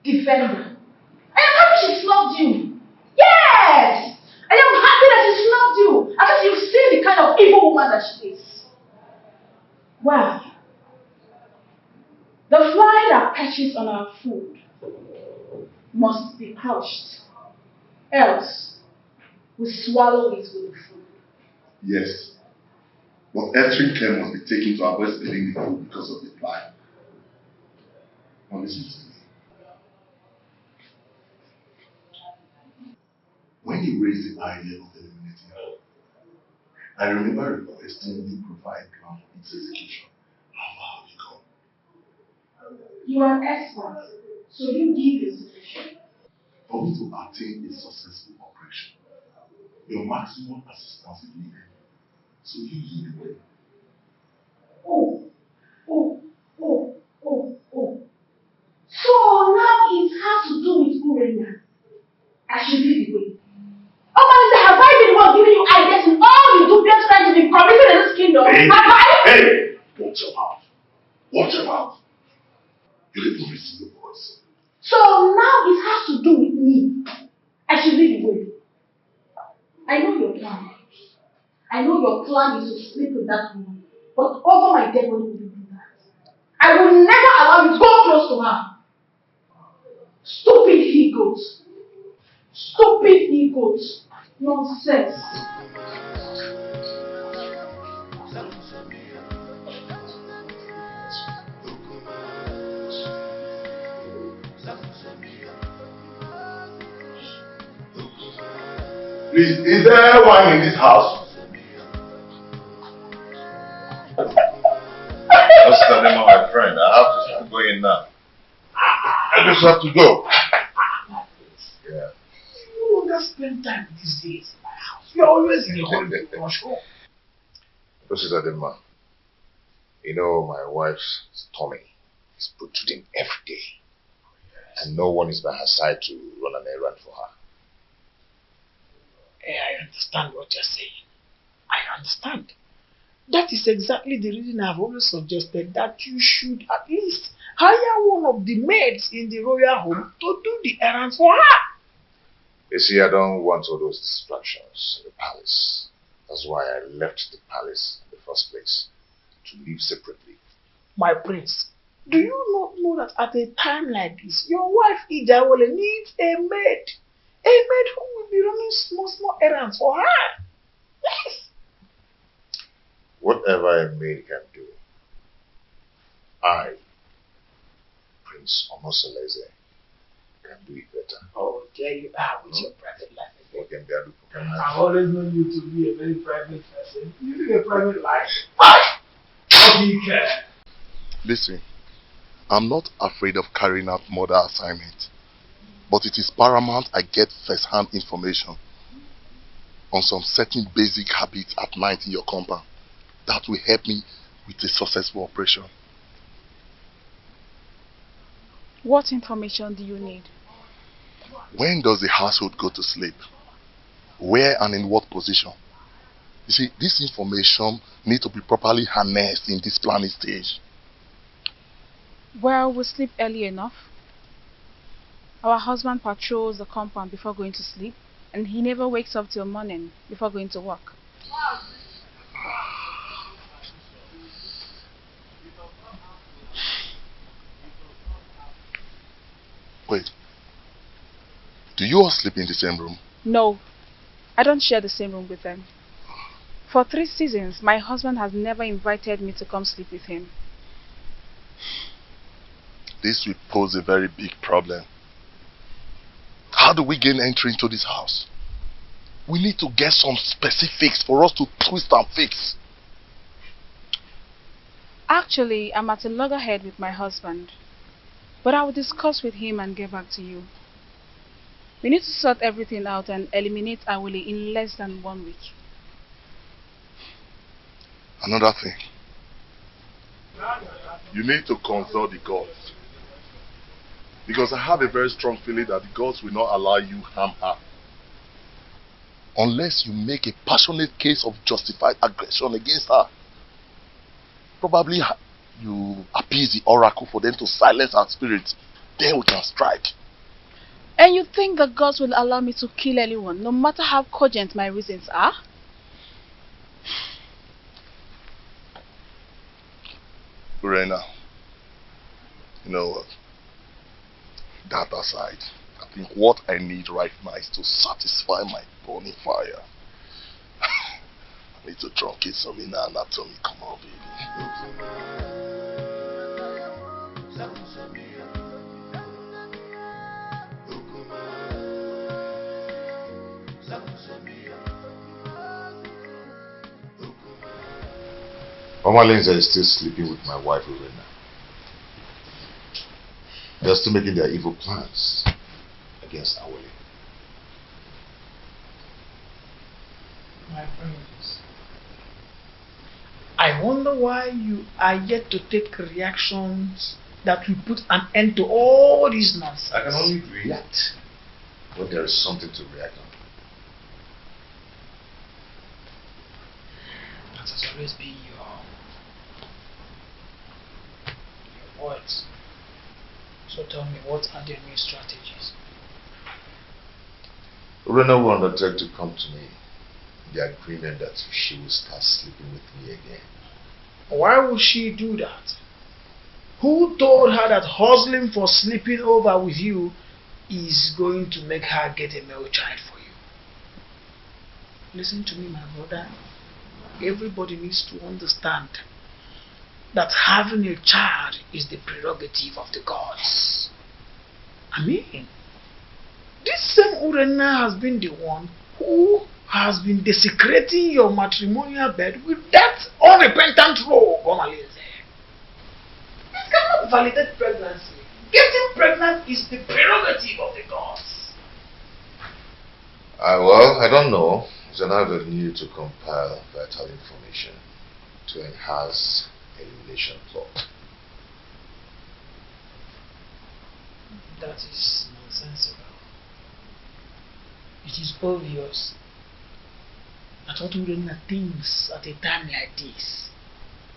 Defender. I am happy she snubbed you. Yes! I am happy that she snubbed you. At least you've seen the kind of evil woman that she is. Well, The fly that perches on our food must be crushed, else we swallow it with the food. Yes, but extreme care must be taken to avoid spilling the food because of the fly. Now listen to me. When you raised the idea of eliminating her, I remember requesting you provide plan for its execution. How far have you gone? You are an expert, so you give your suggestion. For me to attain a successful operation, your maximum assistance is needed. So you lead the way. Oh. So now it has to do with Urena. I should lead the way. Oh, have I been the one giving you ideas in all you do just trying to be committed in this kingdom? Hey! Watch your mouth. Watch your mouth. You didn't receive your voice. So now it has to do with me. I should lead the way. I know your plan. I know your plan is to sleep with that woman. But over my dead body, will you do that? I will never allow you to go close to her. Stupid egos. Stupid egos. Nonsense. Please, is there wine in this house? That's the name of my friend. I have to start going now. I just have to go. Yeah. You don't spend time these days in my house. You're always in a hurry to rush home. This is Adema. You know, my wife's tummy is protruding every day. And no one is by her side to run an errand for her. I understand what you're saying. I understand. That is exactly the reason I've always suggested that you should at least hire one of the maids in the royal home to do the errands for her. You see, I don't want all those distractions in the palace. That's why I left the palace in the first place, to live separately. My prince, do you not know that at a time like this, your wife Ijawole needs a maid? A maid who will be running small errands for her. Yes. Whatever a maid can do, I, Prince Omosoleze, can do it better. Oh, there you are with your private life. I've always known you to be a very private person. You live a private life. How do you care? Listen, I'm not afraid of carrying out murder assignments, but it is paramount I get first-hand information on some certain basic habits at night in your compound that will help me with a successful operation. What information do you need? When does the household go to sleep? Where and in what position? You see, this information needs to be properly harnessed in this planning stage. Well, we sleep early enough. Our husband patrols the compound before going to sleep, and he never wakes up till morning before going to work. Wait. Do you all sleep in the same room? No, I don't share the same room with them. For 3 seasons, my husband has never invited me to come sleep with him. This will pose a very big problem. How do we gain entry into this house? We need to get some specifics for us to twist and fix. Actually, I'm at a loggerhead with my husband, but I will discuss with him and get back to you. We need to sort everything out and eliminate Awole in less than 1 week. Another thing. You need to consult the gods. Because I have a very strong feeling that the gods will not allow you harm her. Unless you make a passionate case of justified aggression against her. Probably you appease the oracle for them to silence our spirits. Then we can strike. And you think the gods will allow me to kill anyone, no matter how cogent my reasons are? Urena, You know what? That aside, I think what I need right now is to satisfy my burning fire. I need to truncate some inner anatomy. Come on, baby. Mama Lindsay is still sleeping with my wife Urena. They're still making their evil plans against Awele. My friends, I wonder why you are yet to take reactions that will put an end to all this nonsense. I can only react when there is something to react on. That has always been your words. So tell me, what are the new strategies? Urena will undertake to come to me the agreement that she will start sleeping with me again. Why would she do that? Who told her that hustling for sleeping over with you is going to make her get a male child for you? Listen to me, my brother. Everybody needs to understand that having a child is the prerogative of the gods. I mean, this same Urena has been the one who has been desecrating your matrimonial bed with that unrepentant rogue, Omalinze. This cannot validate pregnancy. Getting pregnant is the prerogative of the gods. Well, I don't know. It's an avenue to compile vital information to enhance elimination plot. That is nonsensical. It is obvious that what Urena thinks at a time like this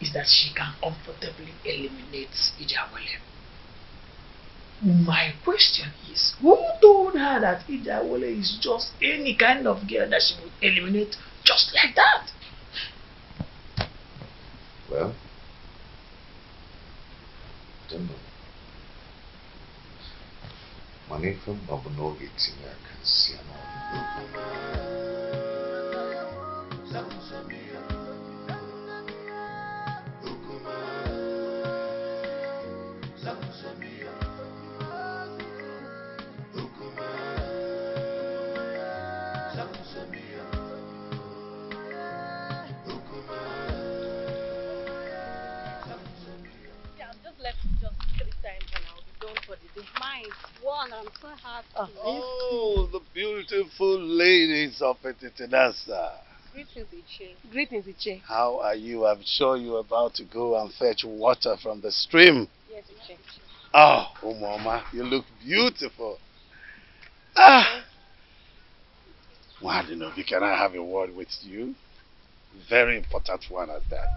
is that she can comfortably eliminate Ijawele. My question is, who told her that Ijawele is just any kind of girl that she would eliminate just like that? Well, I don't know. Money from Babunogi Tina can see One, I'm so happy. Oh, the beautiful ladies of Etitinasa. Greetings, Iche. Greetings, Iche. How are you? I'm sure you're about to go and fetch water from the stream. Yes, Iche. Oh, Mama, you look beautiful. Ah! Wadinobi, can I have a word with you? Very important one at that.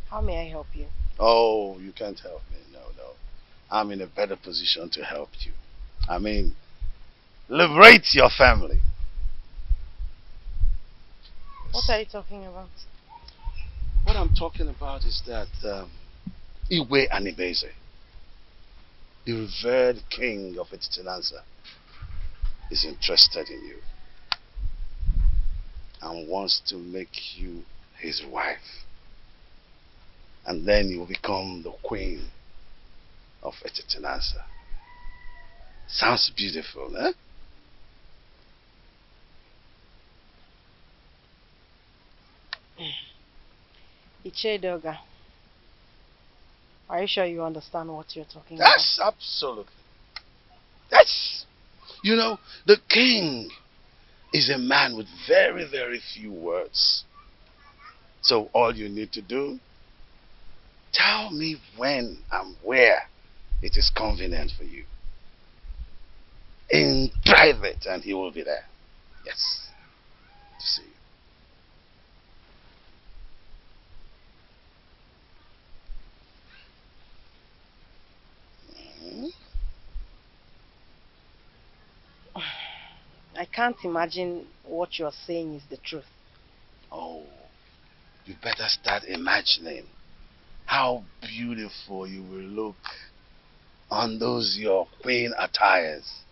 How may I help you? Oh, you can't help me. No. I'm in a better position to help you. I mean, liberate your family. What are you talking about? What I'm talking about is that Iwe Anibeze, the revered king of Etitinanza, is interested in you and wants to make you his wife. And then you will become the queen of Etitinanza. Sounds beautiful, eh? Ichedoga, are you sure you understand what you're talking about? Yes, absolutely. Yes. You know, the king is a man with very, very few words. So all you need to do, tell me when and where it is convenient for you. In private, and he will be there. Yes. To see you. I can't imagine what you're saying is the truth. Oh, you better start imagining how beautiful you will look on those your queen attires.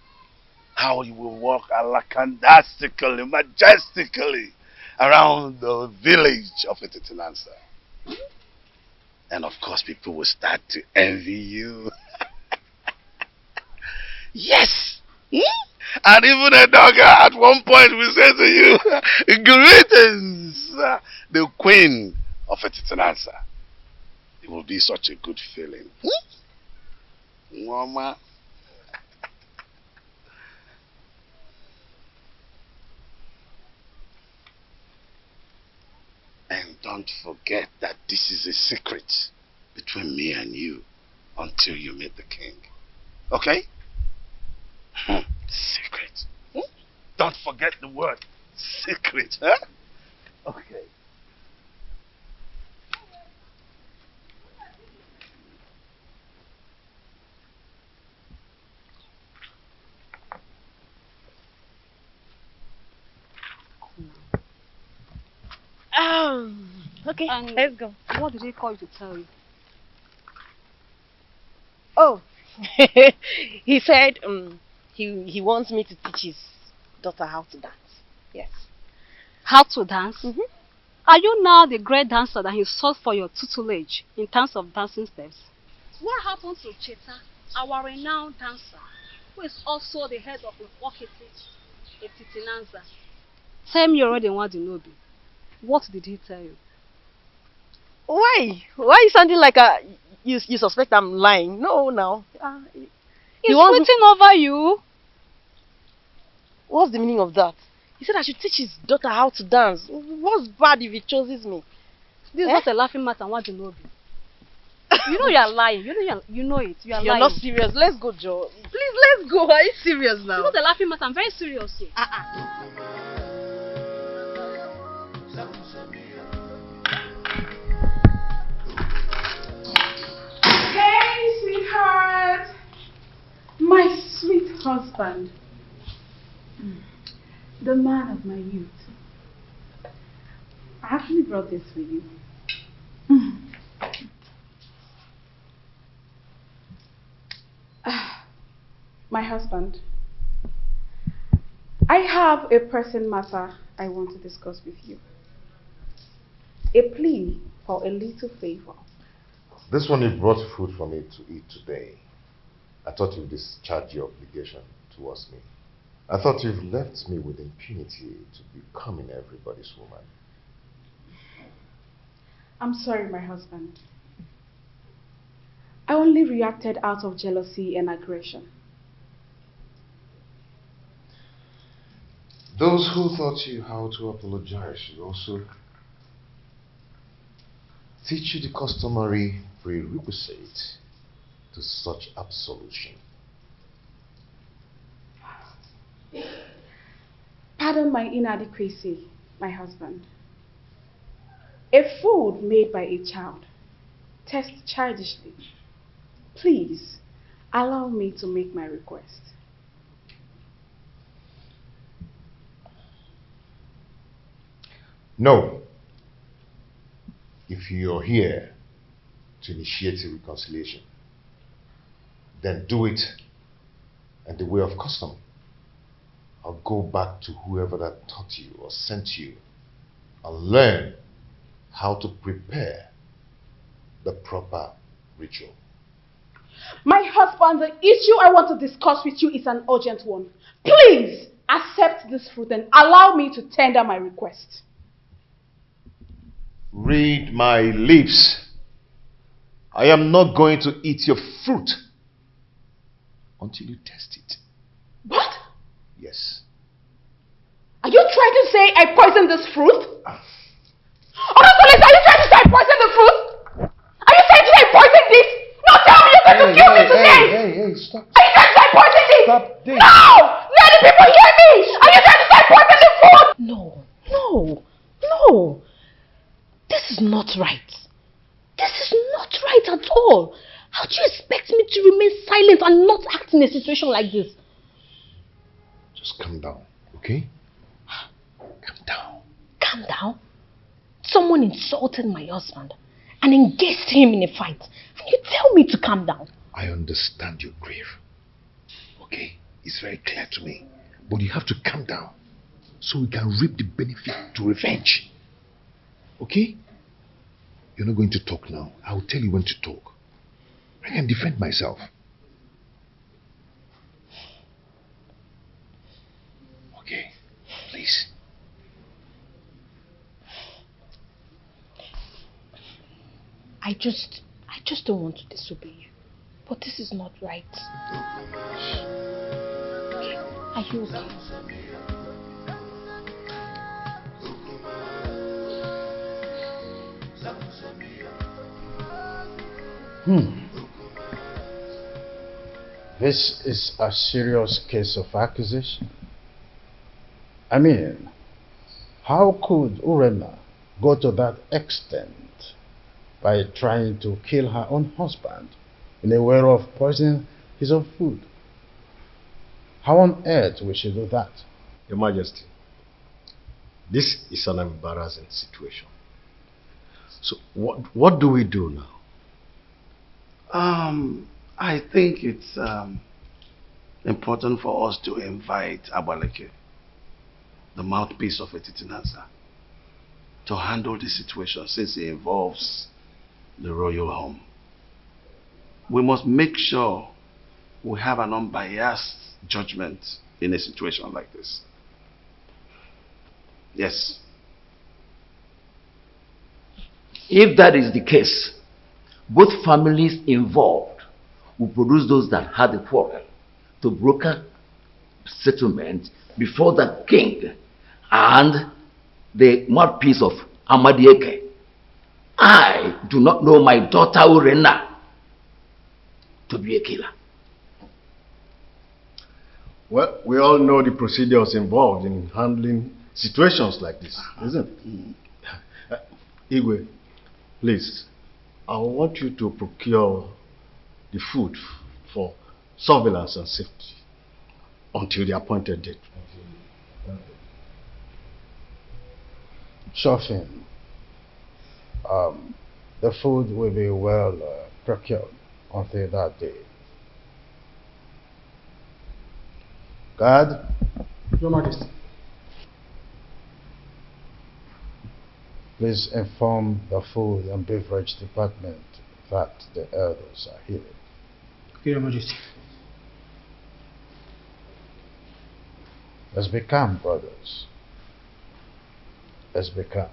How you will walk alakandastically, majestically around the village of Etitinansa. And of course people will start to envy you. Yes! And even a dogger at one point will say to you, greetings, the queen of Etitinansa. It will be such a good feeling. Mama. And don't forget that this is a secret between me and you until you meet the king. Okay? Secret. Don't forget the word secret. Huh? Okay. Okay, And let's go. What did he call you to tell you? Oh, he said he wants me to teach his daughter how to dance. Yes. How to dance? Are you now the great dancer that he sought for your tutelage in terms of dancing steps? What happened to Cheta, our renowned dancer, who is also the head of Etitinansa? Tell me already Wadinobi. What did he tell you? Why? Why are you sounding like you suspect I'm lying? No, now. He's waiting over you. What's the meaning of that? He said I should teach his daughter how to dance. What's bad if he chooses me? This is not a laughing matter, Wadinobi. You know you are lying. You know it. You are lying. You're not serious. Let's go, Joe. Please, let's go. Are you serious now? It's not a laughing matter. I'm very serious. Hey, sweetheart. My sweet husband. The man of my youth. I actually brought this for you. My husband. I have a pressing matter I want to discuss with you. A plea for a little favor. This one you brought food for me to eat today. I thought you'd discharge your obligation towards me. I thought you've left me with impunity to becoming everybody's woman. I'm sorry, my husband. I only reacted out of jealousy and aggression. Those who taught you how to apologize should also teach you the customary prerequisite to such absolution. Pardon my inadequacy, my husband. A food made by a child tests childishly. Please, allow me to make my request. No. If you're here to initiate a reconciliation, then do it in the way of custom. I'll go back to whoever that taught you or sent you and learn how to prepare the proper ritual. My husband, the issue I want to discuss with you is an urgent one. Please accept this fruit and allow me to tender my request. Read my lips. I am not going to eat your fruit until you test it. What? Yes. Are you trying to say I poisoned this fruit? Honestly, are you trying to say I poisoned the fruit? Are you saying I poisoned this? No, tell me you're going to kill me today! Hey, stop. Are you trying to say I poisoned this? Stop this. No! Let the people hear me! Are you trying to say I poisoned the food? No. This is not right. This is not right at all. How do you expect me to remain silent and not act in a situation like this? Just calm down, Okay? Calm down. Calm down? Someone insulted my husband and engaged him in a fight. And you tell me to calm down? I understand your grief. Okay? It's very clear to me. But you have to calm down so we can reap the benefit to revenge. Okay? You're not going to talk now. I will tell you when to talk. I can defend myself. Okay? Please. I just don't want to disobey you. But this is not right. Are you okay? This is a serious case of accusation. I mean, how could Urena go to that extent by trying to kill her own husband in a way of poisoning his own food? How on earth will she do that? Your Majesty, this is an embarrassing situation. So what do we do now? I think it's important for us to invite Abaleke, the mouthpiece of Etitinansa, to handle the situation since it involves the royal home. We must make sure we have an unbiased judgment in a situation like this. Yes. If that is the case, both families involved will produce those that had the quarrel to broker settlement before the king and the mouthpiece of Amadieke. I do not know my daughter Urena to be a killer. Well, we all know the procedures involved in handling situations like this, isn't it? Igwe, please, I want you to procure the food for surveillance and safety until the appointed date. Sure thing. The food will be well procured until that day. Guard. Your Majesty. Please inform the food and beverage department that the elders are here. Okay, Your Majesty. Let's be calm, brothers. Let's be calm.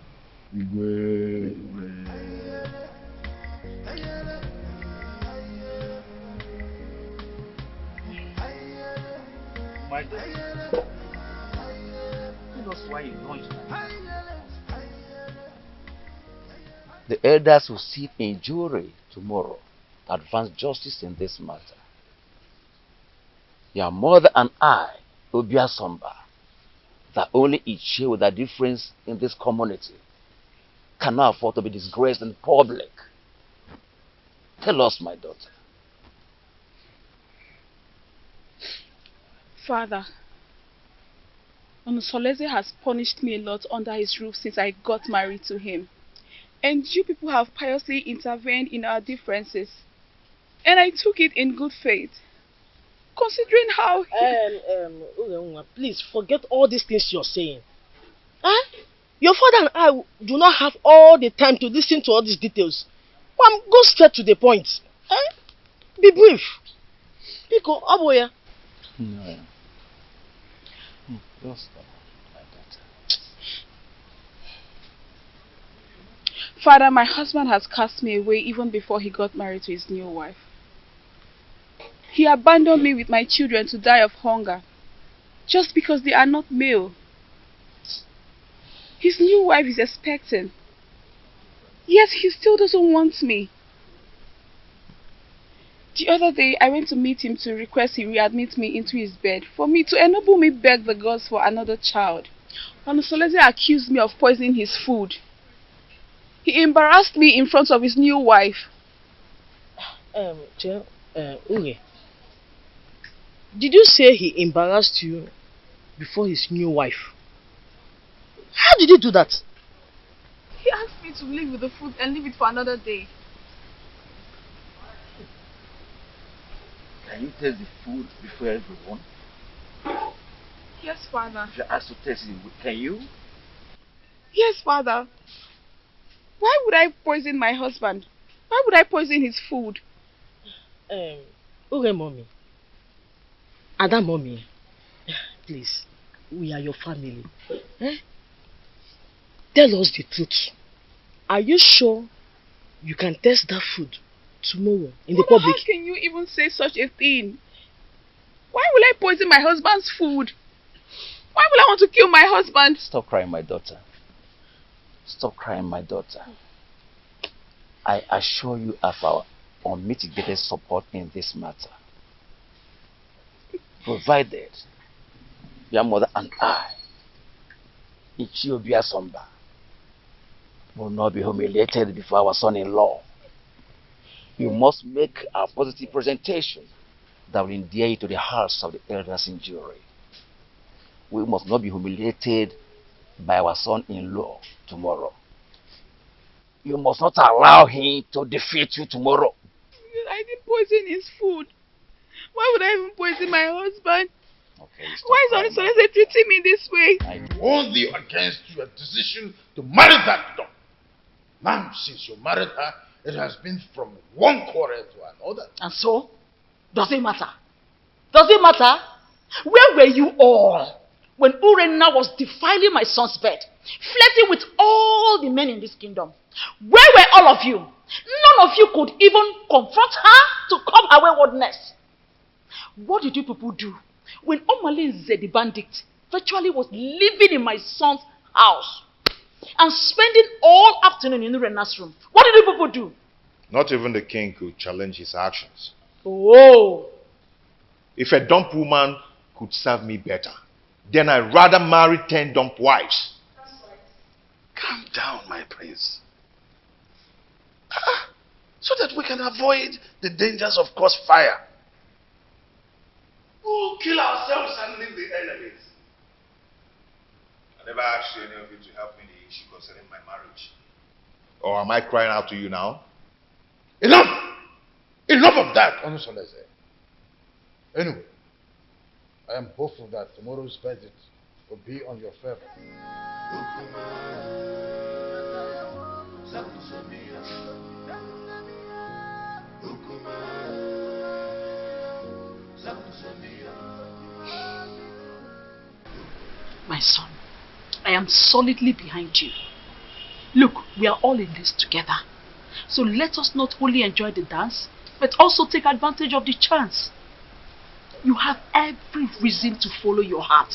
The elders will sit in jury tomorrow to advance justice in this matter. Your mother and I, Obia Somba, that only each share with a difference in this community, cannot afford to be disgraced in public. Tell us, my daughter. Father, Onusoleze has punished me a lot under his roof since I got married to him. And you people have piously intervened in our differences. And I took it in good faith. Considering how... Please forget all these things you're saying. Huh? Your father and I do not have all the time to listen to all these details. Go straight to the point. Huh? Be brief. Pico, Aboya. No. Just my daughter. Father, my husband has cast me away even before he got married to his new wife. He abandoned me with my children to die of hunger, just because they are not male. His new wife is expecting, yet he still doesn't want me. The other day, I went to meet him to request he readmit me into his bed for me to enable me beg the gods for another child. Onusoleze accused me of poisoning his food. He embarrassed me in front of his new wife. Unge, did you say he embarrassed you? before his new wife. How did he do that? He asked me to leave with the food and leave it for another day. Can you taste the food before everyone? Yes, Father. If you ask to taste it, can you? Yes, Father. Why would I poison my husband? Why would I poison his food? Okay, Mommy. Ada Mommy, please, we are your family. Tell us the truth. Are you sure you can taste that food tomorrow in the public? How can you even say such a thing? Why will I poison my husband's food? Why will I want to kill my husband? Stop crying, my daughter. Stop crying, my daughter. I assure you of our unmitigated support in this matter. Provided your mother and I, Ichiobia Somba, will not be humiliated before our son-in-law. You must make a positive presentation that will endear you to the hearts of the elders in jury. We must not be humiliated by our son-in-law tomorrow. You must not allow him to defeat you tomorrow. I didn't poison his food. Why would I even poison my husband? Okay, why is Onisolese treating me this way? I warned you against your decision to marry that dog. Now, since you married her, it has been from one quarrel to another. And so, does it matter? Does it matter? Where were you all when Urenna was defiling my son's bed, flirting with all the men in this kingdom? Where were all of you? None of you could even confront her to curb her waywardness. What did you people do when Omalinze the bandit virtually was living in my son's house and spending all afternoon in Urenna's room? What did you people do? Not even the king could challenge his actions. Oh. If a dump woman could serve me better, then I'd rather marry 10 dump wives. Calm down, my prince. So that we can avoid the dangers of crossfire. We'll kill ourselves and leave the enemies. I never asked any of you to help me in the issue concerning my marriage. Or am I crying out to you now? Enough! Enough of that, Onisolese. Anyway, I am hopeful that tomorrow's verdict will be on your favor. My son, I am solidly behind you. Look, we are all in this together. So let us not only enjoy the dance, but also take advantage of the chance. You have every reason to follow your heart,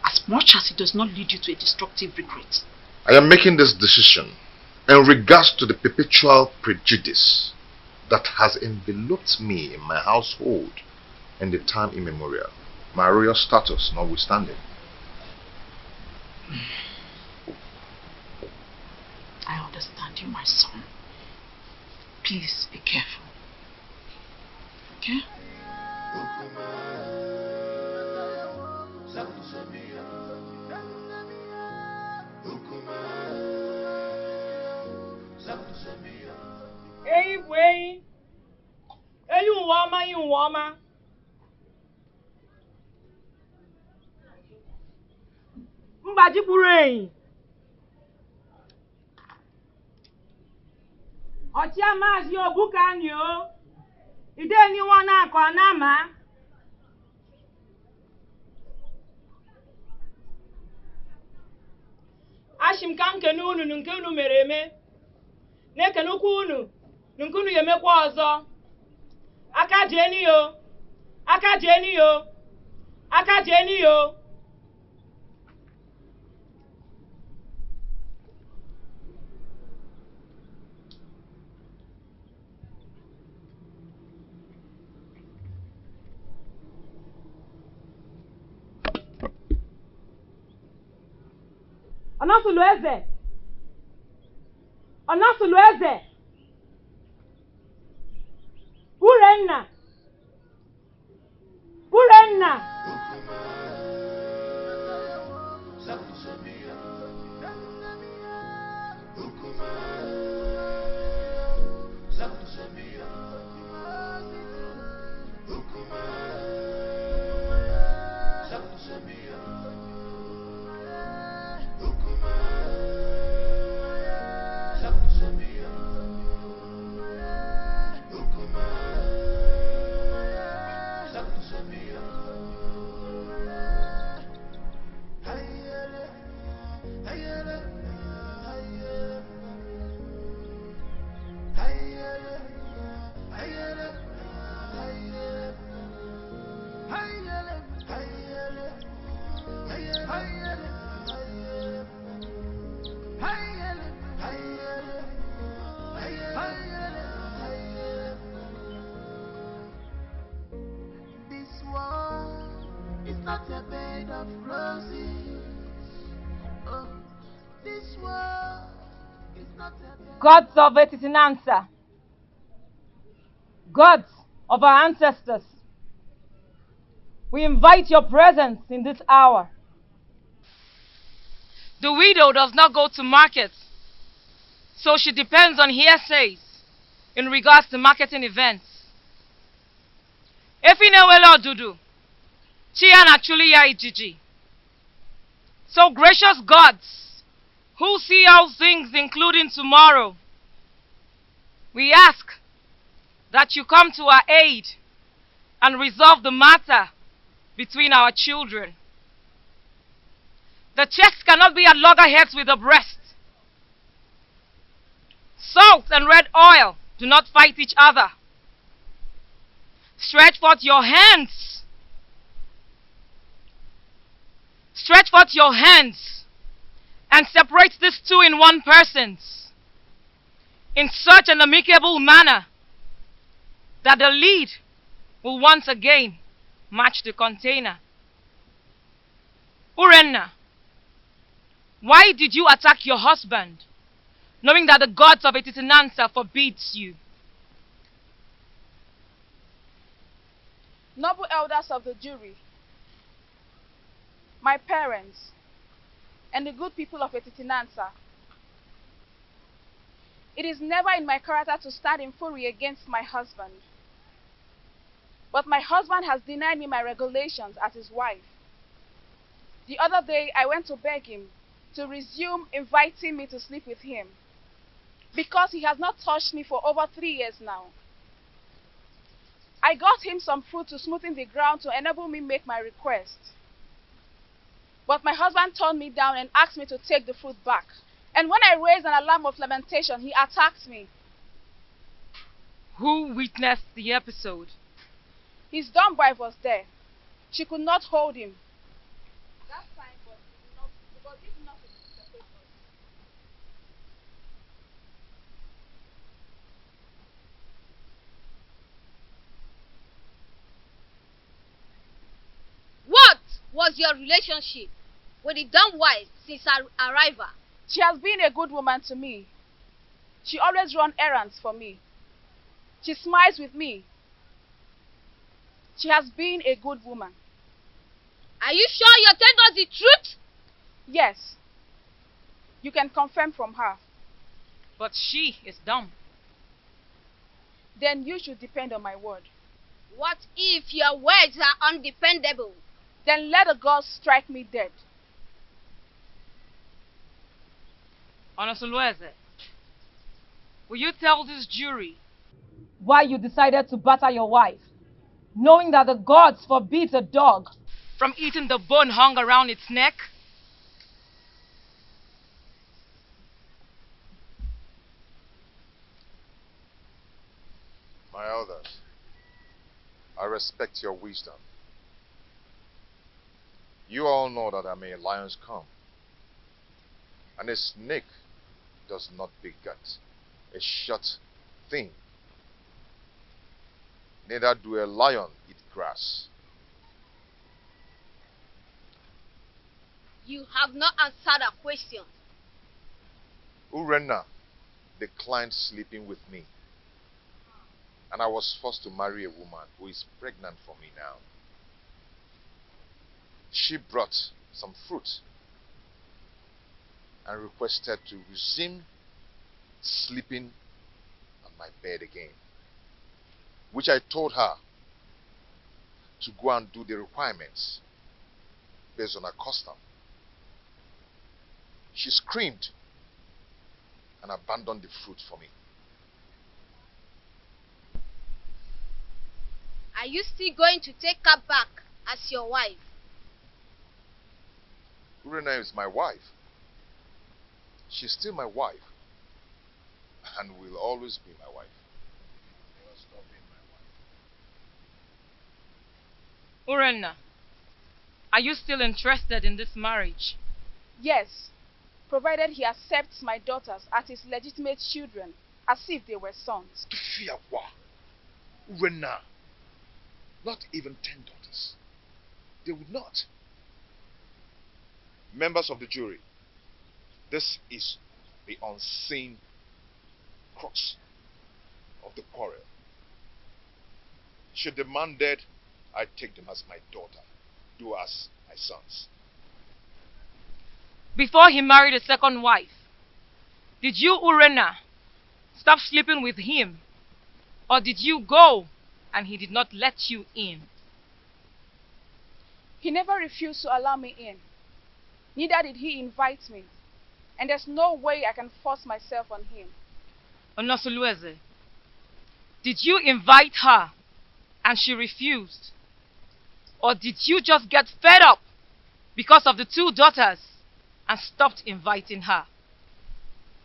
as much as it does not lead you to a destructive regret. I am making this decision in regards to the perpetual prejudice that has enveloped me in my household in the time immemorial, my royal status notwithstanding. I understand you, my son. Please be careful. Okay? Hey, boy. Hey, you woman. Mbaji Burain. Ọchịa maazị Obuka anyị o. Ide ni wọn na-akọ n'ama. Ashim ka nkene unu nke unu mere eme. Na-ekene ukwu unu nke unu yemekwa ọzọ. Aka jeni yo. Aka jeni yo. Aka jeni yo. Onasulu eze. Onasulu eze. Urenna. Urenna. not a bed of roses. Oh, this world is not a bed. Gods of Etitinansa, gods of our ancestors, we invite your presence in this hour. The widow does not go to market, so she depends on hearsays in regards to marketing events. Efinewele Odudu, Chia Nachuli ya Ijiji. So gracious gods, who see all things including tomorrow, we ask that you come to our aid and resolve the matter between our children. The chest cannot be at loggerheads with the breast. Salt and red oil do not fight each other. Stretch forth your hands. Stretch forth your hands and separate these two in one persons in such an amicable manner that the lead will once again match the container. Urenna, why did you attack your husband, knowing that the gods of Etitinansa forbids you? Noble elders of the jury, my parents, and the good people of Etitinansa, it is never in my character to stand in fury against my husband. But my husband has denied me my regulations as his wife. The other day, I went to beg him to resume inviting me to sleep with him, because he has not touched me for over 3 years now. I got him some fruit to smoothen the ground to enable me make my request. But my husband turned me down and asked me to take the fruit back. And when I raised an alarm of lamentation, he attacked me. Who witnessed the episode? His dumb wife was there. She could not hold him. That's fine, but did not separate us. What was your relationship with the dumb wife since her arrival? She has been a good woman to me. She always runs errands for me. She smiles with me. She has been a good woman. Are you sure you're telling us the truth? Yes. You can confirm from her. But she is dumb. Then you should depend on my word. What if your words are undependable? Then let the gods strike me dead. Onosulueze, will you tell this jury why you decided to batter your wife, knowing that the gods forbid a dog from eating the bone hung around its neck? My elders, I respect your wisdom. You all know that I'm a lion's come, and a snake does not beget a short thing. Neither do a lion eat grass. You have not answered a question. Urenna declined sleeping with me, and I was forced to marry a woman who is pregnant for me now. She brought some fruit and requested to resume sleeping on my bed again, which I told her to go and do the requirements based on her custom. She screamed and abandoned the fruit for me. Are you still going to take her back as your wife? Urena is my wife. She's still my wife, and will always be my wife. Never stop being my wife. Urenna, are you still interested in this marriage? Yes, provided he accepts my daughters as his legitimate children, as if they were sons. Urenna, not even 10 daughters. they would not. Members of the jury, this is the unseen crux of the quarrel. Should the man dead, I take them as my daughter, do as my sons. Before he married a second wife, did you, Urena, stop sleeping with him? Or did you go and he did not let you in? He never refused to allow me in. Neither did he invite me. And there's no way I can force myself on him. Onosulueze, did you invite her and she refused? Or did you just get fed up because of the two daughters and stopped inviting her?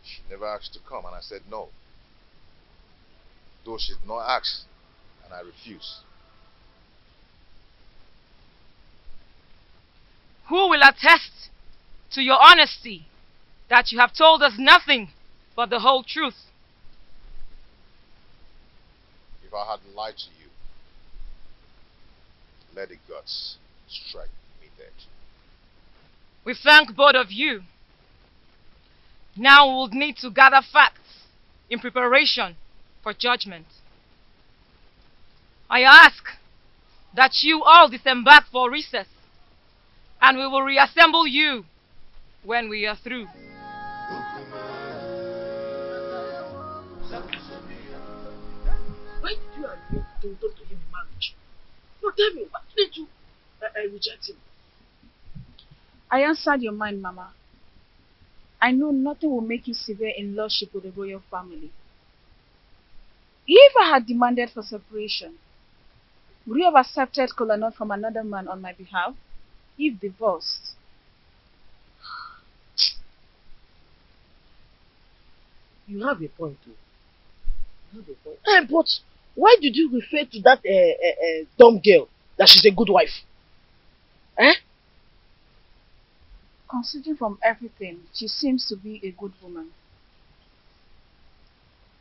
She never asked to come and I said no. Though she did not ask and I refused. Who will attest to your honesty that you have told us nothing but the whole truth? If I had lied to you, let the gods strike me dead. We thank both of you. Now we will need to gather facts in preparation for judgment. I ask that you all disembark for recess, and we will reassemble you when we are through. Why did you agree to return to him in marriage? No, tell me, why did you reject him? I answered your mind, Mama. I know nothing will make you severe in lordship with the royal family. If I had demanded for separation, would you have accepted Leonard from another man on my behalf? If divorced? You have a point too. You have a point. But why did you refer to that dumb girl that she's a good wife? Eh? Considering from everything, she seems to be a good woman.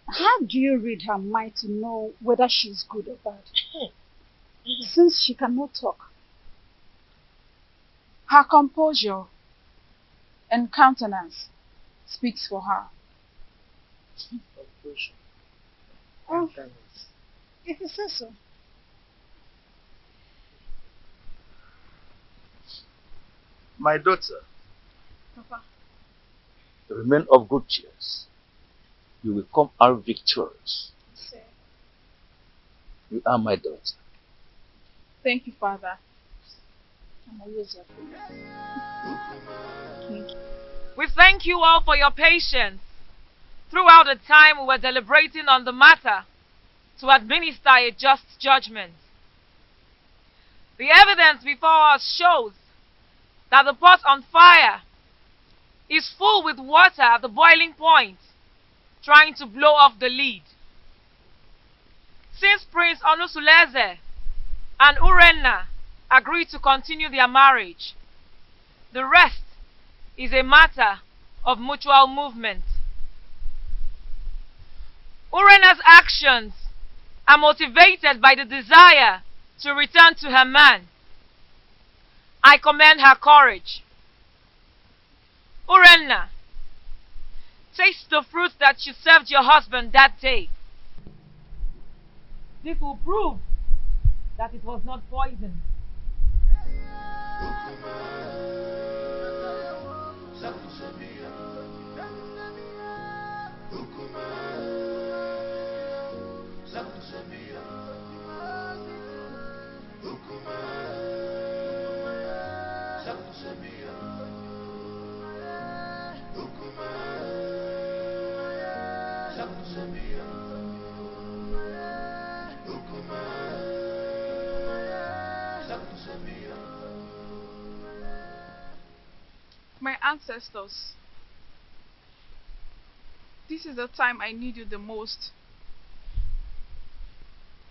How do you read her mind to know whether she's good or bad? Since she cannot talk. Her composure and countenance speaks for her. Oh, if you say so. My daughter, Papa. remain of good cheer. You will come out victorious. Sir. You are my daughter. Thank you, Father. I'm always your friend. Thank you. We thank you all for your patience throughout the time we were deliberating on the matter to administer a just judgment. The evidence before us shows that the pot on fire is full with water at the boiling point, trying to blow off the lid. Since Prince Onusuleze and Urenna agreed to continue their marriage, the rest is a matter of mutual movement. Urenna's actions are motivated by the desire to return to her man. I commend her courage. Urenna, taste the fruit that you served your husband that day. This will prove that it was not poison. My ancestors, this is the time I need you the most.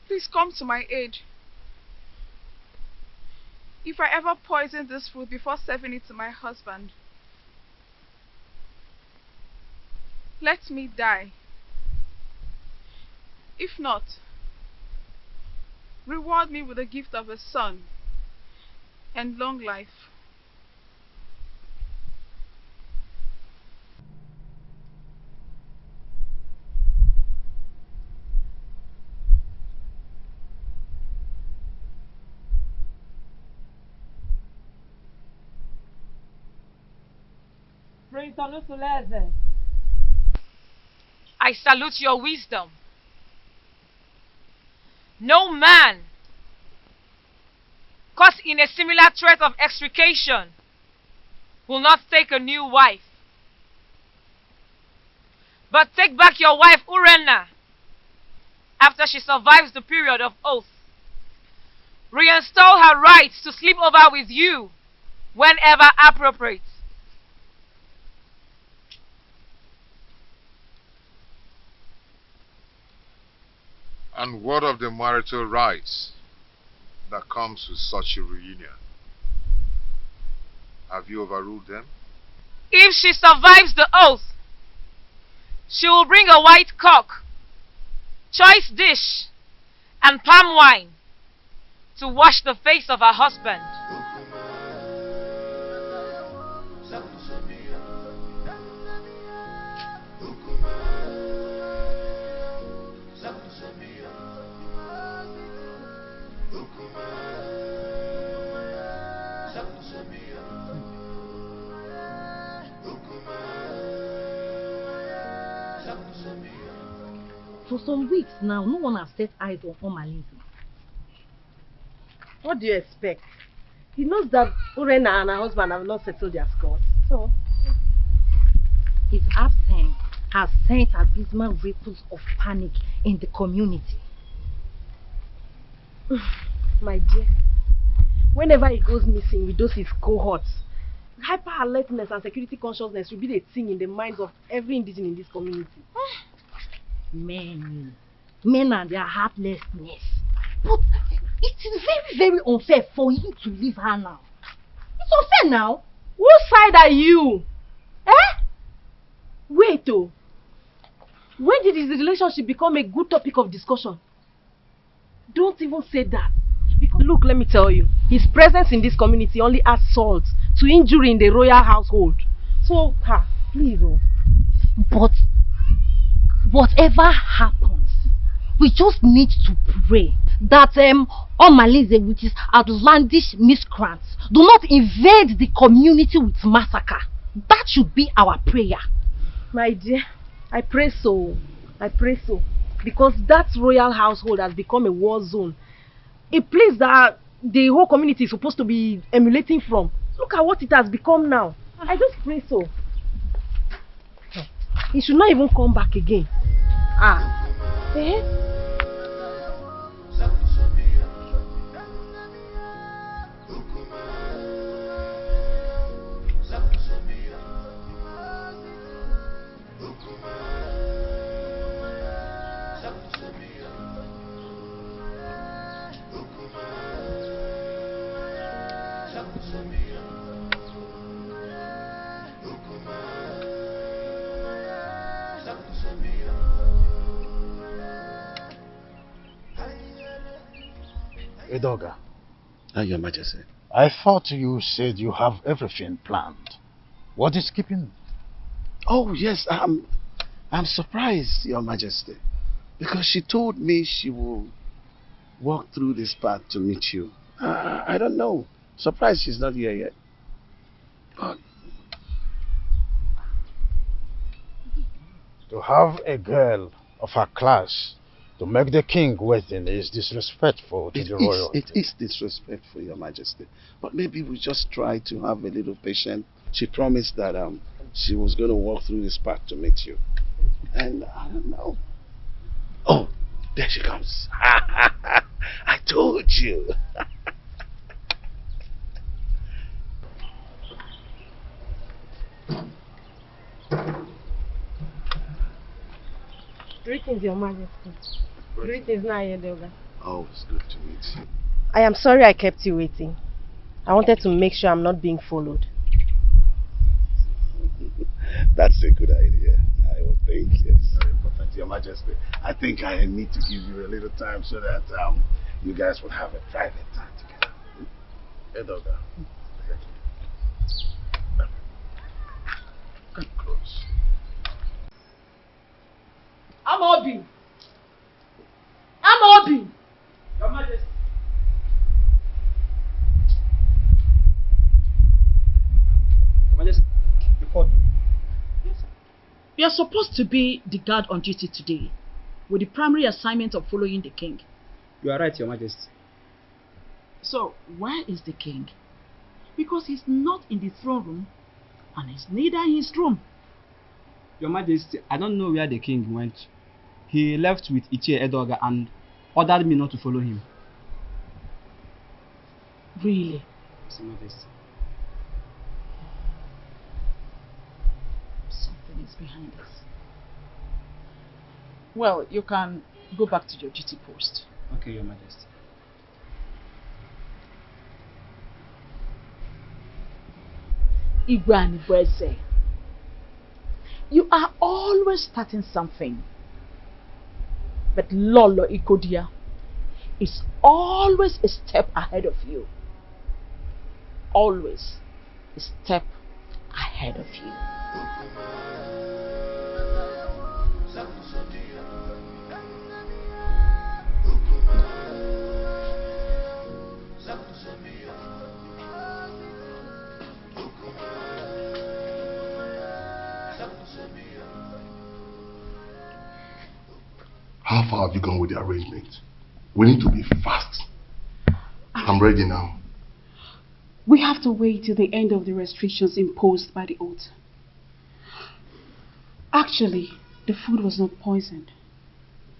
Please come to my aid. If I ever poison this food before serving it to my husband, let me die. If not, reward me with the gift of a son and long life. Prince Onusuleze, I salute your wisdom. No man caught in a similar threat of extrication will not take a new wife. But take back your wife Urenna after she survives the period of oath. Reinstall her rights to sleep over with you whenever appropriate. And what of the marital rights that comes with such a reunion? Have you overruled them? If she survives the oath, she will bring a white cock, choice dish, and palm wine to wash the face of her husband. For some weeks now, no one has set eyes on Omalinze. What do you expect? He knows that Urena and her husband have not settled their scores. So, his absence has sent abysmal ripples of panic in the community. My dear, whenever he goes missing with those his cohorts, hyper alertness and security consciousness will be the thing in the minds of every indigenous in this community. Men and their heartlessness. But it is very, very unfair for him to leave her now. It's unfair now. Whose side are you? Eh? Wait, oh. When did his relationship become a good topic of discussion? Don't even say that. Because look, let me tell you, his presence in this community only adds salt to injury in the royal household. So, please, oh. But whatever happens, we just need to pray that Omalinze with his outlandish miscreants do not invade the community with massacre. That should be our prayer. My dear, I pray so. I pray so. Because that royal household has become a war zone. A place that the whole community is supposed to be emulating from. Look at what it has become now. I just pray so. He should not even come back again. Eh? Edoga. Your Majesty. I thought you said you have everything planned. What is keeping? Oh yes, I'm surprised, Your Majesty, because she told me she will walk through this path to meet you. I don't know. Surprised she's not here yet. But to have a girl of her class to make the king waiting is disrespectful to the royal. It is disrespectful, Your Majesty. But maybe we just try to have a little patience. She promised that she was going to walk through this path to meet you. And I don't know. Oh, there she comes. I told you. Greetings, Your Majesty. Greetings, Naya. Oh, it's good to meet you. I am sorry I kept you waiting. I wanted to make sure I'm not being followed. That's a good idea. I would think, yes. Very important, Your Majesty. I think I need to give you a little time so that you guys will have a private time together. Edoga. Come close. I'm Obi. I'm Obi. Your Majesty. Your Majesty, you called me. Yes, sir. You are supposed to be the guard on duty today, with the primary assignment of following the king. You are right, Your Majesty. So, where is the king? Because he's not in the throne room, and he's neither in his room. Your Majesty, I don't know where the king went. He left with Ichie Edoga and ordered me not to follow him. Really? Yes, Your Majesty. Something is behind this. Well, you can go back to your duty post. Okay, Your Majesty. Igwani Bweze, you are always starting something. But Lolo Ikodia is always a step ahead of you. Always a step ahead of you. How far have you gone with the arrangement? We need to be fast. I'm ready now. We have to wait till the end of the restrictions imposed by the oath. Actually, the food was not poisoned,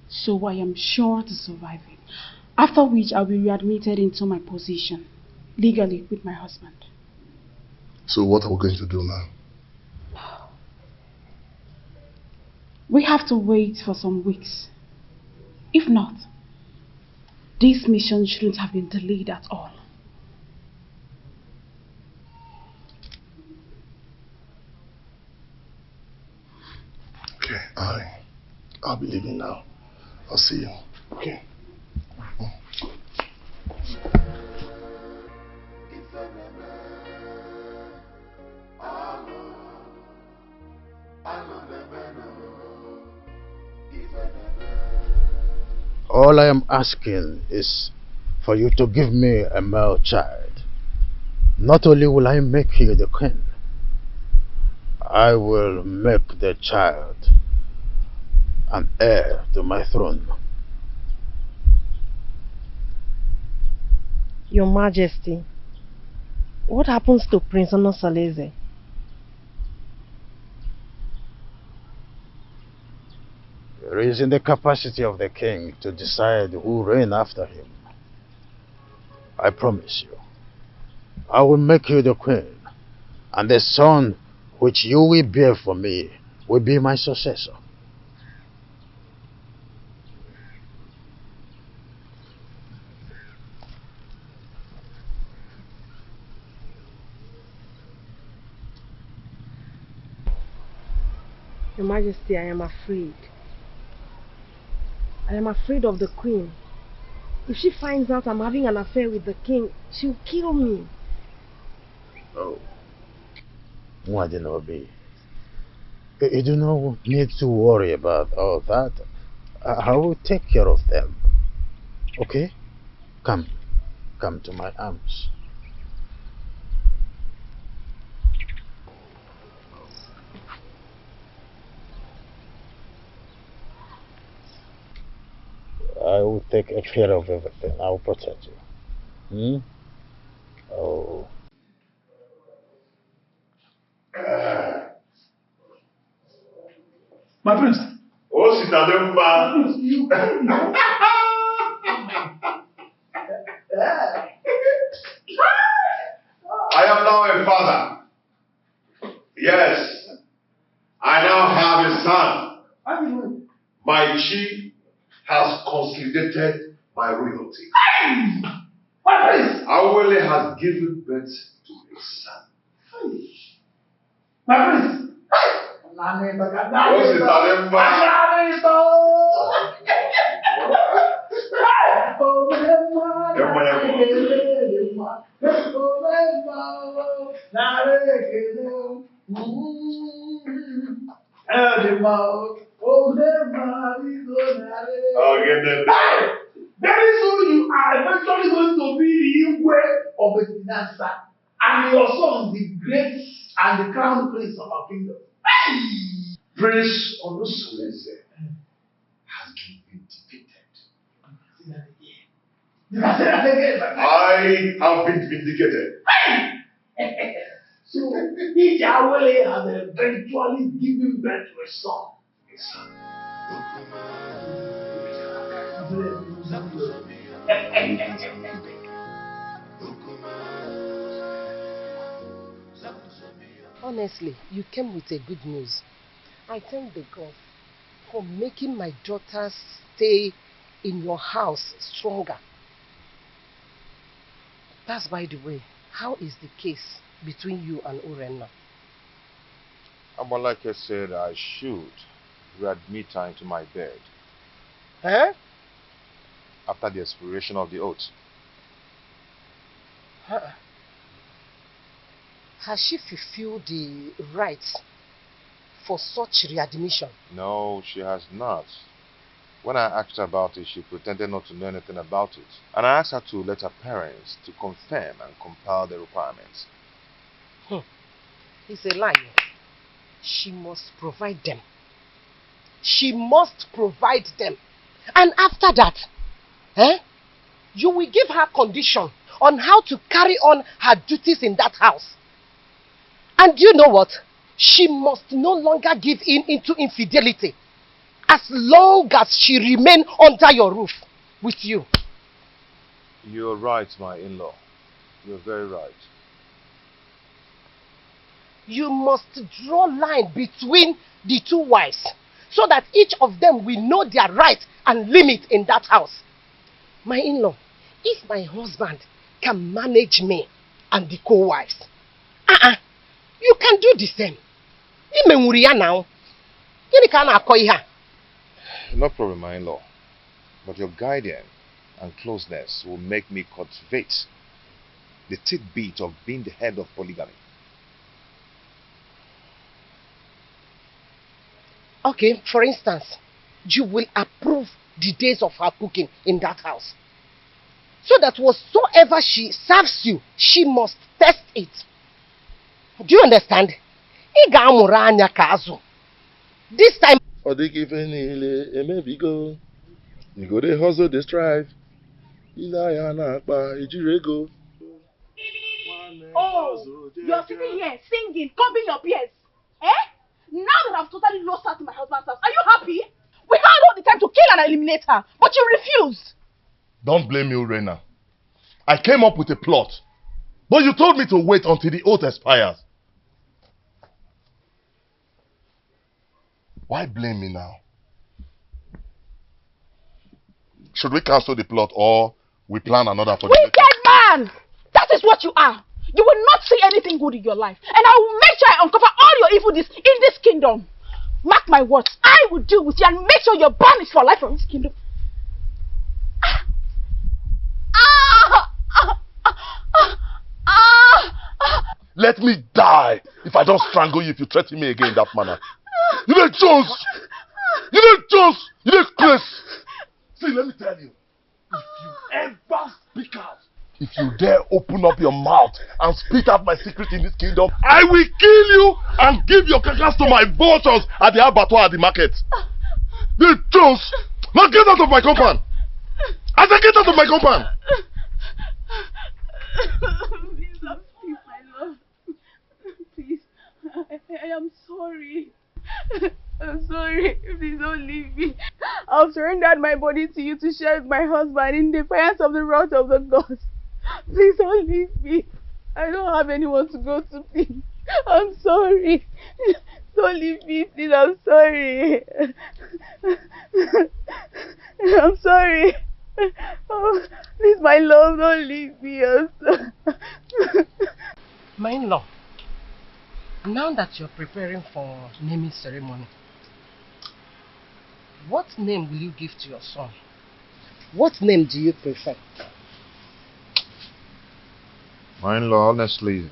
so I am sure to survive it. After which I'll be readmitted into my position, legally with my husband. So what are we going to do now? We have to wait for some weeks. If not, this mission shouldn't have been delayed at all. Okay, I'll be leaving now. I'll see you. Okay. All I am asking is for you to give me a male child. Not only will I make you the king, I will make the child an heir to my throne. Your Majesty, what happens to Prince Onosaleze? It is in the capacity of the king to decide who reign after him. I promise you, I will make you the queen, and the son which you will bear for me will be my successor. Your Majesty, I am afraid. I am afraid of the queen. If she finds out I'm having an affair with the king, she'll kill me. Oh. Mwadinobi, you do not need to worry about all that. I will take care of them. Okay? Come to my arms. I will take care of everything. I will protect you. Oh. My prince. Oh, Sitademba. I am now a father. Yes. I now have a son. My chief has consolidated my royalty. My prince. Awele has given birth to a son. My prince. Very soon you are eventually going to be the Igwe of a Dinasa, and your son the great and the crown prince of our kingdom. Prince Olusolese has been vindicated. You can say that again. I have been vindicated. So, Ijawole has eventually given birth to a son. Honestly, you came with a good news. I thank the God for making my daughter's stay in your house stronger. That's by the way, how is the case between you and Urenna? Amalake said I should readmit her into my bed. Huh? After the expiration of the oath. Has she fulfilled the rights for such readmission? No, she has not. When I asked her about it, she pretended not to know anything about it. And I asked her to let her parents to confirm and compile the requirements. It's a lie. She must provide them. She must provide them. And after that, you will give her condition on how to carry on her duties in that house. And you know what? She must no longer give in into infidelity as long as she remains under your roof with you. You're right, my in-law. You're very right. You must draw line between the two wives so that each of them will know their right and limit in that house. My in-law, if my husband can manage me and the co-wives, you can do the same. Now. No problem, my in-law. But your guidance and closeness will make me cultivate the tidbit of being the head of polygamy. Okay, for instance, you will approve the days of her cooking in that house. So that whatsoever she serves you, she must test it. Do you understand? This time. You go dey hustle, dey strive. Oh, you're sitting here singing, combing your ears. Now that I've totally lost her to my husband's house, are you happy? We had all the time to kill and eliminate her, but you refused. Don't blame me, Urena. I came up with a plot, but you told me to wait until the oath expires. Why blame me now? Should we cancel the plot or we plan another for the wicked man! That is what you are. You will not see anything good in your life. And I will make sure I uncover all your evil deeds in this kingdom. Mark my words. I will deal with you and make sure you're banished for life from this kingdom. Let me die if I don't strangle you if you threaten me again in that manner. You know Jones! You know Jones! You know Chris! See, let me tell you. If you ever speak out, if you dare open up your mouth and speak out my secret in this kingdom, I will kill you and give your carcass to my vultures at the abattoir at the market. You Jones! Now get out of my compound! I said get out of my compound! Please, my love. Please, I am sorry. I'm sorry. Please don't leave me. I've surrendered my body to you to share with my husband in defiance of the wrath of the gods. Please don't leave me. I don't have anyone to go to, please. I'm sorry. Don't leave me, please. I'm sorry. I'm sorry. Oh, please, my love, don't leave me. My in-law, now that you're preparing for naming ceremony, what name will you give to your son? What name do you prefer? My in-law, honestly,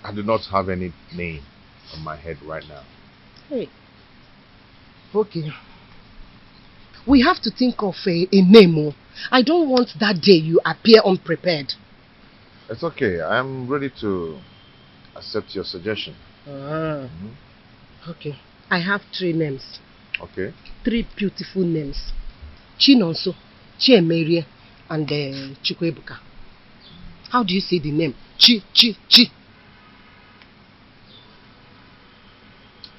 I do not have any name on my head right now. Hey. Okay. We have to think of a name. Oh. I don't want that day you appear unprepared. It's okay. I'm ready to accept your suggestion. Okay. I have 3 names. Okay. 3 beautiful names. Chinonso, Chiemerie, and Chukwebuka. How do you say the name? Chi.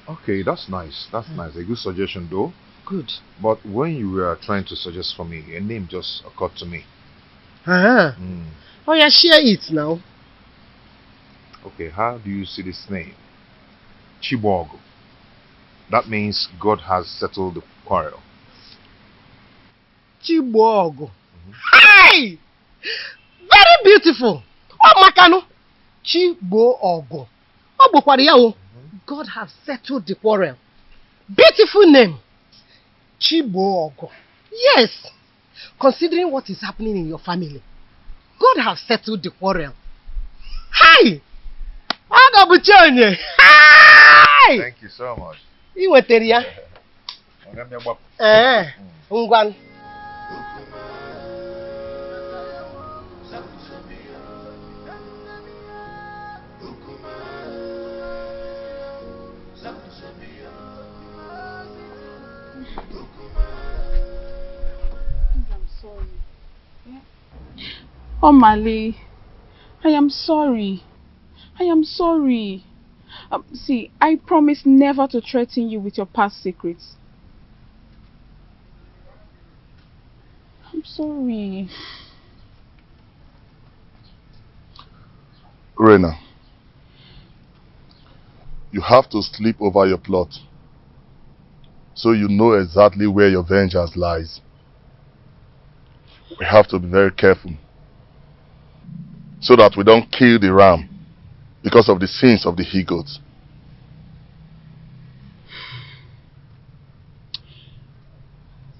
Okay, that's nice. That's nice. A good suggestion though. Good. But when you were trying to suggest for me, a name just occurred to me. Oh yeah, share it now. Okay, how do you see this name? Chibogo. That means God has settled the quarrel. Chibogo. Hey! Very beautiful. Oh, Makano. Chibogo. Oh, Bokwariao. God has settled the quarrel. Beautiful name. Chibogo. Yes. Considering what is happening in your family, God has settled the quarrel. Hi! Hi! Thank you so much. Iweteria. Ngwan. Oh, Mali, I am sorry. I am sorry. See, I promise never to threaten you with your past secrets. I'm sorry. Rena, you have to sleep over your plot so you know exactly where your vengeance lies. We have to be very careful so that we don't kill the ram because of the sins of the he-goats.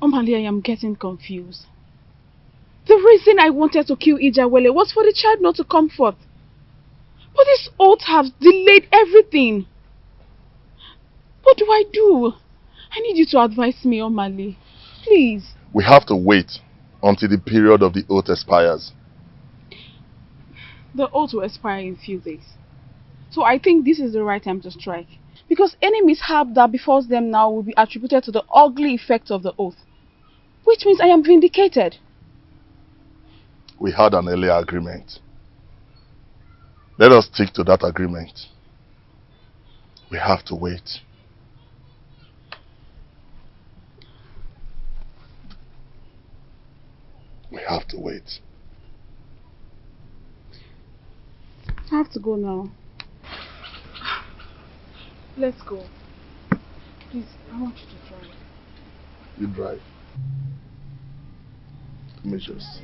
Omali, I am getting confused. The reason I wanted to kill Ijawele was for the child not to come forth. But this oath has delayed everything. What do I do? I need you to advise me, Omali. Please. We have to wait until the period of the oath expires. The oath will expire in a few days. So I think this is the right time to strike. Because any mishap that befalls them now will be attributed to the ugly effect of the oath. Which means I am vindicated. We had an earlier agreement. Let us stick to that agreement. We have to wait. We have to wait. I have to go now. Let's go. Please, I want you to drive. You drive. Measures.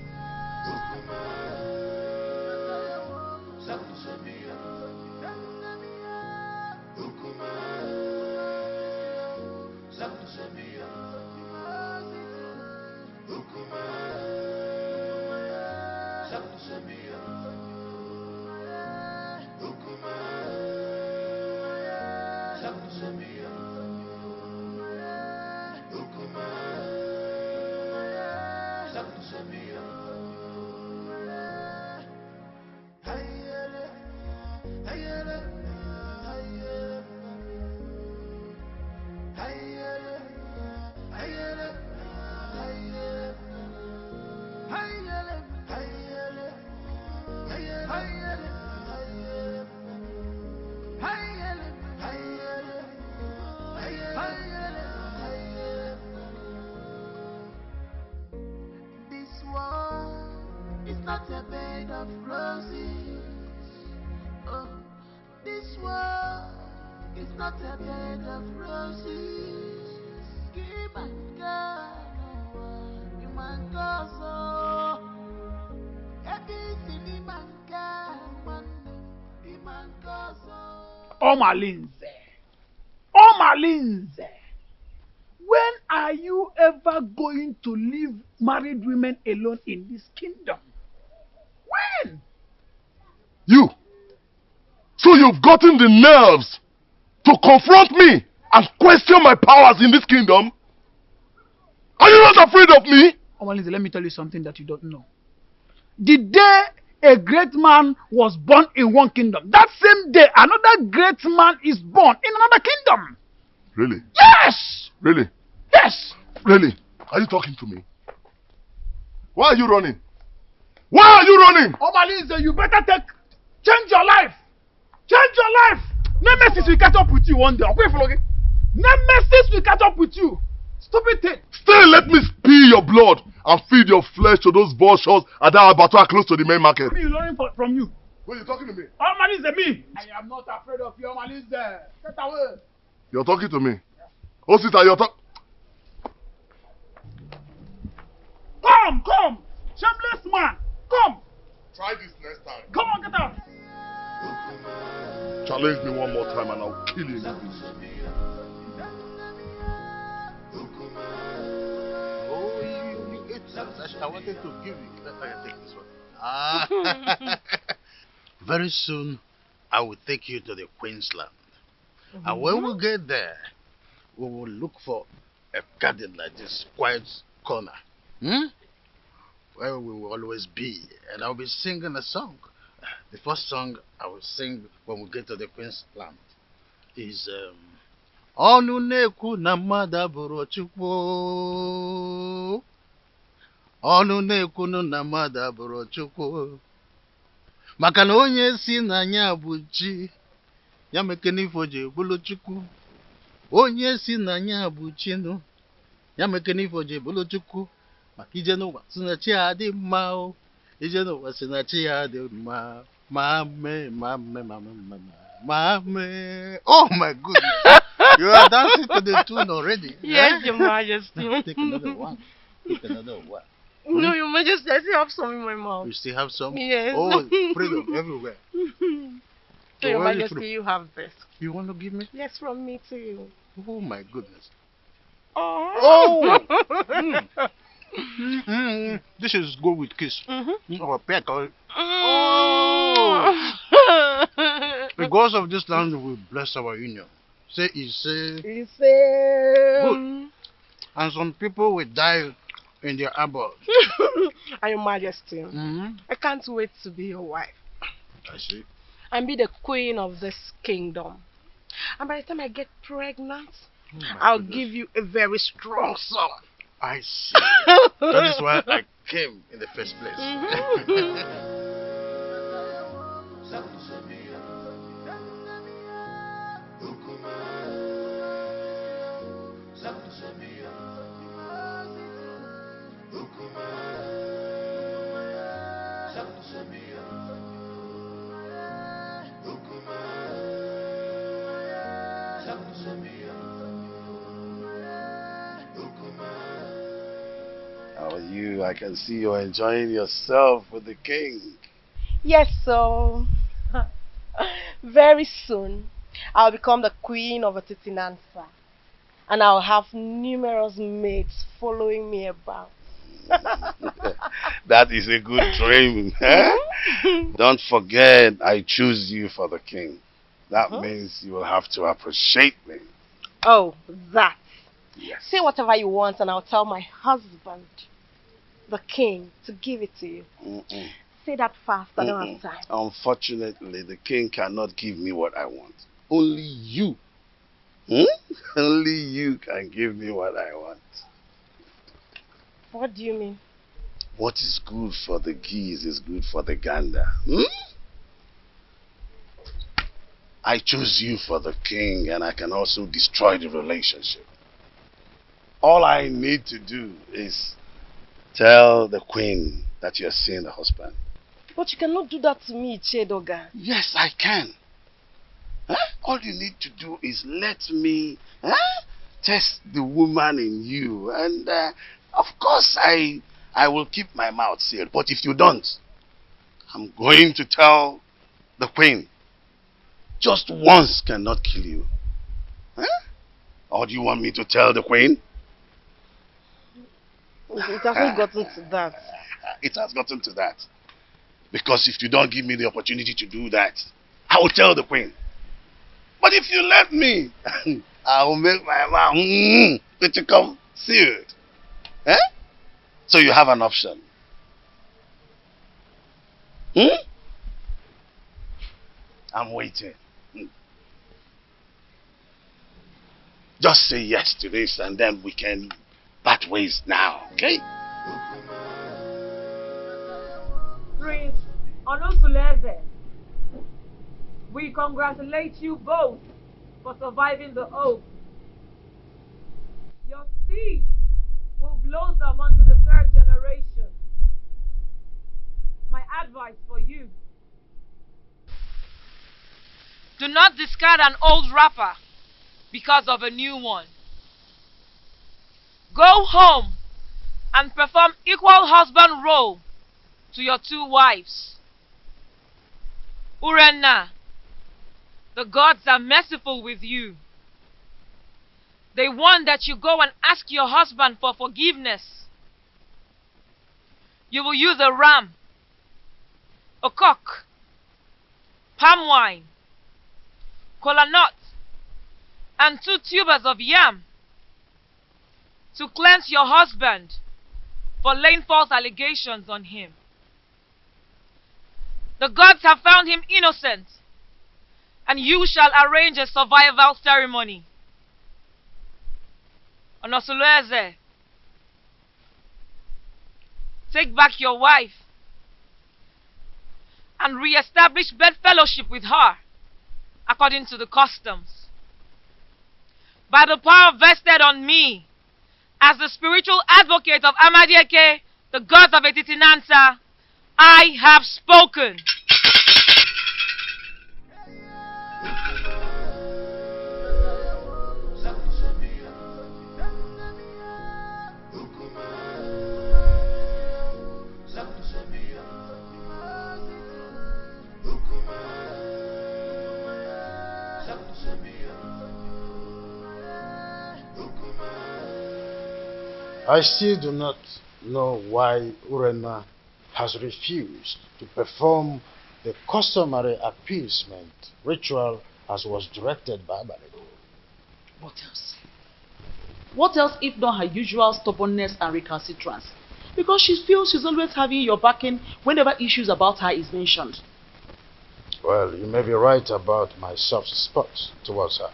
Not a bed of roses. Oh, this world is not a bed of roses. Give and go, you man go so. Every city man go, man go so. Oh my Lindsay, when are you ever going to leave married women alone in this kingdom? When? You! So you've gotten the nerves to confront me and question my powers in this kingdom? Are you not afraid of me? Omalize, let me tell you something that you don't know. The day a great man was born in one kingdom, that same day another great man is born in another kingdom. Really? Yes! Really? Yes! Really? Are you talking to me? Why are you running? Why are you running? Omalize, you better change your life. Change your life. Nemesis will catch up with you one day. Nemesis will catch up with you. Stupid thing. Stay, let me spill your blood and feed your flesh to those vultures at that abattoir close to the main market. Me learning from you. Who are you talking to me? Omalize, me. I am not afraid of you, Omalize. Get away. You're talking to me. Oh, sister, you're talking. Come. Shameless man. Come. Try this next time. Come on, get out. Challenge me one more time and I'll kill you. I wanted to give you. Take this one. Very soon, I will take you to the Queen's Land. And when we get there, we will look for a garden like this, quiet corner. Where we will always be. And I'll be singing a song. The first song I will sing when we get to the Queen's Land is Onu neku na mada buru chukwu. Onu neku na mada buru chukwu. Maka na onye si na nya bụ chi, ya mekene ifo je bulu chukwu. Onye si na nya bụ chi no, ya mekene ifo je bulu chukwu. Maka ije n'ụwa si na chi adị mma o. Ije n'ụwa si na chi adị mma. Mame. Oh my goodness. You are dancing to the tune already. Yes, Your Majesty. Take another one. No, Your Majesty, I still have some in my mouth. You still have some? Yes. Oh, freedom everywhere. So, Your Majesty, you have this. You want to give me? Yes, from me to you. Oh my goodness. Oh! This is good with kiss. Or peck. Oh! Because of this land, we bless our union. Say, good. And some people will die in their abode. And Your Majesty, I can't wait to be your wife. I see. And be the queen of this kingdom. And by the time I get pregnant, I'll give you a very strong son. I see. That is why I came in the first place. How are you? I can see you're enjoying yourself with the king. Yes, so very soon I'll become the queen of Otitinansa, and I'll have numerous maids following me about. That is a good dream. Don't forget, I choose you for the king. That means you will have to appreciate me. Oh, that. Yes. Say whatever you want and I'll tell my husband, the king, to give it to you. Say that fast, I don't have time. Unfortunately, the king cannot give me what I want. Only you. Only you can give me what I want. What do you mean? What is good for the geese is good for the gander. I choose you for the king, and I can also destroy the relationship. All I need to do is tell the queen that you're seeing the husband. But you cannot do that to me, Chedoga. Yes, I can. All you need to do is let me test the woman in you. And of course, I will keep my mouth sealed. But if you don't, I'm going to tell the queen. Just once cannot kill you. Or do you want me to tell the queen? It hasn't gotten to that. It has gotten to that. Because if you don't give me the opportunity to do that, I will tell the queen. But if you let me, I will make my mouth to come sealed. Eh? So you have an option. I'm waiting. Just say yes to this and then we can part ways now, okay? Prince Onosuleze, we congratulate you both for surviving the oath. Your seed will blossom unto the 3rd generation. My advice for you: do not discard an old wrapper because of a new one. Go home and perform equal husband role to your 2 wives. Urenna, the gods are merciful with you. They want that you go and ask your husband for forgiveness. You will use a ram, a cock, palm wine, kola nut, and 2 tubers of yam to cleanse your husband for laying false allegations on him. The gods have found him innocent, and you shall arrange a survival ceremony. Onosuleze, take back your wife and re-establish bedfellowship with her according to the customs. By the power vested on me as the spiritual advocate of Amadieke, the gods of Etitinansa, I have spoken. I still do not know why Urenna has refused to perform the customary appeasement ritual as was directed by Abalego. What else? What else if not her usual stubbornness and recalcitrance? Because she feels she's always having your backing whenever issues about her is mentioned. Well, you may be right about my soft spots towards her.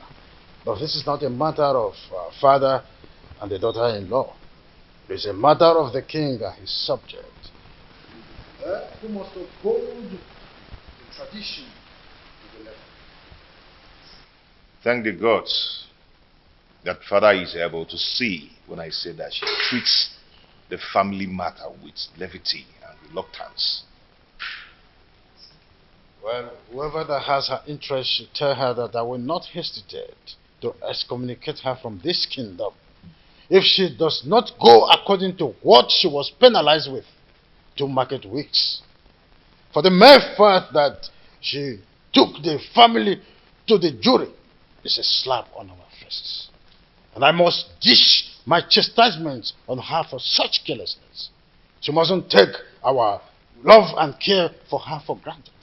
But this is not a matter of father and the daughter-in-law. It is a matter of the king and his subject. Who must uphold the tradition to the letter. Thank the gods that father is able to see when I say that she treats the family matter with levity and reluctance. Well, whoever that has her interest should tell her that I will not hesitate to excommunicate her from this kingdom if she does not go according to what she was penalized with 2 market weeks. For the mere fact that she took the family to the jury is a slap on our faces. And I must dish my chastisement on her for such carelessness. She mustn't take our love and care for her for granted.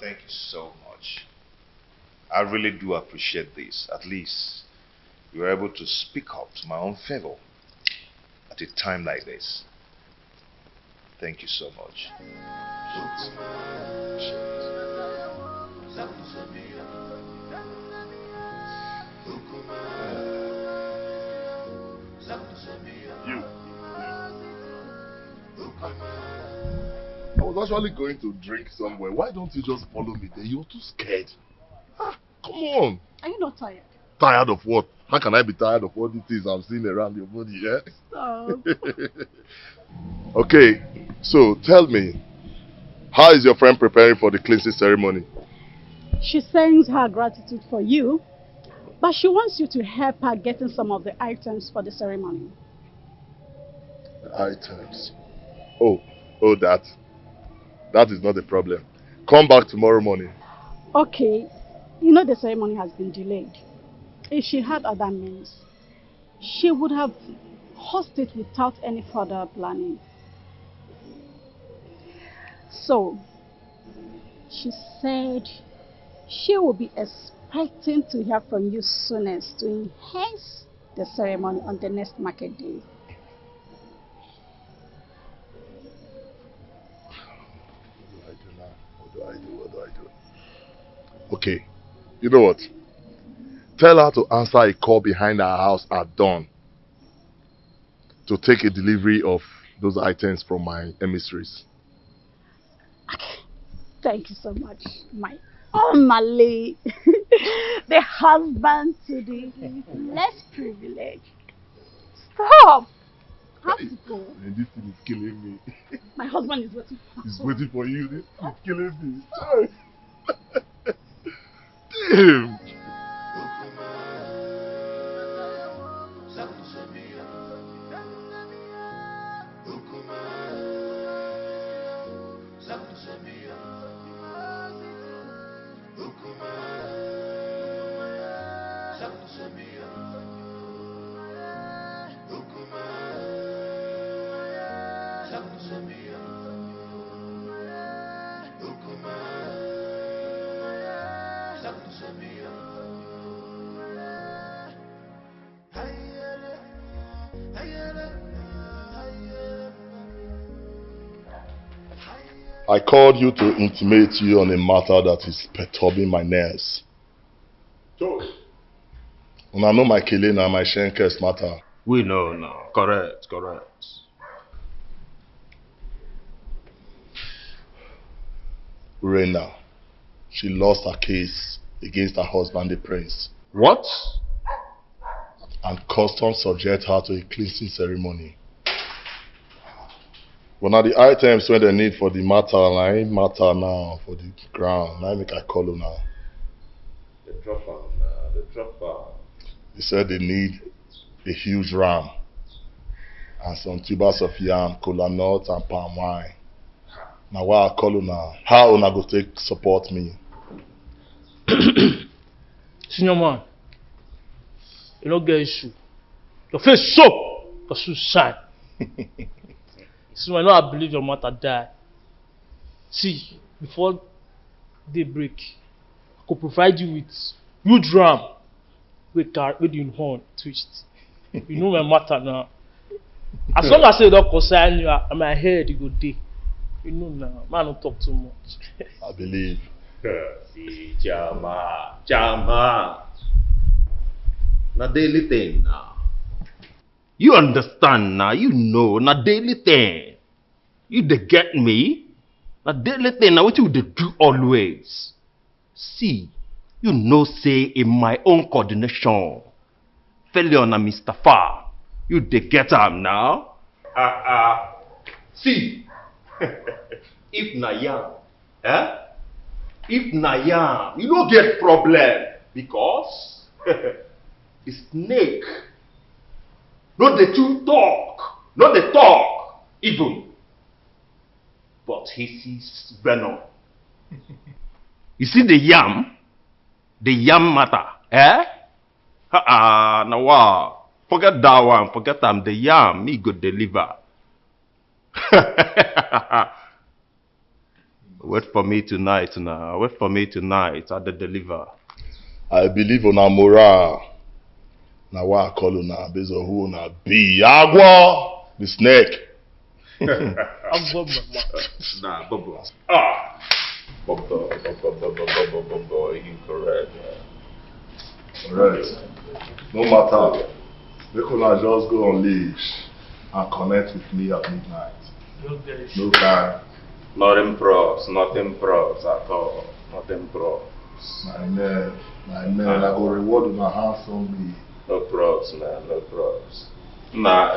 Thank you so much. I really do appreciate this. At least you were able to speak up to my own favor at a time like this. Thank you so much. You. I was actually going to drink somewhere. Why don't you just follow me there? You're too scared. Come on. Are you not tired? Tired of what? How can I be tired of all the things I'm seeing around your body, yeah? Stop. Okay, so tell me, how is your friend preparing for the cleansing ceremony? She sends her gratitude for you, but she wants you to help her getting some of the items for the ceremony. The items? Oh, that is not a problem. Come back tomorrow morning. Okay, you know the ceremony has been delayed. If she had other means, she would have hosted it without any further planning. So, She said she will be expecting to hear from you soonest to enhance the ceremony on the next market day. What do I do? Okay, you know what? Tell her to answer a call behind our house at dawn to take a delivery of those items from my emissaries. Thank you so much, my Omale, the husband to the less privileged. Stop! Have to go. And this thing is killing me. My husband is waiting. He's waiting for you. This is killing me. Damn. I called you to intimate you on a matter that is perturbing my nerves. And I know my killing and my Shenkers matter. We know now. Correct. Reina, she lost her case against her husband, the prince. What? And customs subject her to a cleansing ceremony. But now the items when they need for the matter, I ain't matter now for the ground. I make I call her now. The dropper. They said they need a huge ram and some tubers of yam, cola nuts and palm wine. Now why I call you now? How una go take support me? Senior man, you don't get issue. Your face so, your shoes shine. So I know I believe your mother died. See, before daybreak, I could provide you with huge ram with the horn twist. You know my matter now. As long as you don't concern you, and my head you go day. You know now, man don't talk too much. I believe. See, Jama. Na daily thing now. You understand now, you know, na daily thing. You dey get me? Na daily thing, now what you dey do always. See, you know say in my own coordination, failure na Mr. Far. You dey get am now? See, if na yam, if na yam, you don't get problem because the snake no dey too talk, no dey talk even, but he sees venom. You see the yam matter, now wow, forget that one, forget am. The yam me go deliver. Wait for me tonight now. Wait for me tonight at the deliver. I believe on our morale. Now why I call you now based on who na be Agua, the snake. I'm Bob, nah, Bobo. Bobo, you correct. Alright. No matter. They could not just go on leash and connect with me at midnight. No time. Nothing pros at all. Nothing pros. My man, I go reward my handsomely. No pros, man, no pros. Nah,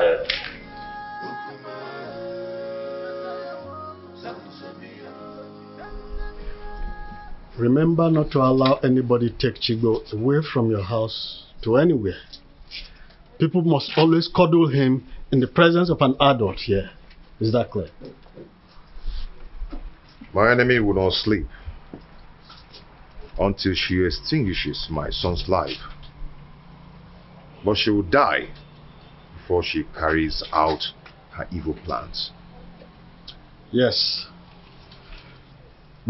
Remember not to allow anybody take Chigo away from your house to anywhere. People must always cuddle him in the presence of an adult here. Is that clear? My enemy will not sleep until she extinguishes my son's life. But she will die before she carries out her evil plans. Yes.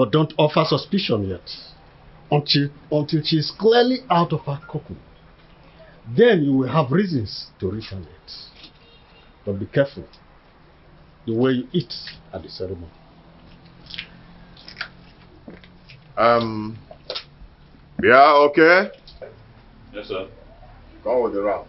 But don't offer suspicion yet. Until she is clearly out of her cocoon. Then you will have reasons to retaliate. But be careful the way you eat at the ceremony. Yeah, okay. Yes, sir. Go with the round.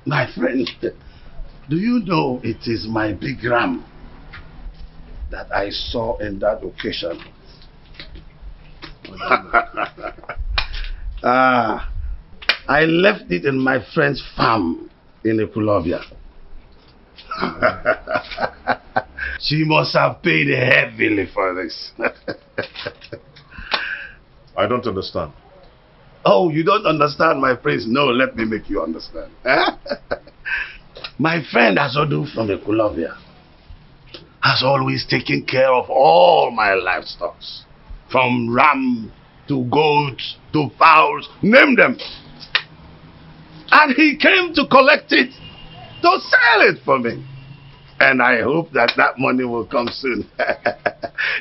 My friend, do you know it is my big ram that I saw in that occasion? I left it in my friend's farm in Ekulobia. She must have paid heavily for this. I don't understand. Oh, you don't understand, my prince? No, let me make you understand. My friend Azodu from Ekulobia has always taken care of all my livestock. From ram to goats to fowls, name them. And he came to collect it, to sell it for me. And I hope that that money will come soon.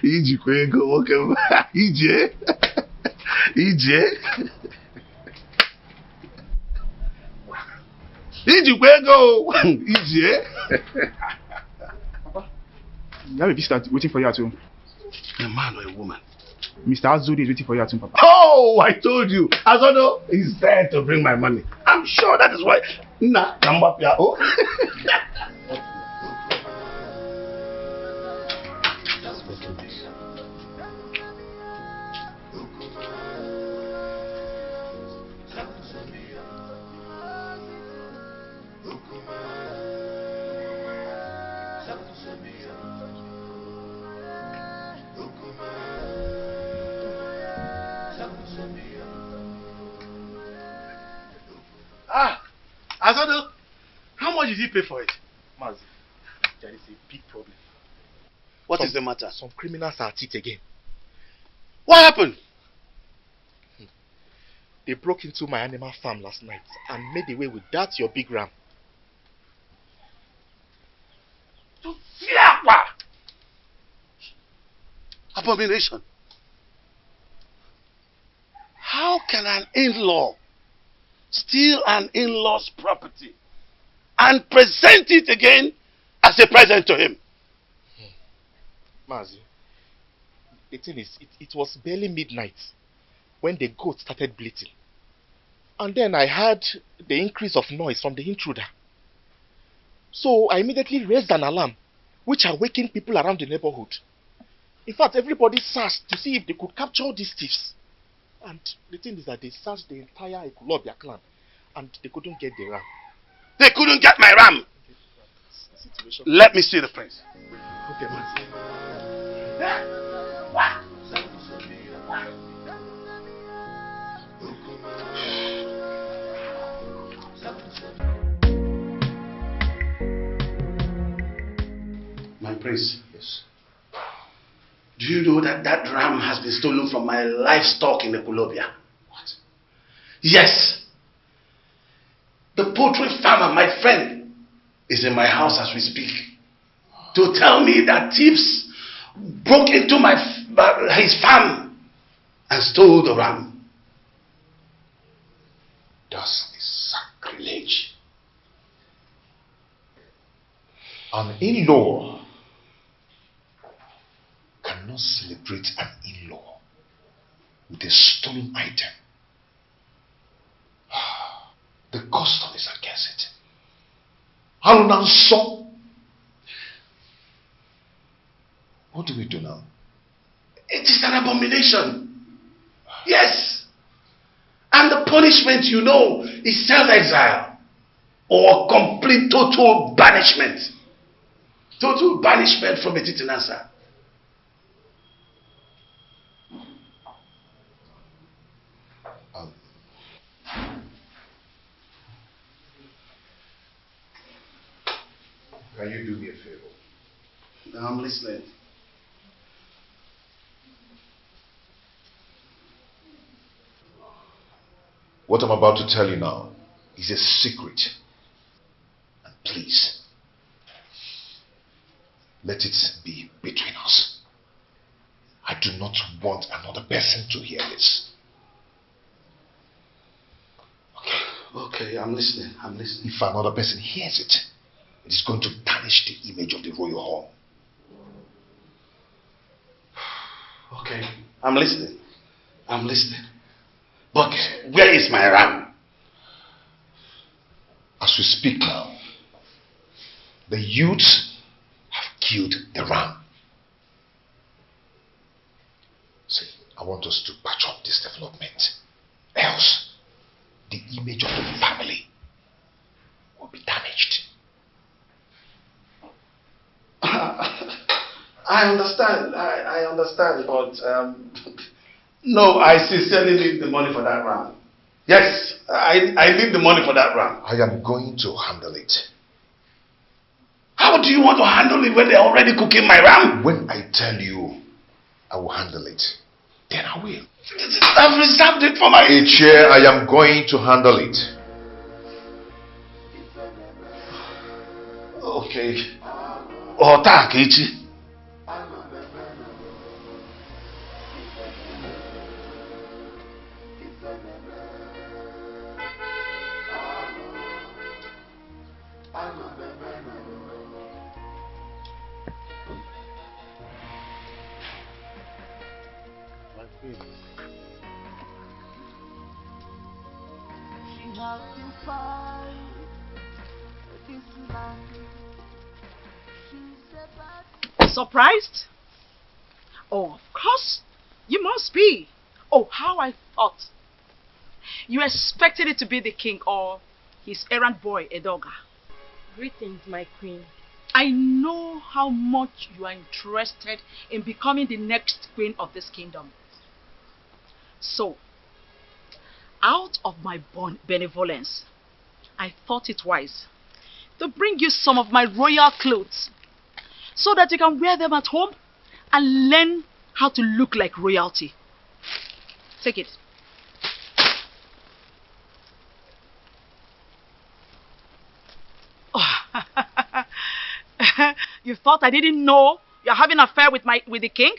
You have a visitor waiting for you at home. A man or a woman? Mr. Azudi is waiting for you at home, Papa. Oh, I told you. Azodo is there to bring my money. I'm sure that is why. Nah, oh. Azodo, how much did he pay for it? Mazi, there is a big problem. What is the matter? Some criminals are at it again. What happened? They broke into my animal farm last night and made away with that your big ram. Abomination. How can an in-law steal an in-law's property and present it again as a present to him? Mazi, the thing is, it was barely midnight when the goat started bleating. And then I heard the increase of noise from the intruder. So I immediately raised an alarm, which awakened people around the neighborhood. In fact, everybody searched to see if they could capture these thieves. And the thing is that they searched the entire Ekulobia clan and they couldn't get the ram. They couldn't get my ram! Let me see the prince. Okay, Mazi. My prince. Yes. Do you know that that ram has been stolen from my livestock in Ekulobia? What? Yes. The poultry farmer, my friend, is in my house as we speak to tell me that thieves broke into his farm and stole the ram. That's a sacrilege. An in-law cannot celebrate an in-law with a stolen item. The custom is against it. So, what do we do now? It is an abomination. Yes. And the punishment, you know, is self-exile or complete total banishment. Total banishment from Etitinansa. Can you do me a favor? I'm listening. What I'm about to tell you now is a secret. And please, let it be between us. I do not want another person to hear this. Okay, I'm listening. If another person hears it, it is going to tarnish the image of the royal home. Okay, I'm listening. But where is my ram? As we speak now, the youths have killed the ram. See, I want us to patch up this development. Else, the image of the family will be damaged. I understand. I understand, but no, I sincerely need the money for that ram. Yes, I need the money for that ram. I am going to handle it. How do you want to handle it when they're already cooking my ram? When I tell you I will handle it, then I will. I've reserved it for my... Chair, I am going to handle it. Okay. Ota Kechi. Surprised? Oh, of course. You must be. Oh, how I thought. You expected it to be the king or his errand boy, Edoga. Greetings, my queen. I know how much you are interested in becoming the next queen of this kingdom. So, out of my benevolence, I thought it wise to bring you some of my royal clothes so that you can wear them at home and learn how to look like royalty. Take it. Oh. You thought I didn't know you're having an affair with the king?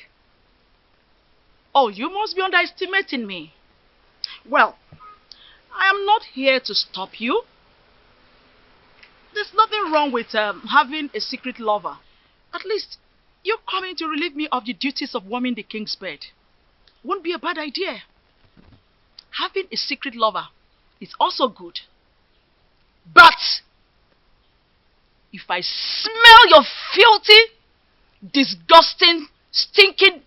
Oh, you must be underestimating me. Well, I am not here to stop you. There's nothing wrong with having a secret lover. At least, you coming to relieve me of the duties of warming the king's bed. Won't be a bad idea. Having a secret lover is also good. But, if I smell your filthy, disgusting, stinking,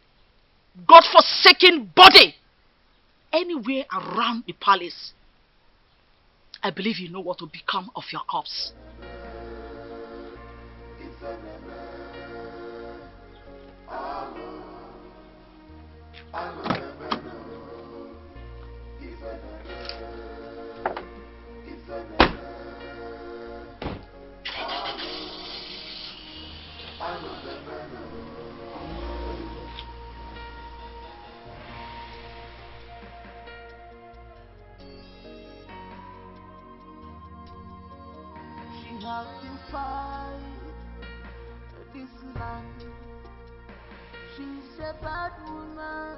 God-forsaken body anywhere around the palace, I believe you know what will become of your corpse. She has to fight this land. She's a bad woman.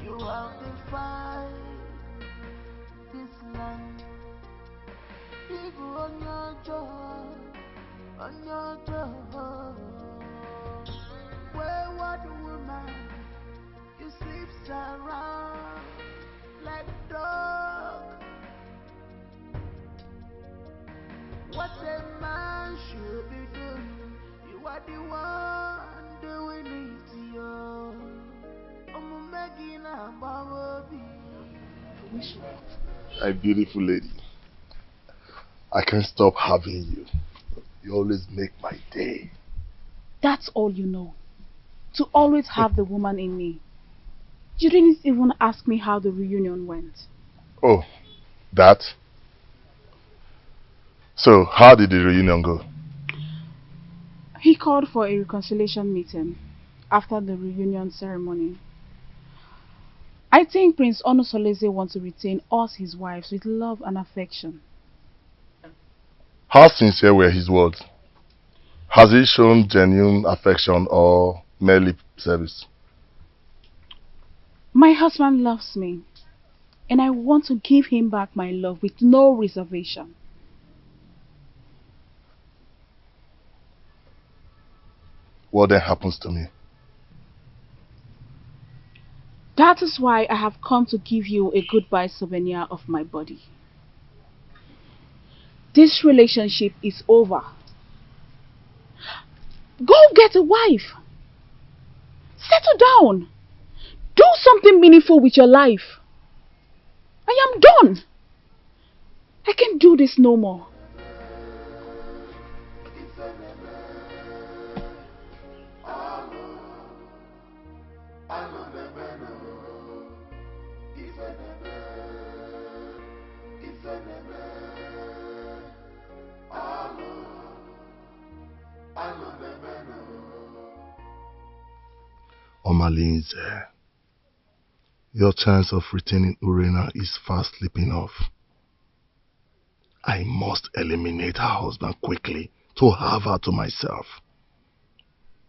You have to fight this land. People on your job, wayward woman, you sleeps around like dog. What a man should be doing, you are the one doing it to you. My beautiful lady, I can't stop having you. You always make my day. That's all you know. To always have the woman in me. You didn't even ask me how the reunion went. Oh, that? So, how did the reunion go? He called for a reconciliation meeting after the reunion ceremony. I think Prince Onusoleze wants to retain us, his wives, with love and affection. How sincere were his words? Has he shown genuine affection or mere lip service? My husband loves me, and I want to give him back my love with no reservation. What then happens to me? That is why I have come to give you a goodbye souvenir of my body. This relationship is over. Go get a wife. Settle down. Do something meaningful with your life. I am done. I can't do this no more. Omalinze, your chance of retaining Urena is fast slipping off. I must eliminate her husband quickly to have her to myself.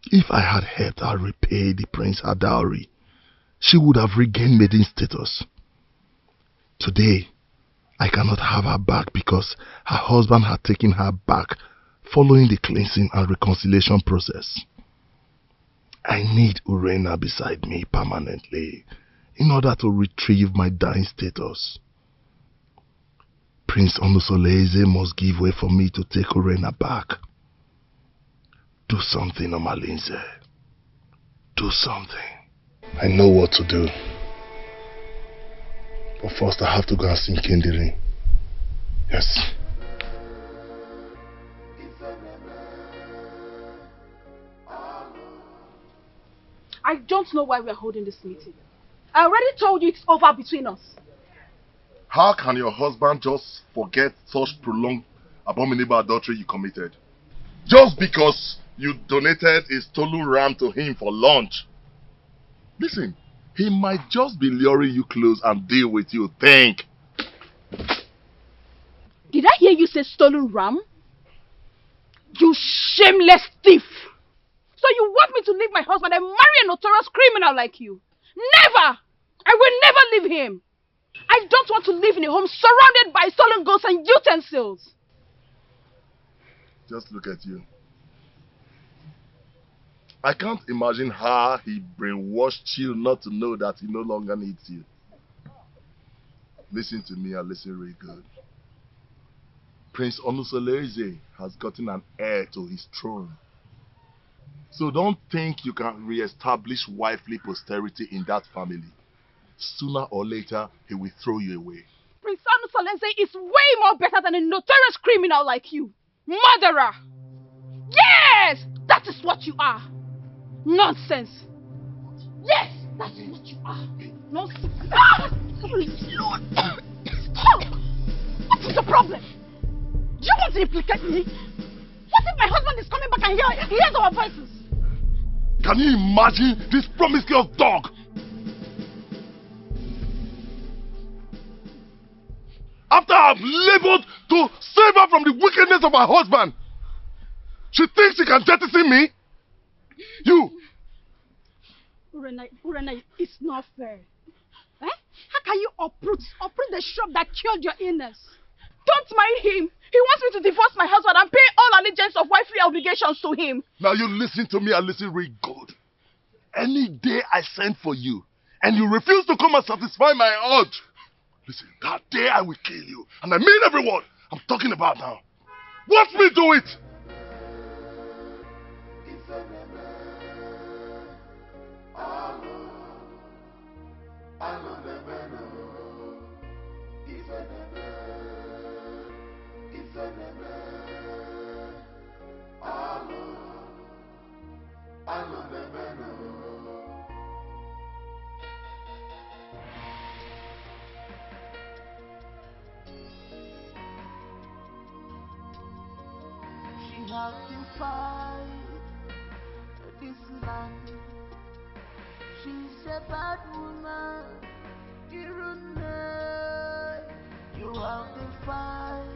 If I had helped her repay the prince her dowry, she would have regained maiden status. Today, I cannot have her back because her husband had taken her back following the cleansing and reconciliation process. I need Urena beside me permanently in order to retrieve my dying status. Prince Onusoleze must give way for me to take Urena back. Do something, Omalinze. Do something. I know what to do. But first I have to go and see Kendiri. Yes. I don't know why we are holding this meeting. I already told you it's over between us. How can your husband just forget such prolonged abominable adultery you committed? Just because you donated a stolen ram to him for lunch. Listen, he might just be luring you close and deal with you. Think. Did I hear you say stolen ram? You shameless thief! So you want me to leave my husband and marry a notorious criminal like you? Never! I will never leave him! I don't want to live in a home surrounded by stolen goods and utensils. Just look at you. I can't imagine how he brainwashed you not to know that he no longer needs you. Listen to me and listen really good. Prince Onusoleze has gotten an heir to his throne. So don't think you can re-establish wifely posterity in that family. Sooner or later, he will throw you away. Prince Onusoleze is way more better than a notorious criminal like you. Murderer! Yes! That is what you are. Nonsense. Yes, that is what you are. Nonsense. Lord. Stop! What is the problem? Do you want to implicate me? What if my husband is coming back and hears our voices? Can you imagine this promiscuous dog? After I've labored to save her from the wickedness of my husband, she thinks she can jettison me? You! Urena, it's not fair. Eh? How can you uproot the shrub that killed your illness? Don't marry him. He wants me to divorce my husband and pay all allegiance of wifely obligations to him. Now you listen to me and listen really good. Any day I send for you and you refuse to come and satisfy my urge, listen, that day I will kill you. And I mean everyone I'm talking about now. Watch me do it! She has to fight this land. She's a bad woman, You have defied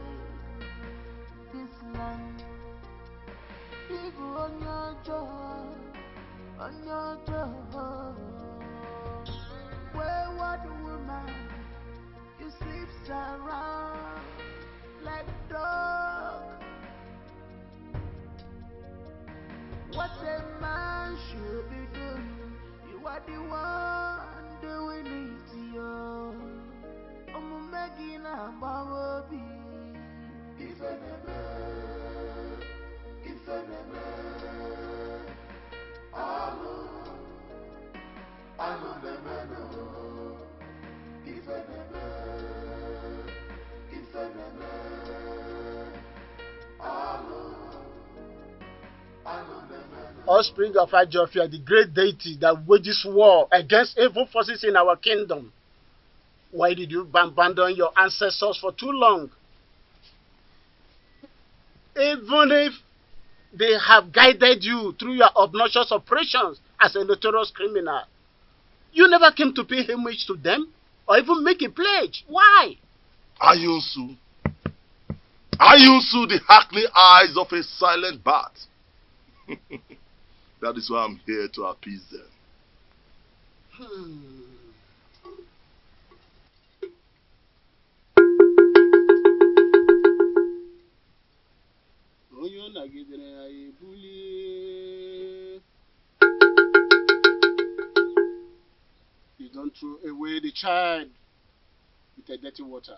this land. People on your job, wayward woman, you sleep around like dog. What a man should be doing, you are the one doing it to you. I'm making a baby. If Offspring of Ajofia, the great deity that wages war against evil forces in our kingdom. Why did you abandon your ancestors for too long? Even if they have guided you through your obnoxious operations as a notorious criminal, you never came to pay homage to them or even make a pledge. Why? Ayunsu, the hackney eyes of a silent bat. That is why I'm here to appease them. You don't throw away the child with a dirty water.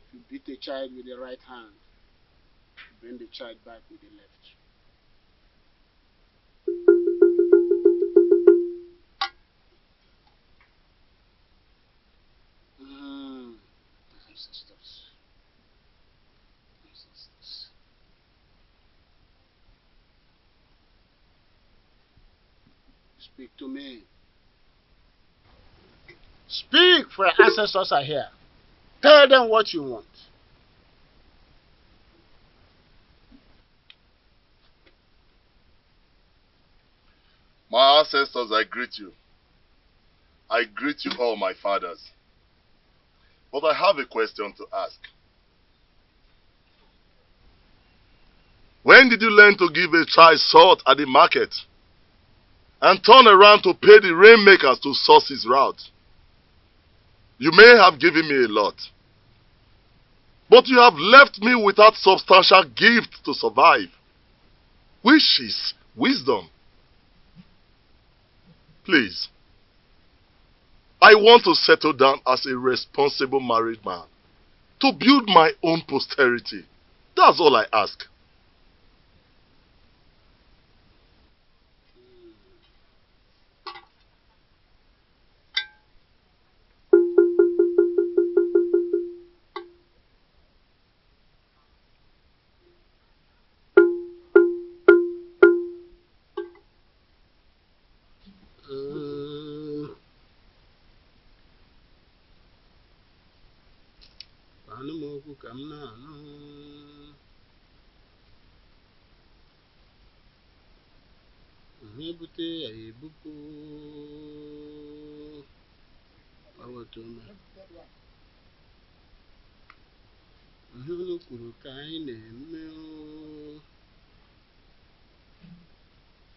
If you beat a child with the right hand, you bring the child back with the left. Ancestors. Speak to me. Speak, for your ancestors are here. Tell them what you want. My ancestors, I greet you. I greet you all, my fathers. But I have a question to ask. When did you learn to give a child salt at the market and turn around to pay the rainmakers to source his route? You may have given me a lot, but you have left me without substantial gift to survive, which is wisdom. Please, I want to settle down as a responsible married man, to build my own posterity. That's all I ask.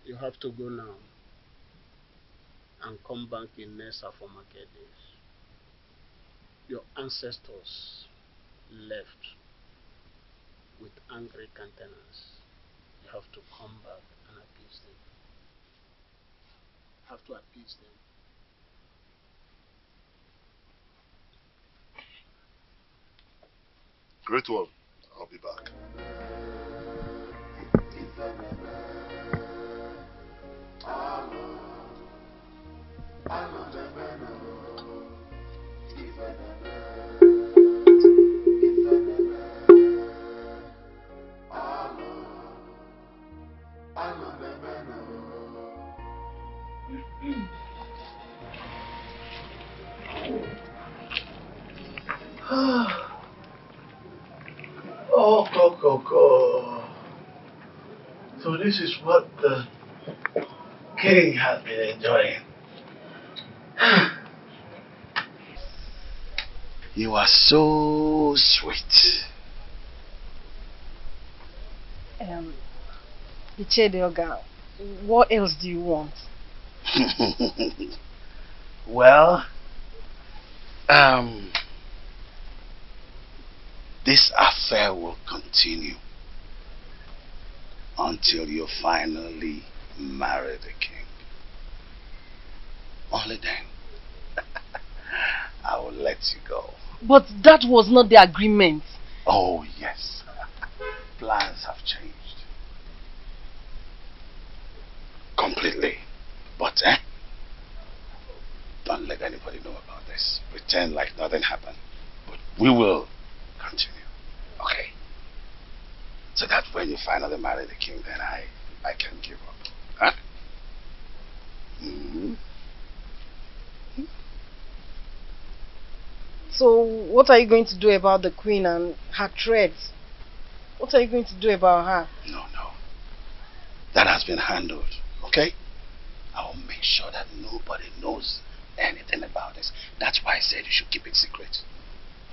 You have to go now and come back in Nessa for market days. Your ancestors left with angry countenance. You have to come back and appease them. You have to appease them. Great one. I'll be back. So this is what the king has been enjoying. You are so sweet. Ichedioga, what else do you want? Well, this affair will continue until you finally marry the king. Only then, I will let you go. But that was not the agreement. Oh, yes. Plans have changed. Completely. But, don't let anybody know about this. Pretend like nothing happened. But we will continue. Okay? So that when you finally marry the king, then I can give up. Huh? Mm-hmm. So what are you going to do about the queen and her threats? What are you going to do about her? No. That has been handled. Okay? I will make sure that nobody knows anything about this. That's why I said you should keep it secret.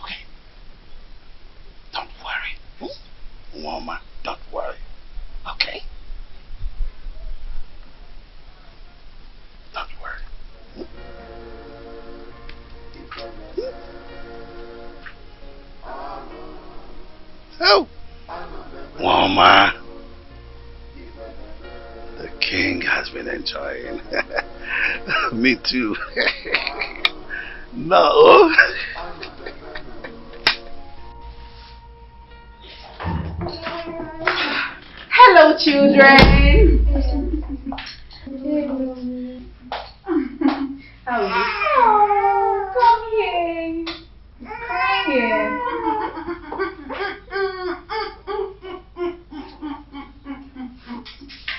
Okay? Don't worry. Woman, don't worry. Okay? Don't worry. Oh! Woman, the king has been enjoying. Me too. No. Hello, children. How are you? Oh, come here. Crying.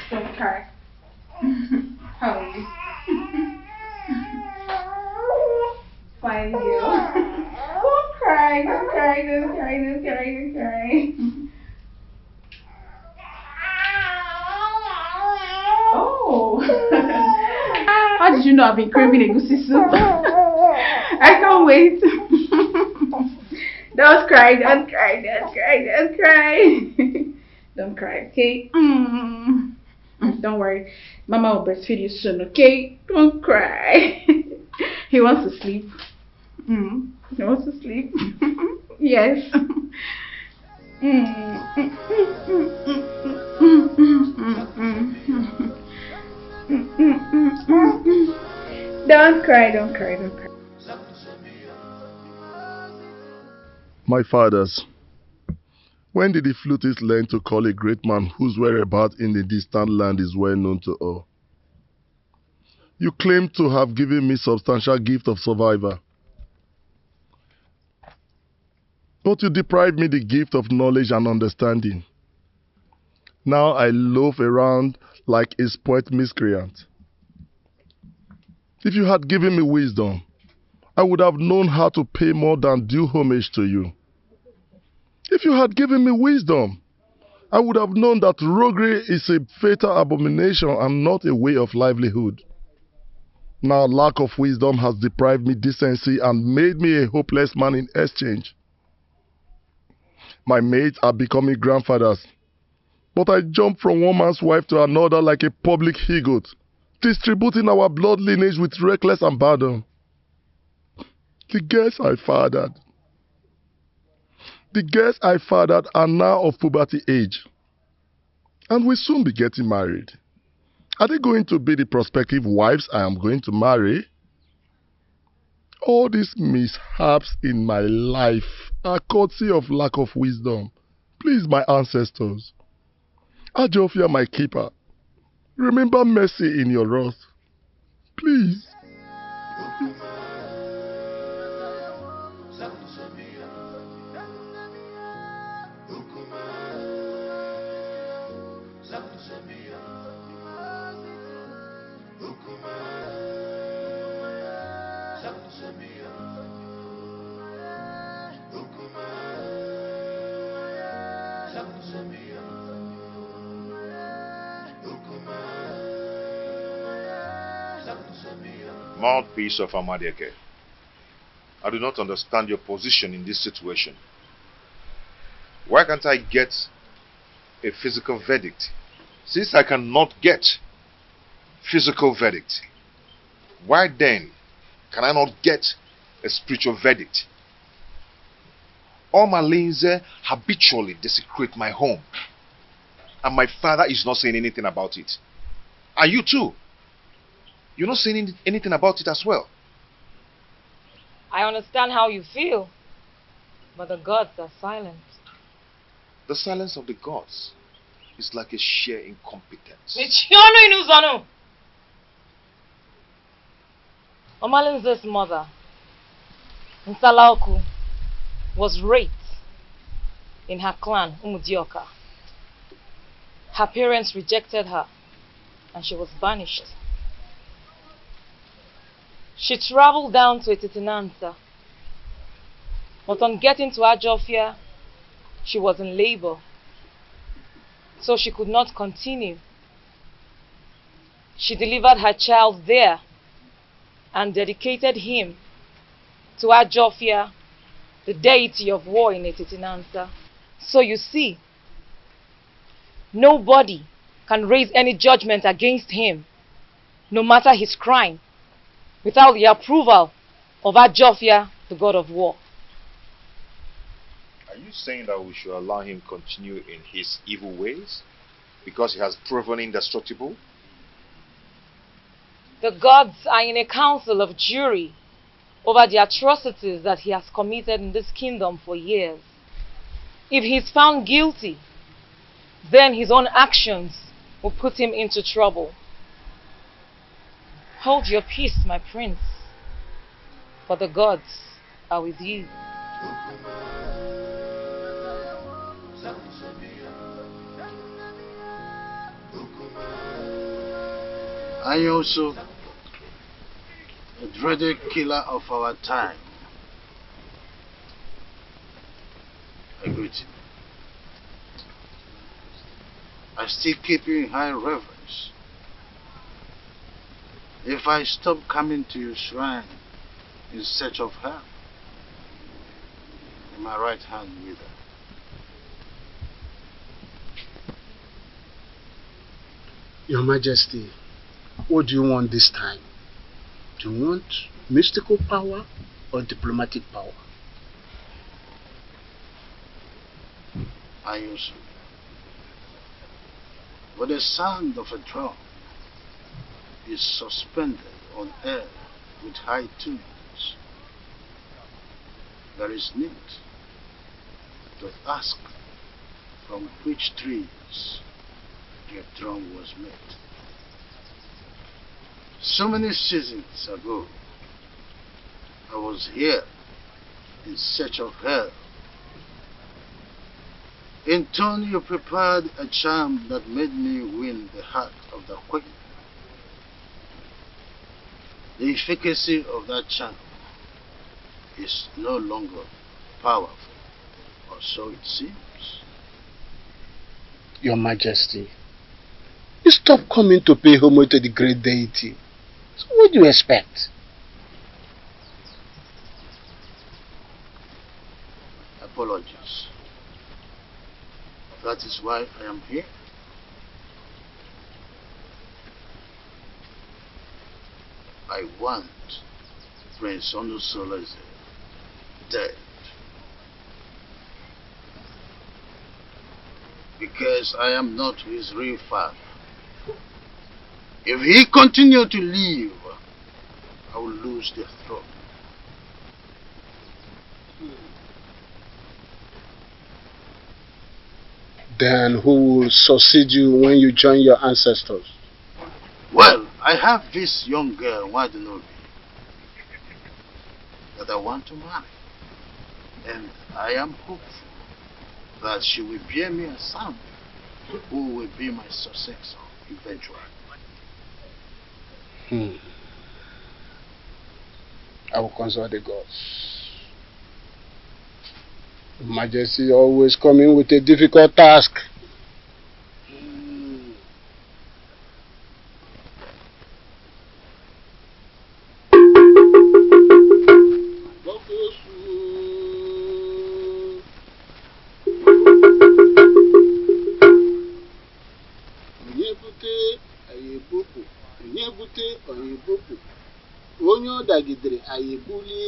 Don't cry. How are you? Fine girl. Don't cry. Oh. How did you know I've been craving egusi soup? I can't wait. Don't cry. Don't cry, okay? Don't worry. Mama will breastfeed you soon, okay? Don't cry. He wants to sleep. He wants to sleep. Yes. Don't cry. My fathers, when did the flutist learn to call a great man whose whereabouts in the distant land is well known to all? You claim to have given me substantial gift of survivor. But you deprived me the gift of knowledge and understanding. Now I loaf around like a spoilt miscreant. If you had given me wisdom, I would have known how to pay more than due homage to you. If you had given me wisdom, I would have known that roguery is a fatal abomination and not a way of livelihood. Now lack of wisdom has deprived me decency and made me a hopeless man in exchange. My mates are becoming grandfathers, but I jump from one man's wife to another like a public he-goat, distributing our blood lineage with reckless abandon. The girls I fathered are now of puberty age and will soon be getting married. Are they going to be the prospective wives I am going to marry? All these mishaps in my life are courtesy of lack of wisdom. Please, my ancestors, Ajofia, my keeper, remember mercy in your wrath. Please. Mouthpiece of Amadieke, I do not understand your position in this situation. Why can't I get a physical verdict? Since I cannot get physical verdict, why then can I not get a spiritual verdict? All my Linze habitually desecrate my home, and my father is not saying anything about it. And you too, you're not saying anything about it as well. I understand how you feel, but the gods are silent. The silence of the gods is like a sheer incompetence. Omalinze's mother, Nsalaoku, was raped in her clan, Umudioka. Her parents rejected her and she was banished. She traveled down to Etitinansa, but on getting to Ajofia, she was in labor, so she could not continue. She delivered her child there and dedicated him to Ajofia, the deity of war in Etitinansa. So you see, nobody can raise any judgment against him, no matter his crime, without the approval of Ajofia, the god of war. Are you saying that we should allow him continue in his evil ways because he has proven indestructible? The gods are in a council of jury over the atrocities that he has committed in this kingdom for years. If he is found guilty, then his own actions will put him into trouble. Hold your peace, my prince, for the gods are with you. I also, a dreaded killer of our time, I greet you. I still keep you in high reverence. If I stop coming to your shrine in search of help, in my right hand wither. Your Majesty, what do you want this time? Do you want mystical power or diplomatic power? I use but the sound of a drum is suspended on air with high tunes. There is need to ask from which trees the drum was made. So many seasons ago, I was here in search of help. In turn, you prepared a charm that made me win the heart of the queen. The efficacy of that charm is no longer powerful, or so it seems. Your Majesty, you stop coming to pay homage to the great deity. So what do you expect? Apologies. That is why I am here. I want Prince Onusoleze dead. Because I am not his real father. If he continue to live, I will lose the throne. Then who will succeed you when you join your ancestors? Well, I have this young girl, Wadinobi, that I want to marry. And I am hopeful that she will bear me a son who will be my successor eventually. I will consult the gods. Majesty always coming with a difficult task. onye ọ dagidere anyị ebulie.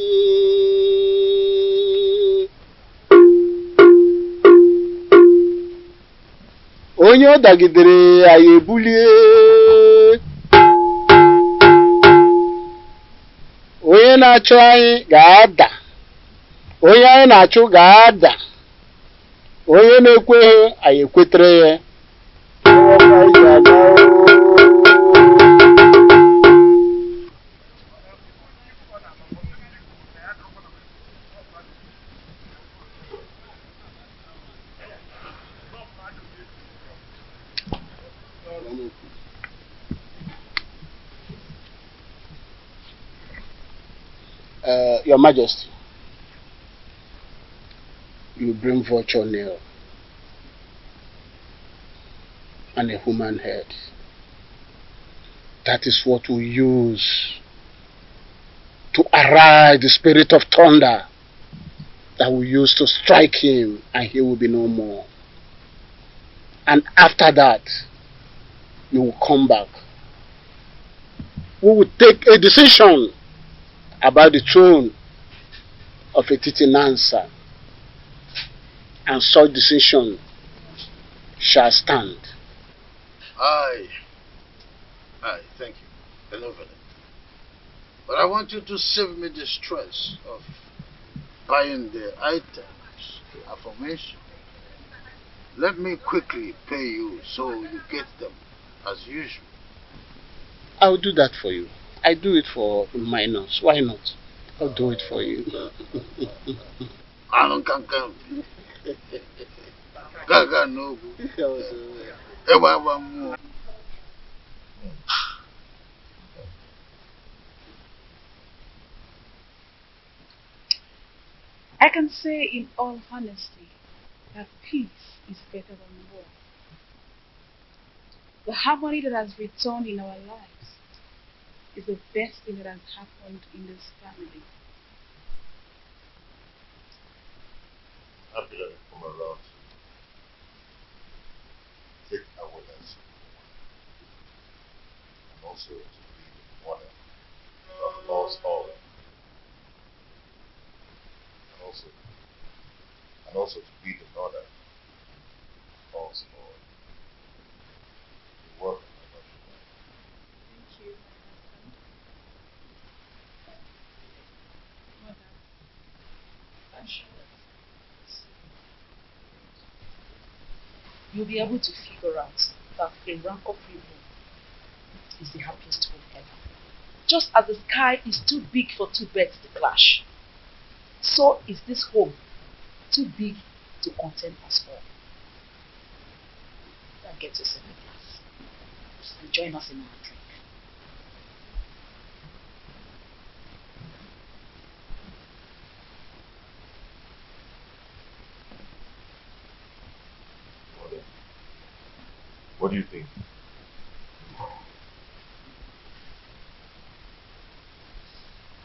Onye ọ dagidere anyị ebulie. Onye na-achụ anyị ga-ada. Onye anyị na-achụ ga-ada. Onye na-ekweghị anyị ekwetere ya. Your Majesty, you bring vulture nail and a human head. That is what we use to arise the spirit of thunder that we use to strike him, and he will be no more. And after that, you will come back. We will take a decision about the throne of a Titinansa, and such decision shall stand. Aye, thank you. Benevolent. But I want you to save me the stress of buying the items, the affirmation. Let me quickly pay you so you get them as usual. I'll do that for you. I do it for minors. Why not? I'll do it for you. I can say in all honesty that peace is better than war. The harmony that has returned in our lives is the best thing that has happened in this family. Happy that you come around to take awareness and also to be the mother that loves all, and also to be the mother that loves all. You're welcome, my love. Thank you, my husband. Mother, I'm sure you'll be able to figure out that a rancor-free home is the happiest home ever. Just as the sky is too big for two birds to clash, so is this home too big to contain us all. Now get yourself a glass and join us in our drink. What do you think?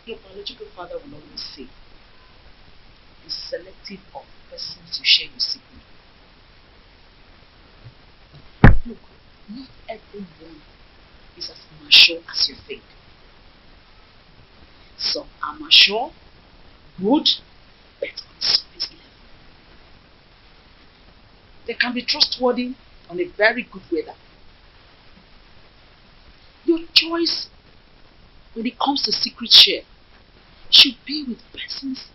Your biological father will always say, be selective of persons you share your secret. Look, not everyone is as mature as you think. Some are mature, good, but on surface level. They can be trustworthy on a very good weather. Your choice when it comes to secret share should be with persons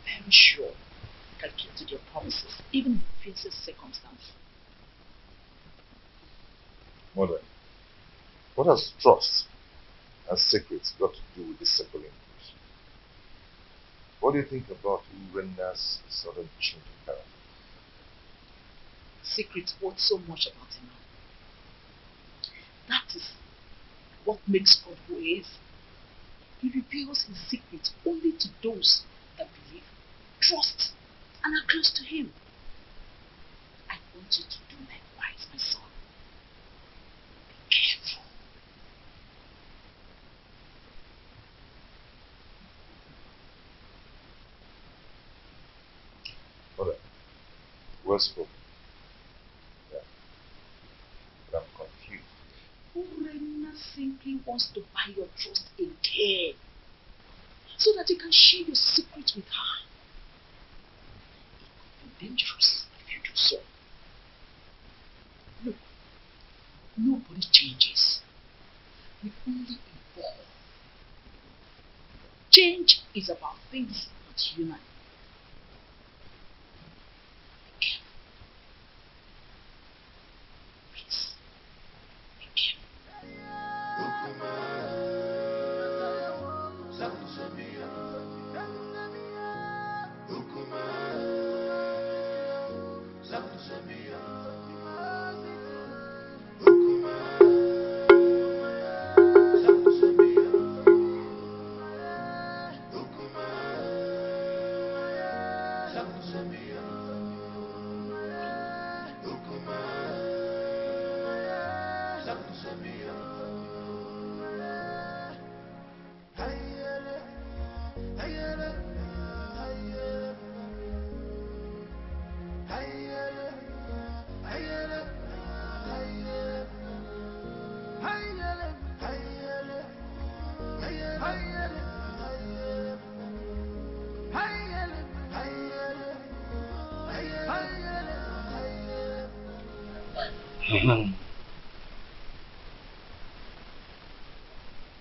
you're very sure can keep to their promises, even in the fiercest circumstance. Mother, what has trust and secrets got to do with this simple English? What do you think about Urena's sudden change in character? Secrets worth so much about a man. That is what makes God who he is. He reveals his secrets only to those that believe, trust, and are close to him. I want you to do likewise, my son. Be careful. Mother, well spoken. Yeah. But I'm confused. Urena sinking wants to buy your trust again so that you can share your secret with her. It could be dangerous if you do so. Look, nobody changes. We only evolve. Change is about things not human. Be careful. Please, be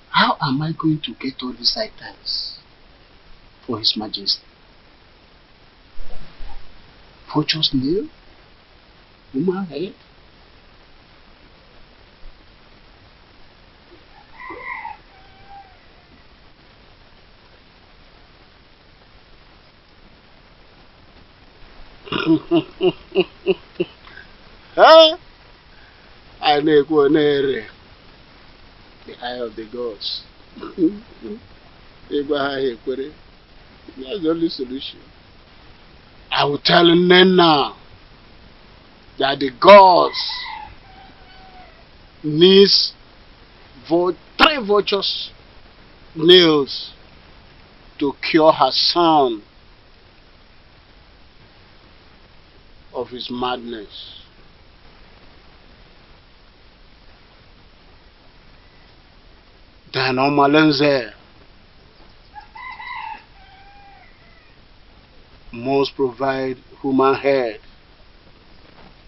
How am I going to get all these items for His Majesty? Vulture's nail? Human head? Huh? I never the eye of the gods. That's the only solution. I will tell Nena that the gods needs 3 vultures' nails to cure her son of his madness. Then Omalenze must provide human head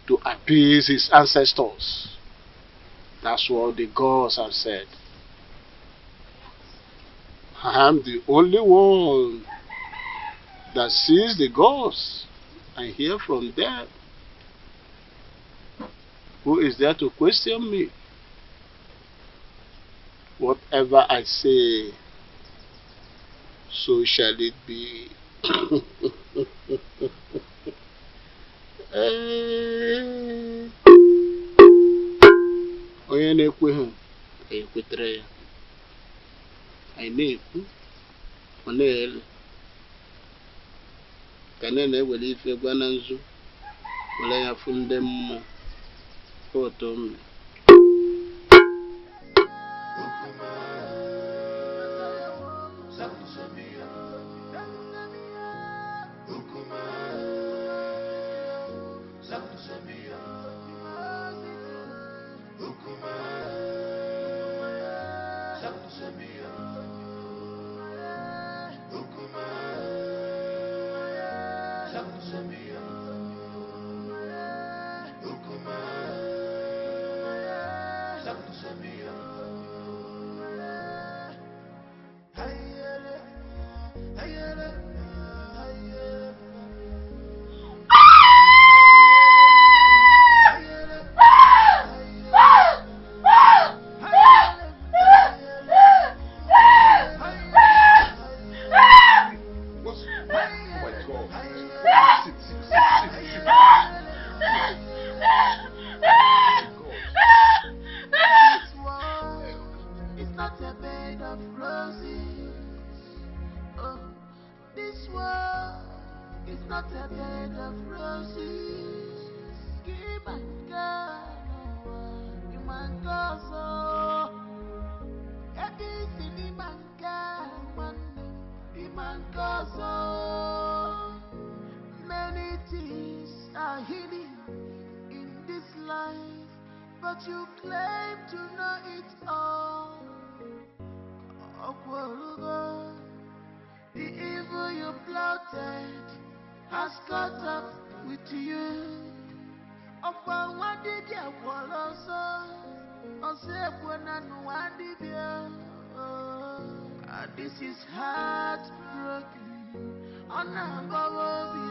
to appease his ancestors. That's what the gods have said. I am the only one that sees the gods and hear from them. Who is there to question me? Whatever I say, so shall it be. Onye na-ekweghị ekwetere ya. Anyị na-ekwu, ọ na-ele. Ka na-ewere ife gwa na nzu, were ya fụ ndị mmụọ. Foto m. Many things are hidden in this life, but you claim to know it all. The evil you plotted has caught up with you. What did you this is heartbroken. On above you.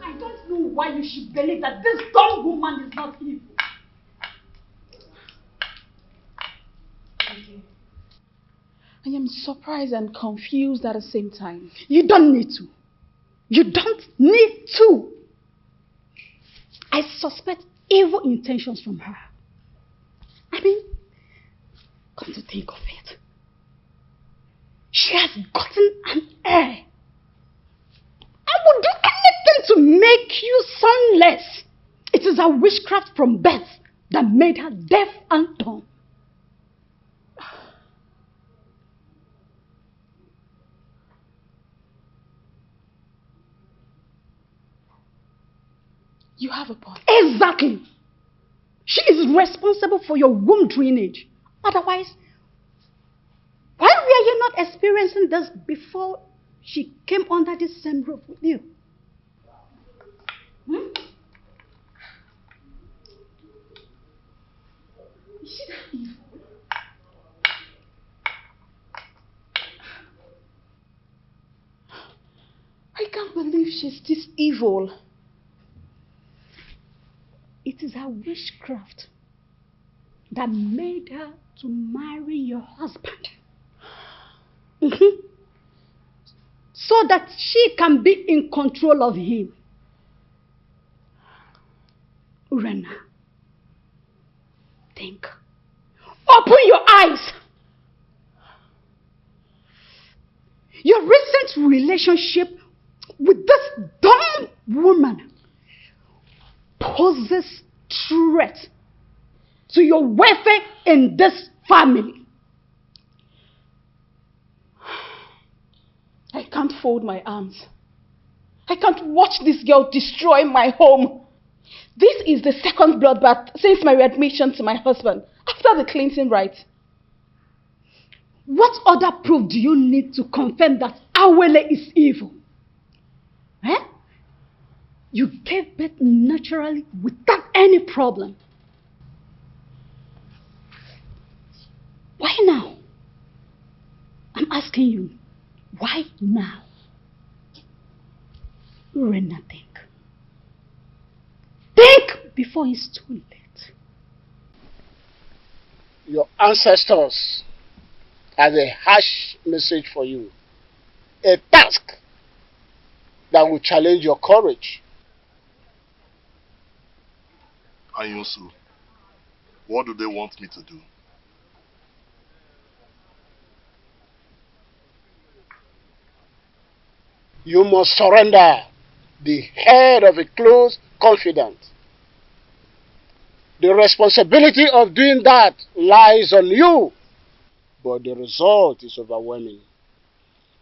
I don't know why you should believe that this dumb woman is not evil. I am surprised and confused at the same time. You don't need to. You don't need to. I suspect evil intentions from her. I mean, come to think of it, she has gotten an heir. I would do anything to make you sonless. It is her witchcraft from birth that made her deaf and dumb. You have a point. Exactly. She is responsible for your womb drainage. Otherwise, why were you not experiencing this before she came under this same roof with you? Is she that evil? I can't believe she's this evil. It is her witchcraft that made her to marry your husband. So that she can be in control of him. Urena, think. Open your eyes. Your recent relationship with this dumb woman poses threat to your welfare in this family. I can't fold my arms. I can't watch this girl destroy my home. This is the second bloodbath since my readmission to my husband after the cleansing rite. What other proof do you need to confirm that Awele is evil? Eh? You gave birth naturally without any problem. Why now? I'm asking you, why now? Urena, think. Think before it's too late. Your ancestors have a harsh message for you. A task that will challenge your courage. Anyosu, what do they want me to do? You must surrender the head of a close confidant. The responsibility of doing that lies on you, but the result is overwhelming.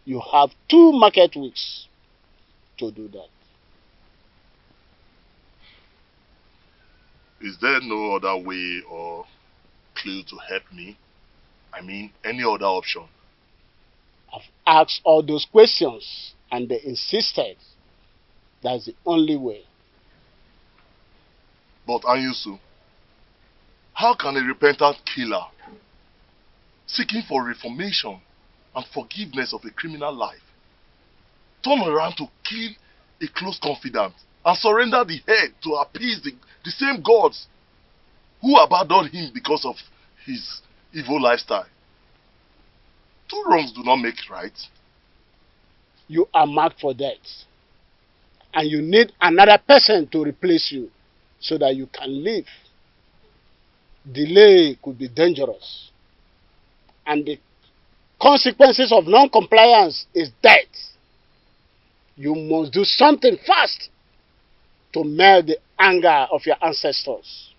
You have 2 market weeks to do that. Is there no other way or clue to help me? I mean, any other option? I've asked all those questions and they insisted that's the only way. But Anyusu, how can a repentant killer seeking for reformation and forgiveness of a criminal life turn around to kill a close confidant and surrender the head to appease the same gods who abandoned him because of his evil lifestyle? 2 wrongs do not make right. You are marked for death. And you need another person to replace you so that you can live. Delay could be dangerous. And the consequences of non-compliance is death. You must do something fast to melt the anger of your ancestors.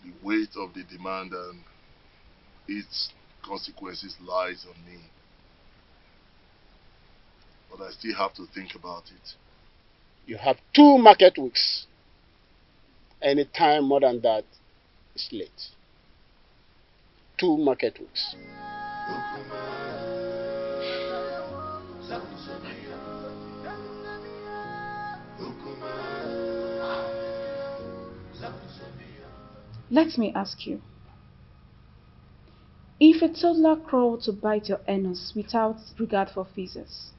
The weight of the demand and its consequences lies on me. But I still have to think about it. You have 2 market weeks. Any time more than that is late. 2 market weeks. Let me ask you. If a toddler crawled to bite your anus without regard for physics,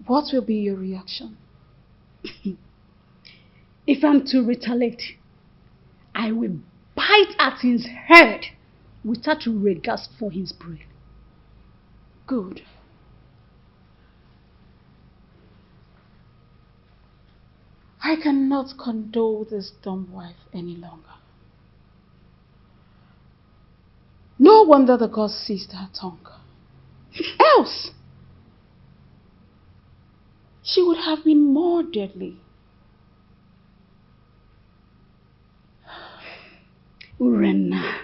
what will be your reaction? If I'm to retaliate, I will bite at his head without regard for his brain. Good. I cannot condole this dumb wife any longer. No wonder the gods seized her tongue. Else, she would have been more deadly. Urenna,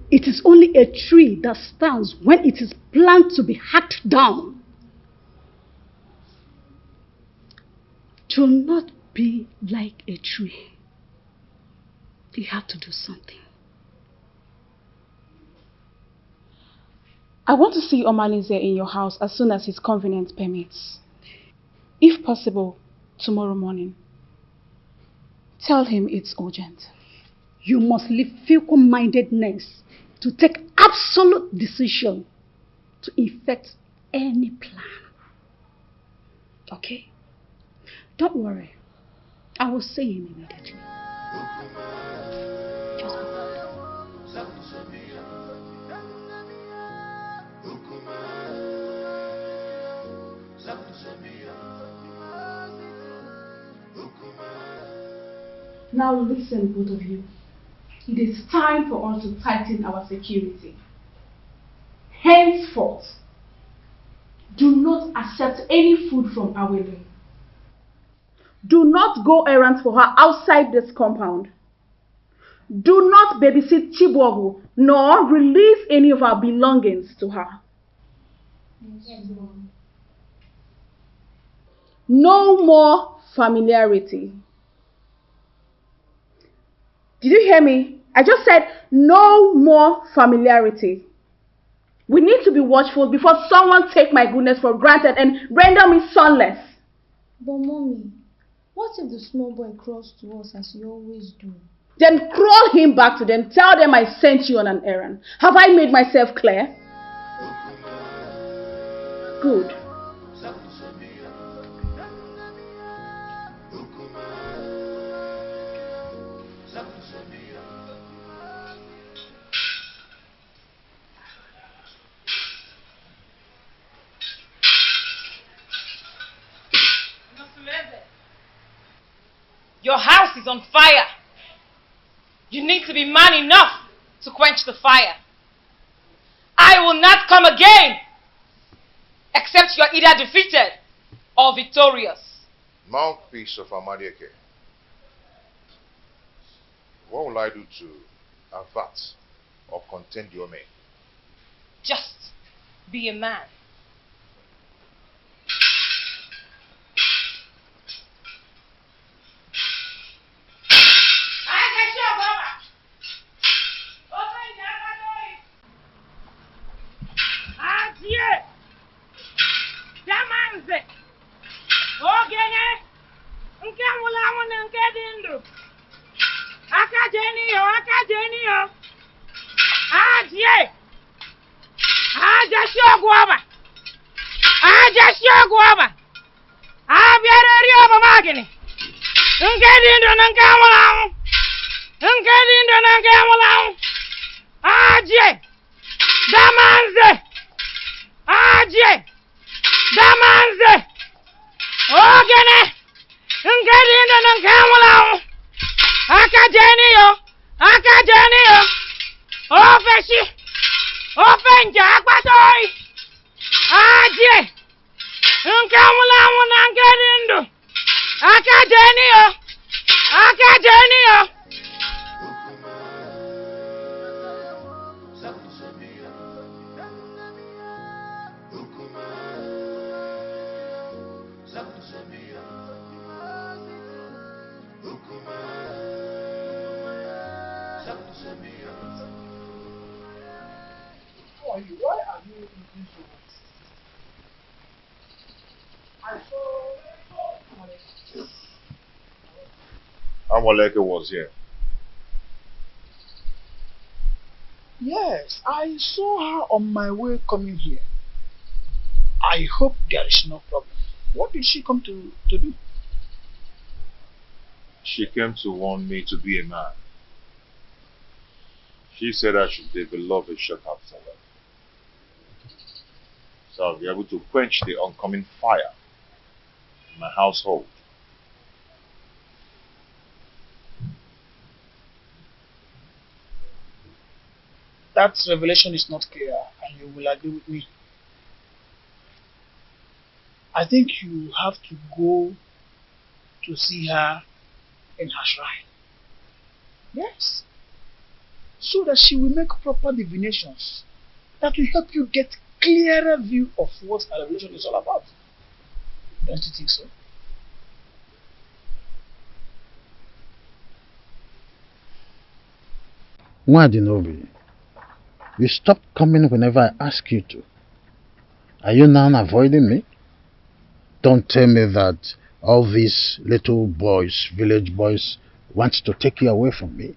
it is only a tree that stands when it is planned to be hacked down. To not be like a tree, you have to do something. I want to see Omalinze in your house as soon as his convenience permits. If possible, tomorrow morning. Tell him it's urgent. You must leave fickle-mindedness to take absolute decision to effect any plan. Okay? Don't worry. I will see him immediately. Now listen, both of you. It is time for us to tighten our security. Henceforth, do not accept any food from Awele. Do not go errands for her outside this compound. Do not babysit Chibuogu, nor release any of our belongings to her. No more familiarity. Did you hear me? I just said no more familiarity. We need to be watchful before someone take my goodness for granted and render me sonless. But mommy, what if the small boy crawls to us as you always do? Then crawl him back to them. Tell them I sent you on an errand. Have I made myself clear? Good. Your house is on fire. You need to be man enough to quench the fire. I will not come again except you are either defeated or victorious. Mouthpiece of Amadieke. What will I do to avert or contain your men? Just be a man. How are you? Why are you looking so much? I saw Amoleke was here. Yes, I saw her on my way coming here. I hope there is no problem. What did she come to do? She came to warn me to be a man. She said I should develop a short after that, so I'll be able to quench the oncoming fire in my household. That revelation is not clear, and you will agree with me. I think you have to go to see her in her shrine. Yes. So that she will make proper divinations that will help you get clearer view of what a revelation is all about. Don't you think so? Novi, you stop coming whenever I ask you to. Are you now avoiding me? Don't tell me that all these little boys, village boys, want to take you away from me.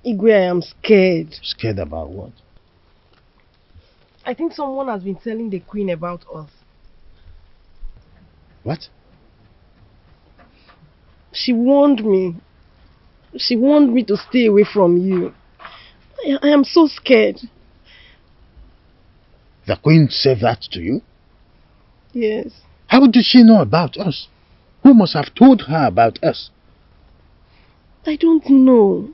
Igwe, I am scared. Scared about what? I think someone has been telling the queen about us. What? She warned me. She warned me to stay away from you. I am so scared. The queen said that to you? Yes. How did she know about us? Who must have told her about us? I don't know.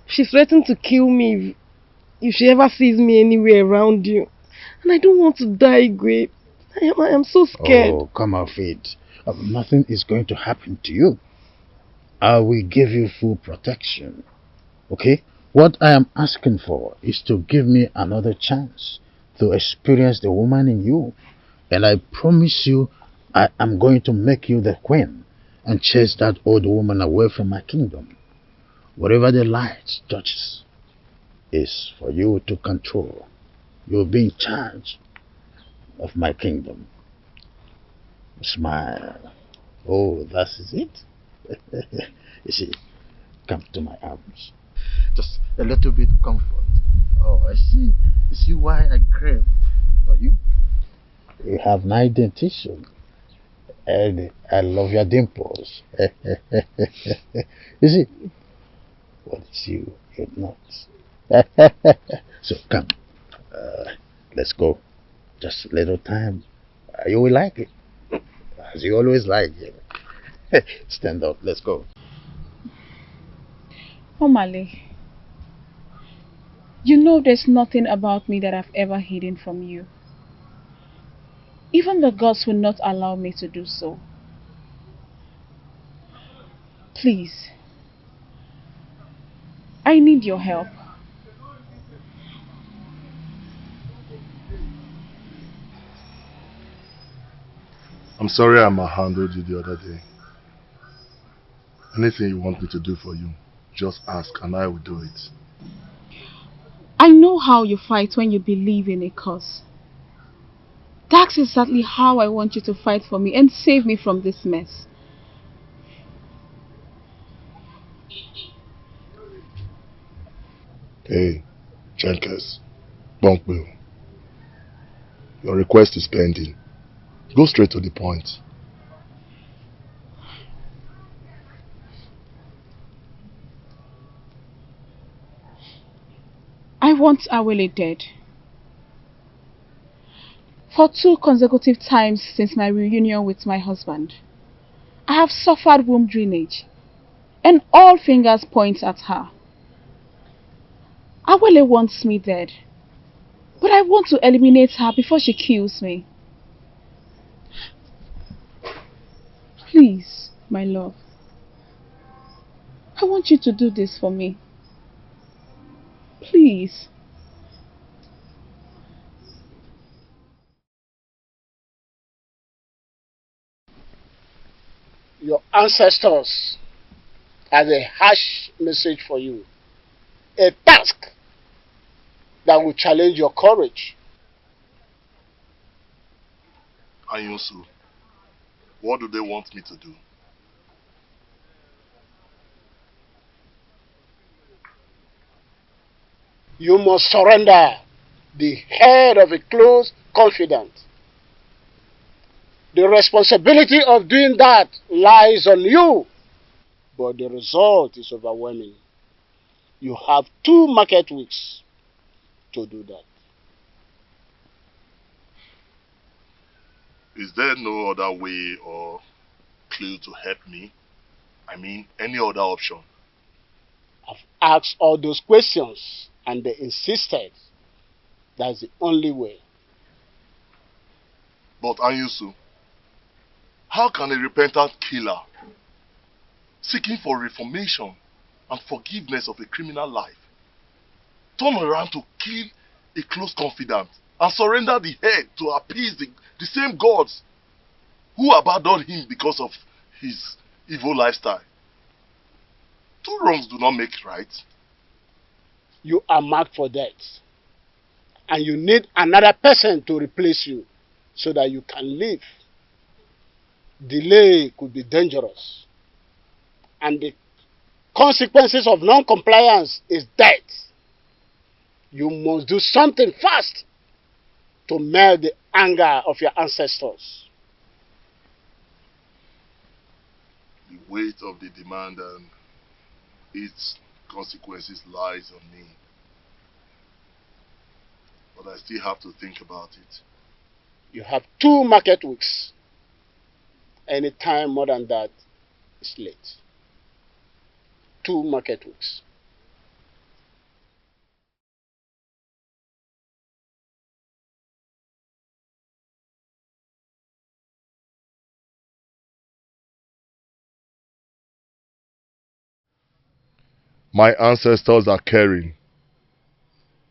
She threatened to kill me if she ever sees me anywhere around you. And I don't want to die, Igwe. I am so scared. Oh, come off it. Nothing is going to happen to you. I will give you full protection. Okay? What I am asking for is to give me another chance to experience the woman in you. And I promise you, I am going to make you the queen and chase that old woman away from my kingdom. Whatever the light touches is for you to control. You'll be in charge of my kingdom. Smile. Oh, that is it? You see, come to my arms. Just a little bit comfort. Oh, I see. You see why I crave for you? You have nice dentition. And I love your dimples. You see, what is you? You're not. So come. Let's go. Just a little time. You will like it. As you always like it. Stand up. Let's go. Omale, you know there's nothing about me that I've ever hidden from you. Even the gods will not allow me to do so. Please, I need your help. I'm sorry I mishandled you the other day. Anything you want me to do for you, just ask and I will do it. I know how you fight when you believe in a cause. That's exactly how I want you to fight for me and save me from this mess. Hey, Chenkers, Bunkbill. Your request is pending. Go straight to the point. I want Awele dead. For 2 consecutive times since my reunion with my husband, I have suffered womb drainage, and all fingers point at her. Awele wants me dead, but I want to eliminate her before she kills me. Please, my love, I want you to do this for me. Please. Your ancestors has a harsh message for you. A task that will challenge your courage. Anyusu, what do they want me to do? You must surrender the head of a close confidant. The responsibility of doing that lies on you, but the result is overwhelming. You have 2 market weeks to do that. Is there no other way or clue to help me? I mean, any other option? I've asked all those questions and they insisted that's the only way. But Anyusu, how can a repentant killer seeking for reformation and forgiveness of a criminal life turn around to kill a close confidant and surrender the head to appease the same gods who abandoned him because of his evil lifestyle? 2 wrongs do not make right. You are marked for death, and you need another person to replace you so that you can live. Delay could be dangerous, and the consequences of non-compliance is death. You must do something fast to melt the anger of your ancestors. The weight of the demand and its consequences lies on me. But I still have to think about it. You have 2 market weeks. Any time more than that is late. 2 market weeks. My ancestors are caring.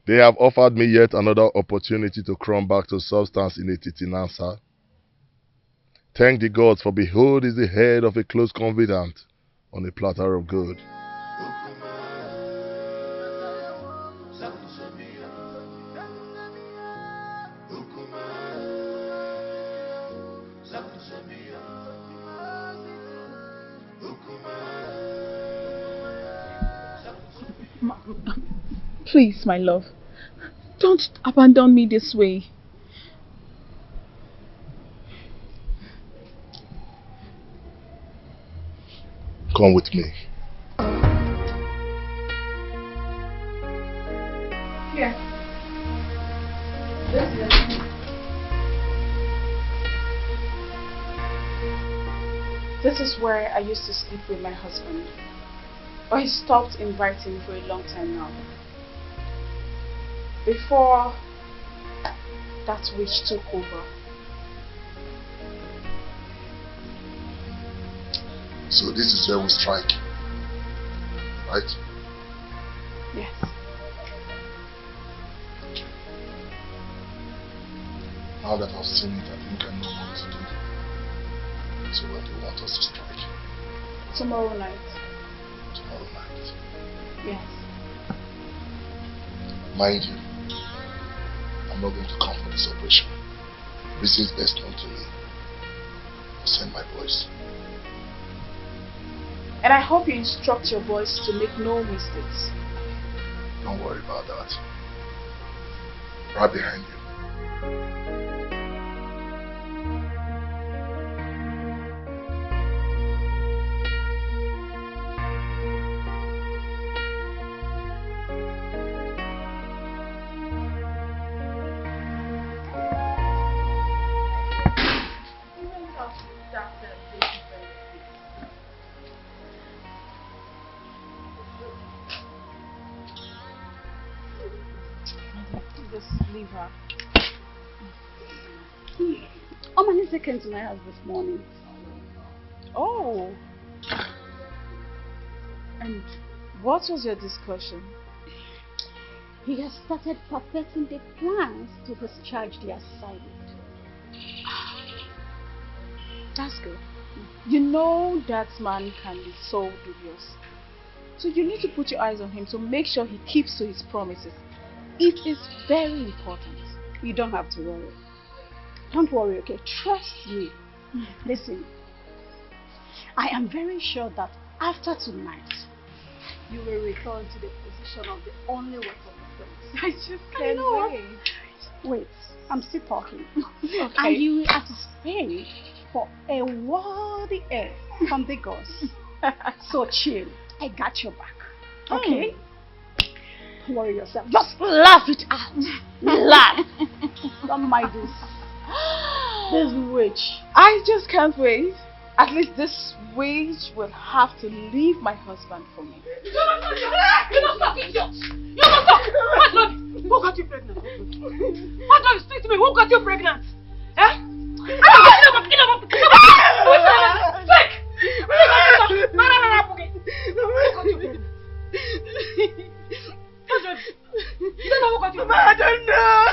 They have offered me yet another opportunity to come back to substance in a titinansa. Thank the gods, for behold is the head of a close confidant on a platter of gold. Please, my love, don't abandon me this way. Come with me. Here. This is where I used to sleep with my husband. But he stopped inviting for a long time now. Before that witch took over. So this is where we strike, right? Yes. Now that I've seen it, I think I know what to do. So when do you want us to strike? Tomorrow night. Tomorrow night? Yes. Mind you, I'm not going to come for this operation. Reasons best known to me. I'll send my boys. And I hope you instruct your boys to make no mistakes. Don't worry about that. Right behind you. Leave her. Omanise came to my house this morning. Oh. And what was your discussion? He has started perfecting the plans to discharge the assignment. That's good. You know that man can be so dubious. So you need to put your eyes on him to make sure he keeps to his promises. It is very important. You don't have to worry. Don't worry, okay? Trust me. Listen, I am very sure that after tonight, you will return to the position of the only one for the place. I just can't wait. Wait, I'm still talking. Okay. And you will aspire for a worthy heir from the gods. So chill. I got your back. Okay? Don't worry yourself. Just laugh it out. Laugh. Don't mind this. This witch. I just can't wait. At least this witch will have to leave my husband for me. You don't stop, idiot! You don't stop! What, Lobby? Who got you pregnant? What do you speak to me? Who got you pregnant? Eh? Fake! I don't know.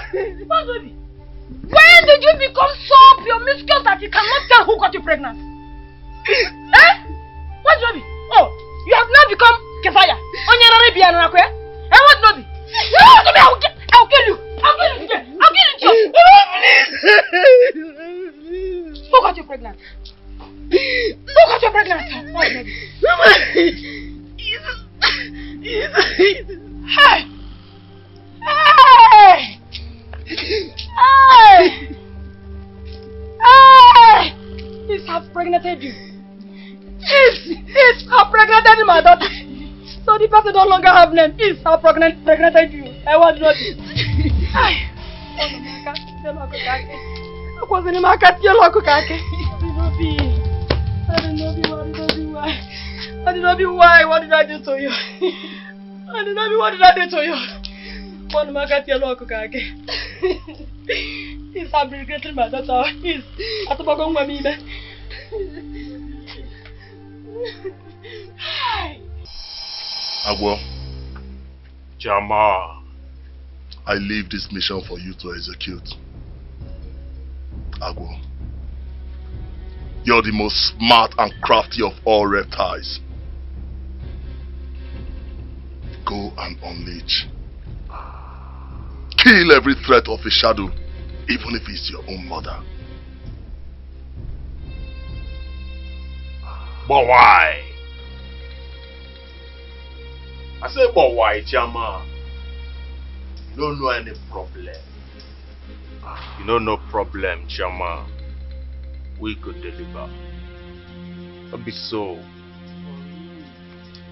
When did you become so promiscuous that you cannot tell who got you pregnant? Eh? What, Joby? Oh, you have now become Kefaya. Eh, what, Joby? I'll kill you. I'll kill you today. I'll kill you. Please. Who got you pregnant? Who got you pregnant? What, Joby? Hey! Hey! Hey! Hey! He's half pregnanted you. He's half pregnanted my daughter. So the person no longer have name. He's half pregnanted you. I want to Hey! I did not be why. What did I do to you? I did not be what did I do to you? One market yellow cookage. He's fabricating my daughter. He's at the bottom of me. Agwo. Jama. I leave this mission for you to execute. Agwo. You're the most smart and crafty of all reptiles. Go and unleash. Kill every threat of a shadow, even if it's your own mother. But why? I said, but why, Jama? You don't know any problem. You know no problem, Jama. We could deliver. Don't be so.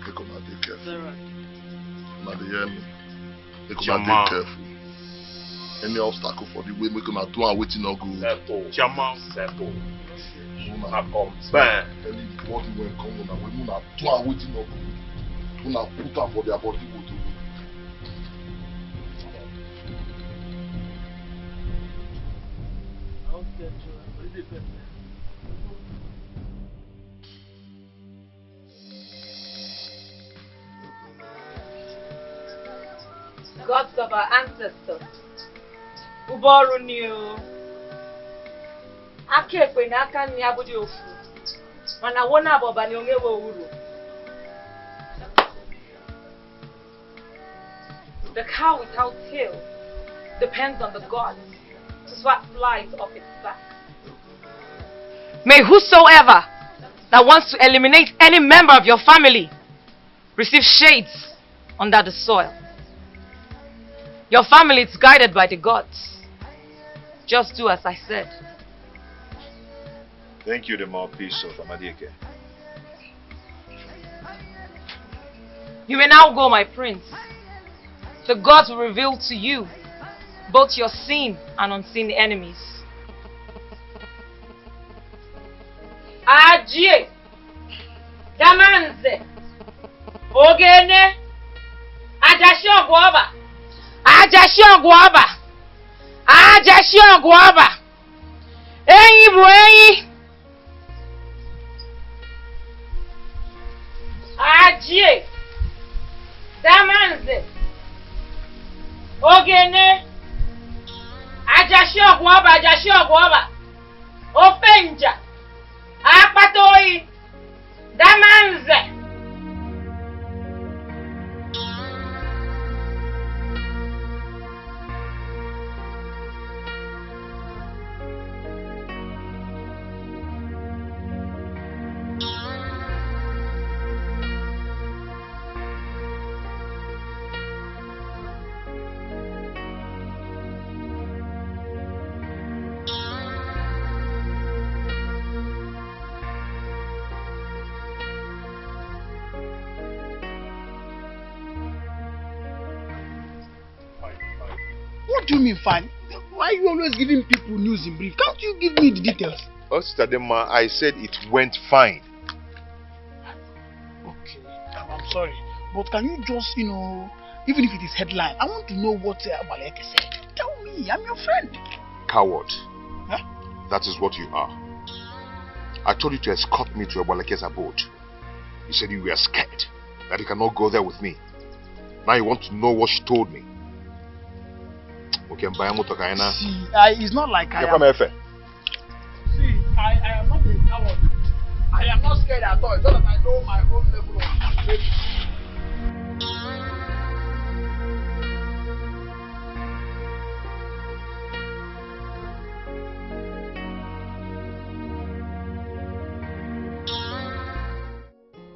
Make una dey careful. Una dey hear me? Make una Jama. dey careful. Any obstacle for the way, make una do and waiting no good. Settle. Jama, settle. Una come back. Anybody when come on, we una do and waiting no good. Una put am for their body go to. Gods of our ancestors, Uboru new. Akekwe na aka nni abudi ofu. Mana wona aboba ni ongewe uru. The cow without tail depends on the gods to swat flies off its back. May whosoever that wants to eliminate any member of your family receive shades under the soil. Your family is guided by the gods. Just do as I said. Thank you, the mouthpiece of Amadike. You may now go, my prince. The gods will reveal to you both your seen and unseen enemies. Ajie, Damanze, Ogene, Ajashogwaba, Ajashogwaba, Ajashogwaba, Enyi bu enyi. Ajie, Damanze, Ogene, Ajashogwaba, Ajashogwaba, Openja, Akpato do you mean fine? Why are you always giving people news in brief? Can't you give me the details? Oh, Sister Dema, I said it went fine. Okay, I'm sorry. But can you just, even if it is headline, I want to know what Abaleke said. Tell me, I'm your friend. Coward. Huh? That is what you are. I told you to escort me to Abaleke's abode. You said you were scared, that you cannot go there with me. Now you want to know what she told me. Okay, see, it's not like I am... See, I am not a coward. I am not scared at all. It's just that I know my own level of safety.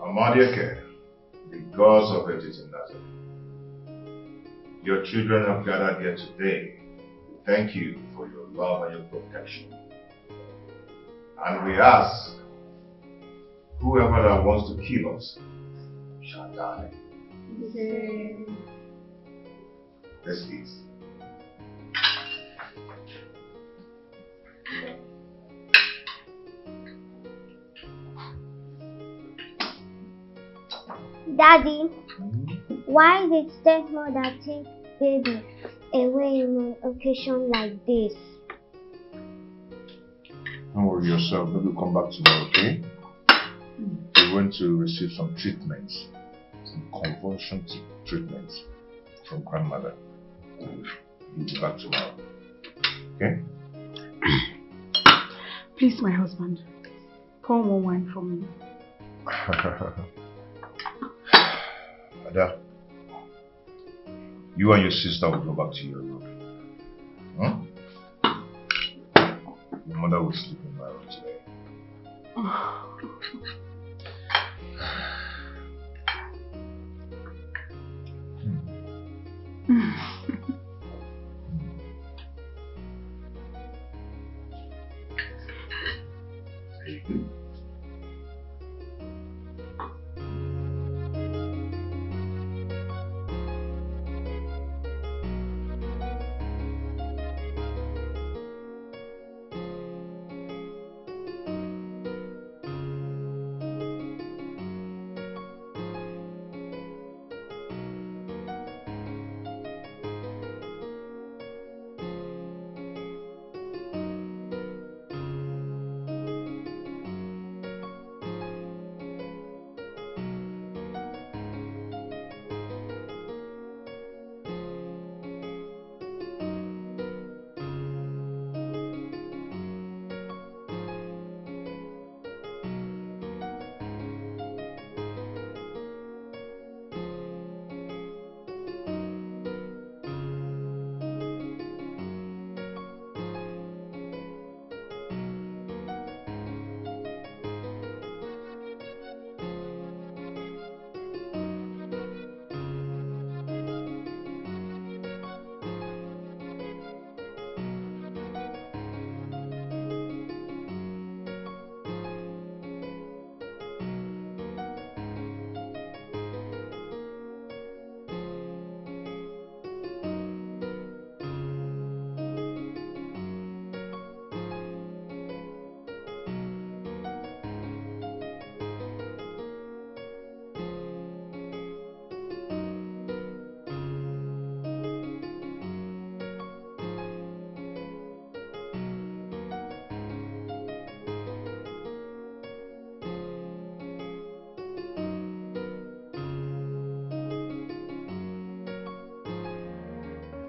Amadiake, the gods of Egypt in Nazareth, your children have gathered here today. Thank you for your love and your protection. And we ask, whoever that wants to kill us shall die. Let's eat. Daddy, why did stepmother take baby away in an occasion like this? Don't worry yourself, maybe we'll come back tomorrow, okay? We're going to receive some treatments, some convulsion treatments from grandmother. We'll be back tomorrow, okay? Please, my husband, pour more wine for me. Ada, you and your sister will go back to your room. Huh? Your mother will sleep in my room today.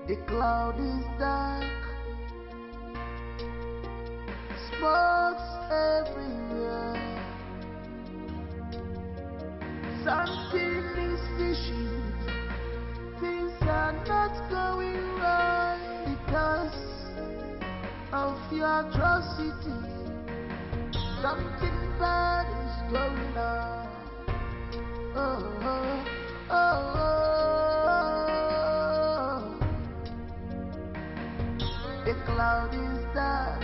The cloud is dark, smokes everywhere. Something is fishy, things are not going right because of your atrocity. Something bad is going on. Oh, oh, oh, oh. The cloud is dark,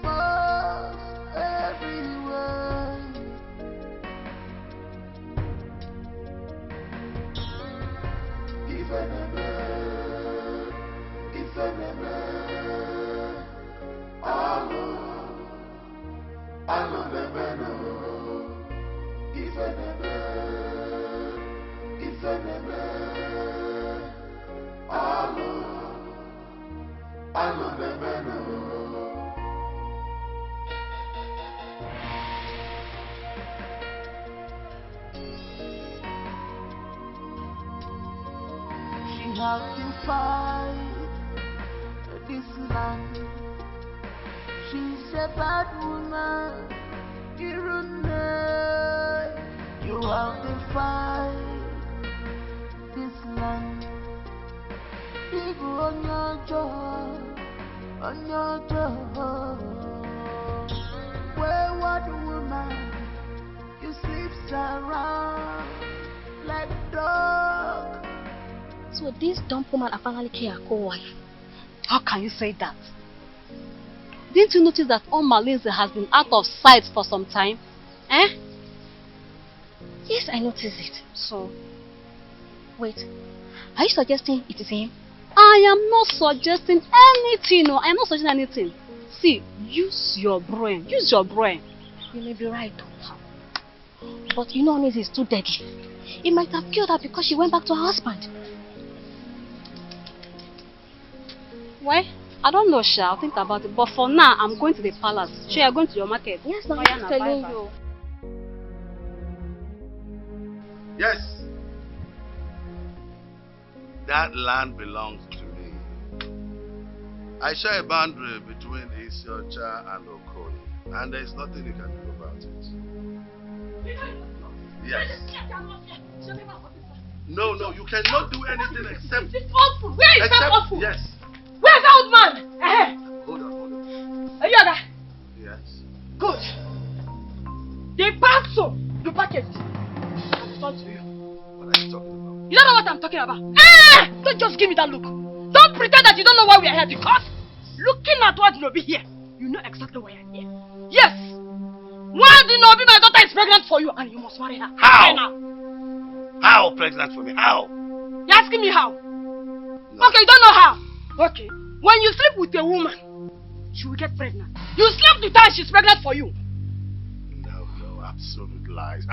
smoke everywhere. Even a bird have to fight this land. She's a bad woman. You have to fight this land. People on your job, wayward woman, you sleeps around like dog. So this dumb woman apparently killed her co-wife. How can you say that? Didn't you notice that Malinze has been out of sight for some time? Eh? Yes, I noticed it. So? Wait, are you suggesting it is him? I am not suggesting anything. No, I am not suggesting anything. See, use your brain. Use your brain. You may be right. But you know Malinze is too deadly. It might have killed her because she went back to her husband. Well, I don't know, Sha. I'll think about it. But for now, I'm going to the palace. Sure, you're going to your market. Yes, I'm telling you. Yes. That land belongs to me. I share a boundary between Isiocha and Okoli, and there is nothing you can do about it. Yes. No, you cannot do anything except... Where is that awful? Yes. Where's that old man? Hold on. Are you there? Yes. Good. The parcel you packaged. What are you talking about? You don't know what I'm talking about. Don't just give me that look. Don't pretend that you don't know why we are here, because looking at what Nobi here, you know exactly why I'm here. Yes. Why do Nobi, my daughter, is pregnant for you and you must marry her? How? Now. How pregnant for me? How? You're asking me how? No. Okay, you don't know how. Okay. When you sleep with a woman, she will get pregnant. You slept with her and she's pregnant for you. No, absolute lies.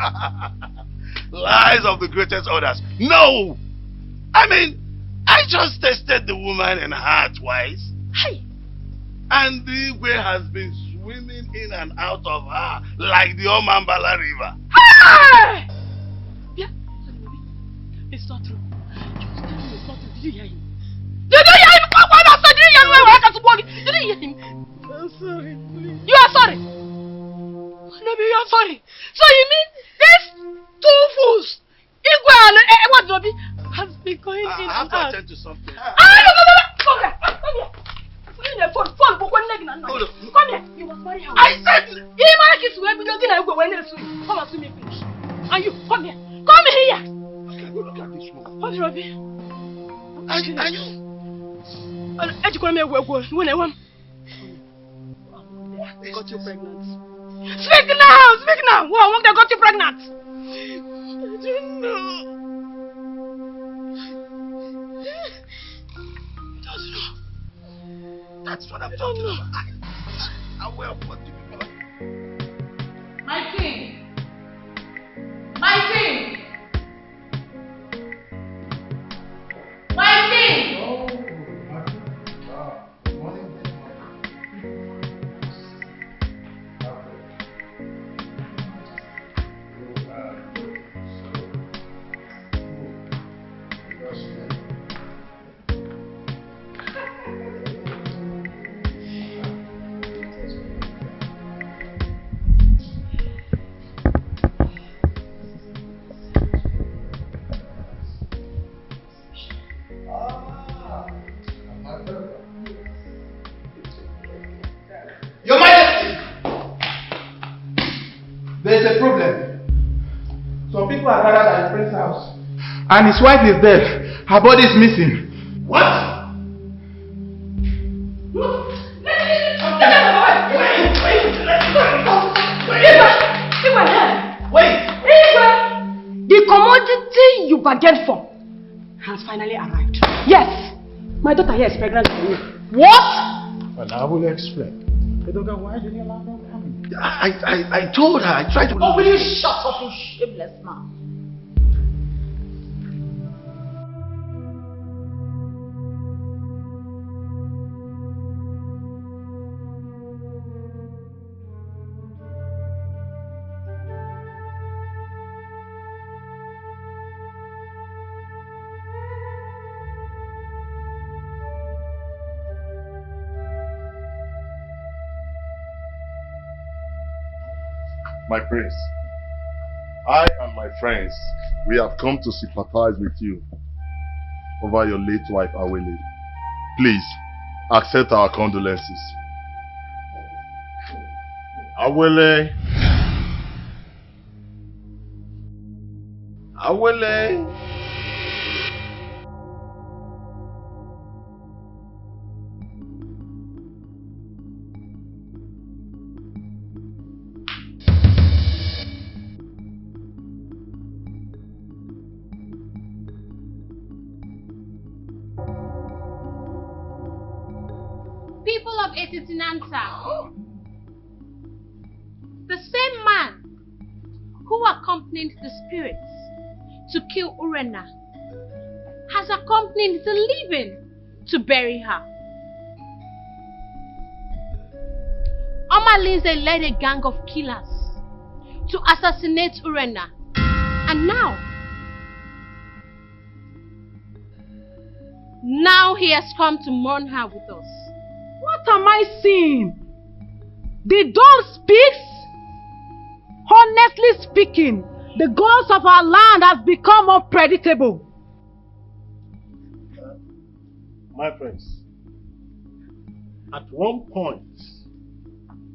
Lies of the greatest orders. No! I mean, I just tested the woman and her twice. Hey! And the Igwe has been swimming in and out of her like the Omambala River. Hey! Yeah. It's not true. Just tell me it's not true. Did you hear him? Did you hear him? Did you hear him? I'm sorry, please. You are sorry? Maybe you are sorry. So you mean these two fools, Igwe and what Nobi, has been going in and out? I have to attend to something. Come here. Put in the phone. Come here. You must marry her. I said... You marry kiss where we don't get when they swim. Come and swim me finish. And you, come here. Come here. Look at this one. What's Robbie? And you... I got you pregnant. Speak now! Wow, they got you pregnant! I don't know. That's what I'm talking about. I will put you on. My king! My king! My king! Your Majesty, there's a problem. Some people are gathered at the prince's house, and his wife is dead. Her body is missing. What? The commodity you bargained for has finally arrived. Yes, my daughter here is pregnant for you. What? Well, I will explain. Why did you allow them coming? I told her, I tried to... Oh, will you shut up, you shameless man? My prince, I and my friends, we have come to sympathize with you over your late wife, Awele. Please, accept our condolences. Awele. Awele. People of Etitinanta, the same man who accompanied the spirits to kill Urena has accompanied the living to bury her. Omalinze led a gang of killers to assassinate Urena, and now he has come to mourn her with us. What am I seeing? The dawn speaks? Honestly speaking, the gods of our land have become unpredictable. My friends, at one point,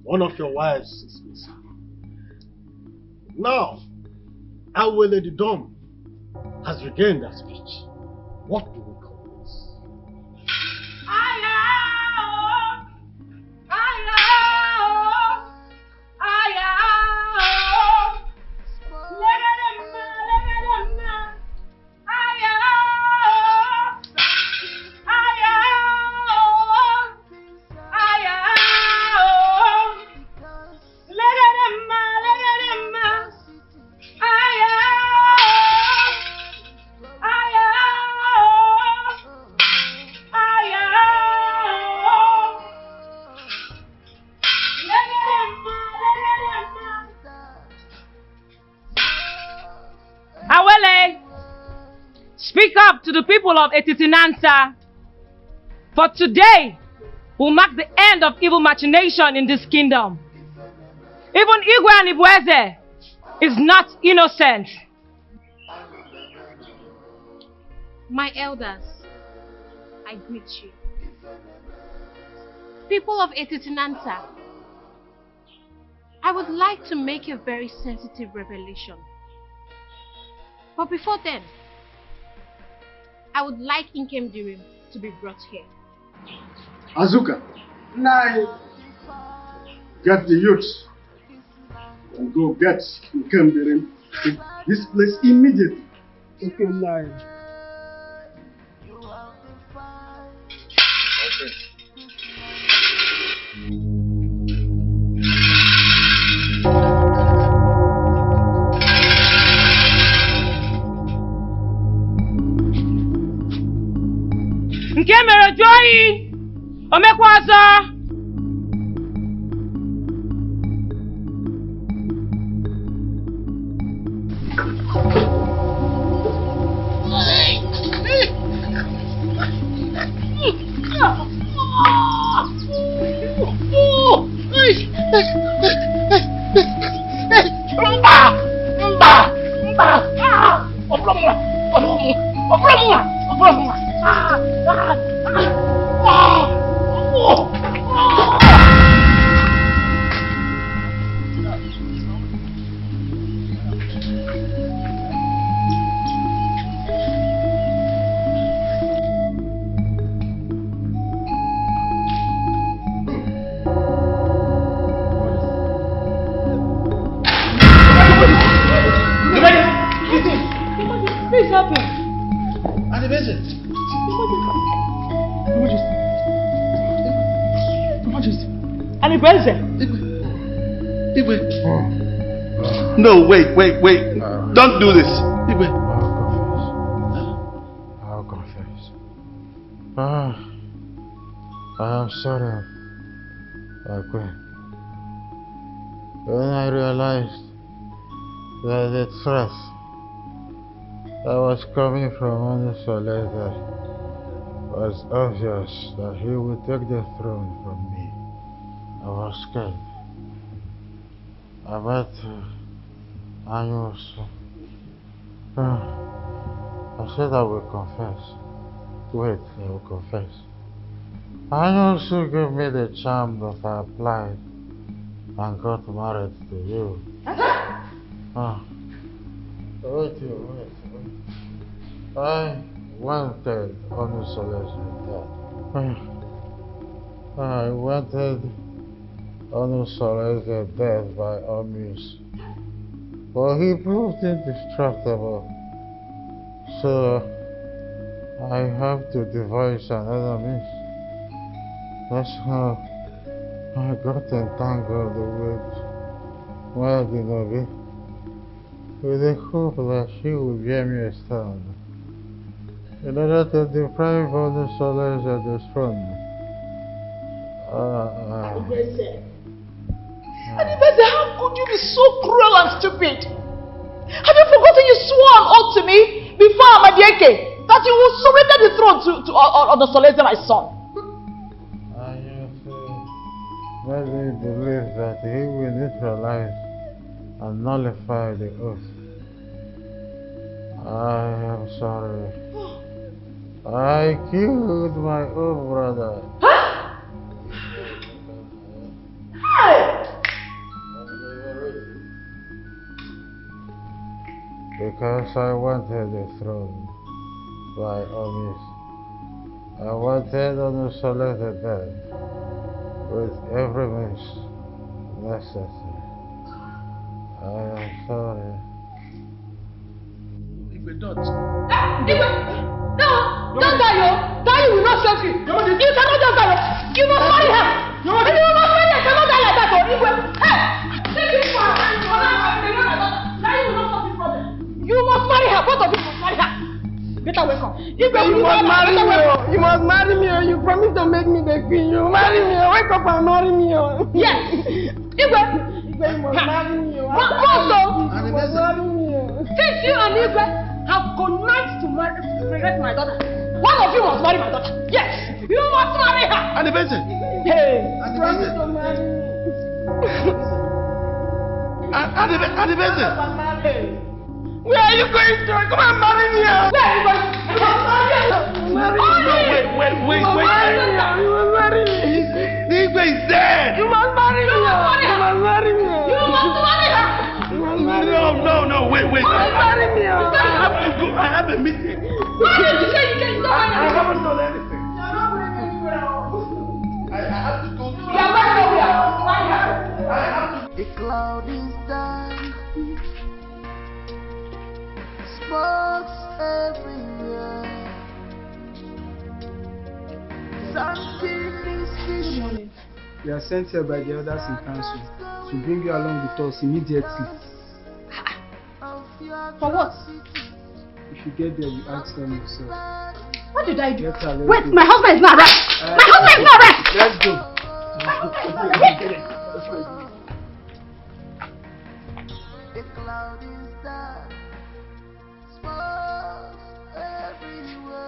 one of your wives is missing. Now, Awele the Dom has regained her speech. What do we call this? Speak up to the people of Etitinanta, for today will mark the end of evil machination in this kingdom. Even Igwe and Ibueze is not innocent. My elders, I greet you. People of Etitinanta, I would like to make a very sensitive revelation. But before then, I would like Inkem Dirim to be brought here. Azuka, get the youths and go get Inkem Dirim to this place immediately. Okay, Nai. Nke mere Joyi omekwazo. No, wait. Don't do this. I'll confess. I am sorry. When I realized that the threat that was coming from Onisole was obvious that he would take the throne from me, I was scared. I met Anyos. I said I will confess. Wait, I will confess. Anyos gave me the charm that I applied and got married to you. Wait. I wanted Onusole's death. I wanted Onusole's death by all means. But he proved indestructible. So I have to devise another means. That's how I got entangled with Wadinobi, with the hope that she would bear me a stand, in order to deprive Onusoles of the throne. Anibeze, how could you be so cruel and stupid? Have you forgotten you swore an oath to me before Amadieke that you will surrender the throne to Onusoles, my son? Let me believe that he will neutralize and nullify the oath. I am sorry. I killed my own brother. Because I wanted the throne by all means. I wanted Onusoles dead with every means necessary. I am sorry. Don't die, yo! Die will not save you! You cannot just die! You must marry her! You must marry her! You cannot die like that, oh! Hey! Take this one! Die will not solve this problem! You must marry her! Both of you must marry her! Better wake up! You must marry me! You must marry me! You promised to make me the queen! You marry me! Wake up and marry me! Yes! Igwe! You must marry me! Also! You must marry me! Since you and Igwe have connived to regret my daughter, one of you must marry my daughter. Yes, you must marry her. And the person. Hey, promise to marry me. And the person. Where are you going to? Come on, marry me. Where are you going? You must marry me. Wait. You must marry me. Igwe is dead. You must marry me. You must marry me. You must marry her. No, wait. You must marry me. I have to go. I have a meeting. Why did you say you can go? I haven't done anything. You're not going anywhere. I have to go. You're not nowhere. I have to. The cloud is dark. Smokes everywhere. Something is fishy. We are sent here by the elders in council to bring you along with us immediately. For what? If you get there, you ask them yourself. What did I do? Wait, my husband is not right. My husband is not right. Let's go. The cloud is dark. Smoke everywhere.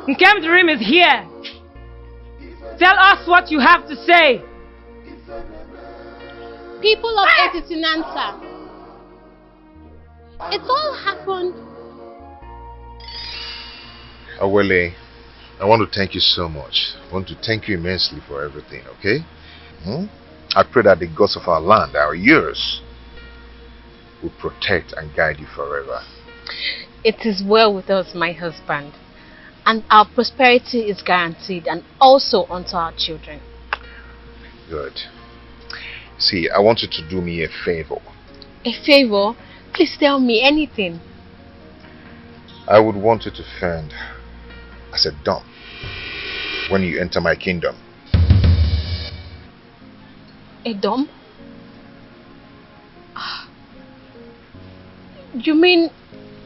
Nkem Dream is here. Tell us what you have to say. People of Etitinansa, it all happened. Awele, I want to thank you so much. I want to thank you immensely for everything, okay? I pray that the gods of our land, our years, will protect and guide you forever. It is well with us, my husband. And our prosperity is guaranteed, and also unto our children. Good. See, I want you to do me a favor. A favor? Please tell me anything. I would want you to fend as a dump when you enter my kingdom. A dump? You mean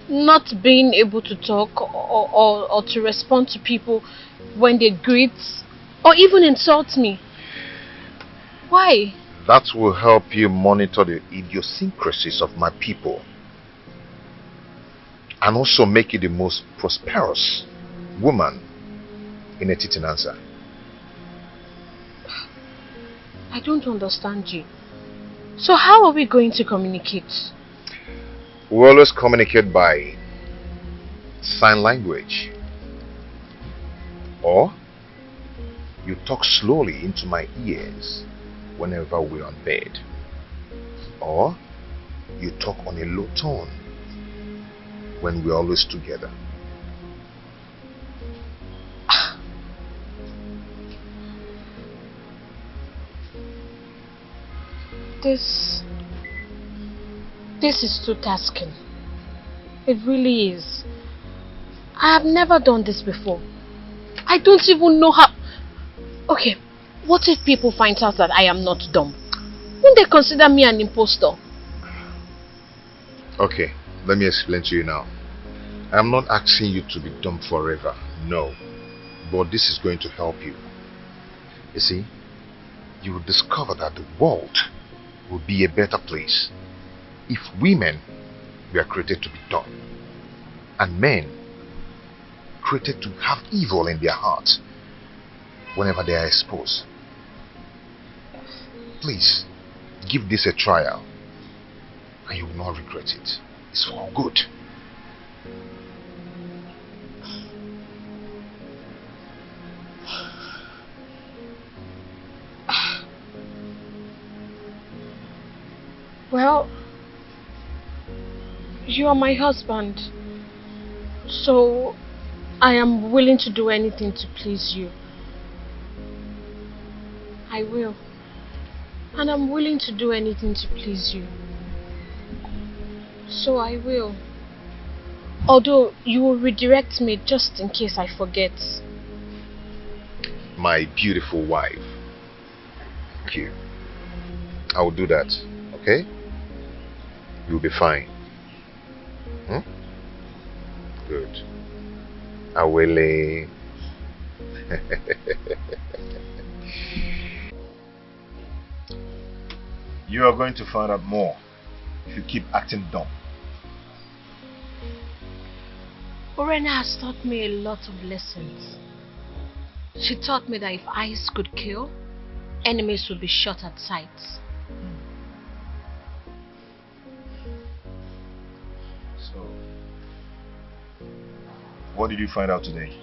not being able to talk or to respond to people when they greet or even insult me? Why? That will help you monitor the idiosyncrasies of my people and also make you the most prosperous woman in a Titinanza. I don't understand you. So how are we going to communicate? We always communicate by sign language. Or you talk slowly into my ears whenever we're on bed. Or you talk on a low tone when we're always together. This is too tasking. It really is. I have never done this before. I don't even know how... Okay, what if people find out that I am not dumb? Won't they consider me an impostor? Okay, let me explain to you now. I'm not asking you to be dumb forever, no. But this is going to help you. You see, you will discover that the world will be a better place if women were created to be dumb and men created to have evil in their hearts whenever they are exposed. Please, give this a trial and you will not regret it. It's for good. Well, you are my husband, so I am willing to do anything to please you. I will. And I'm willing to do anything to please you. So I will. Although you will redirect me just in case I forget. My beautiful wife. Thank you. I will do that, okay? You'll be fine. Hmm? Good. I will. You are going to find out more if you keep acting dumb. Orena has taught me a lot of lessons. She taught me that if eyes could kill, enemies would be shot at sight. So, what did you find out today?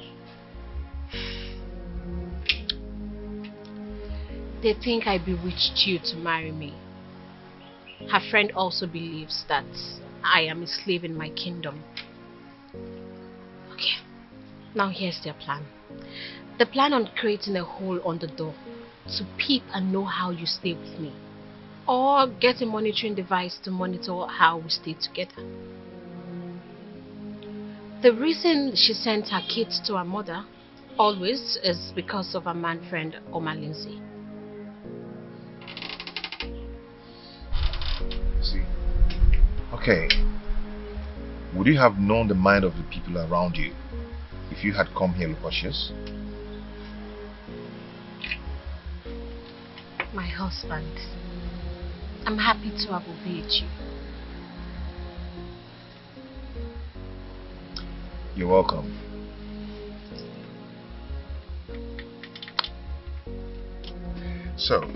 They think I bewitched you to marry me. Her friend also believes that I am a slave in my kingdom. Okay, now here's their plan. They plan on creating a hole on the door to peep and know how you stay with me. Or get a monitoring device to monitor how we stay together. The reason she sent her kids to her mother always is because of her man friend Oma Lindsay. See? Okay. Would you have known the mind of the people around you if you had come here cautious? My husband, I'm happy to have obeyed you. You're welcome. So,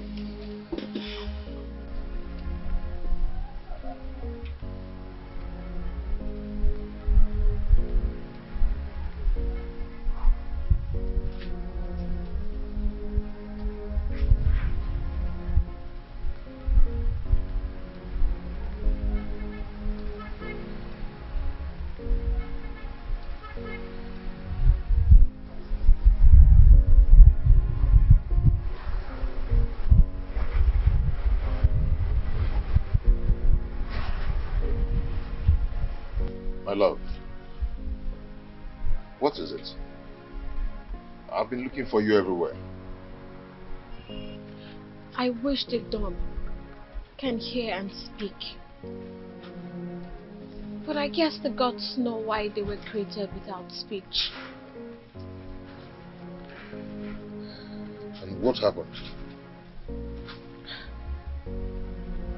my love, what is it? I've been looking for you everywhere. I wish the dumb can hear and speak. But I guess the gods know why they were created without speech. And what happened?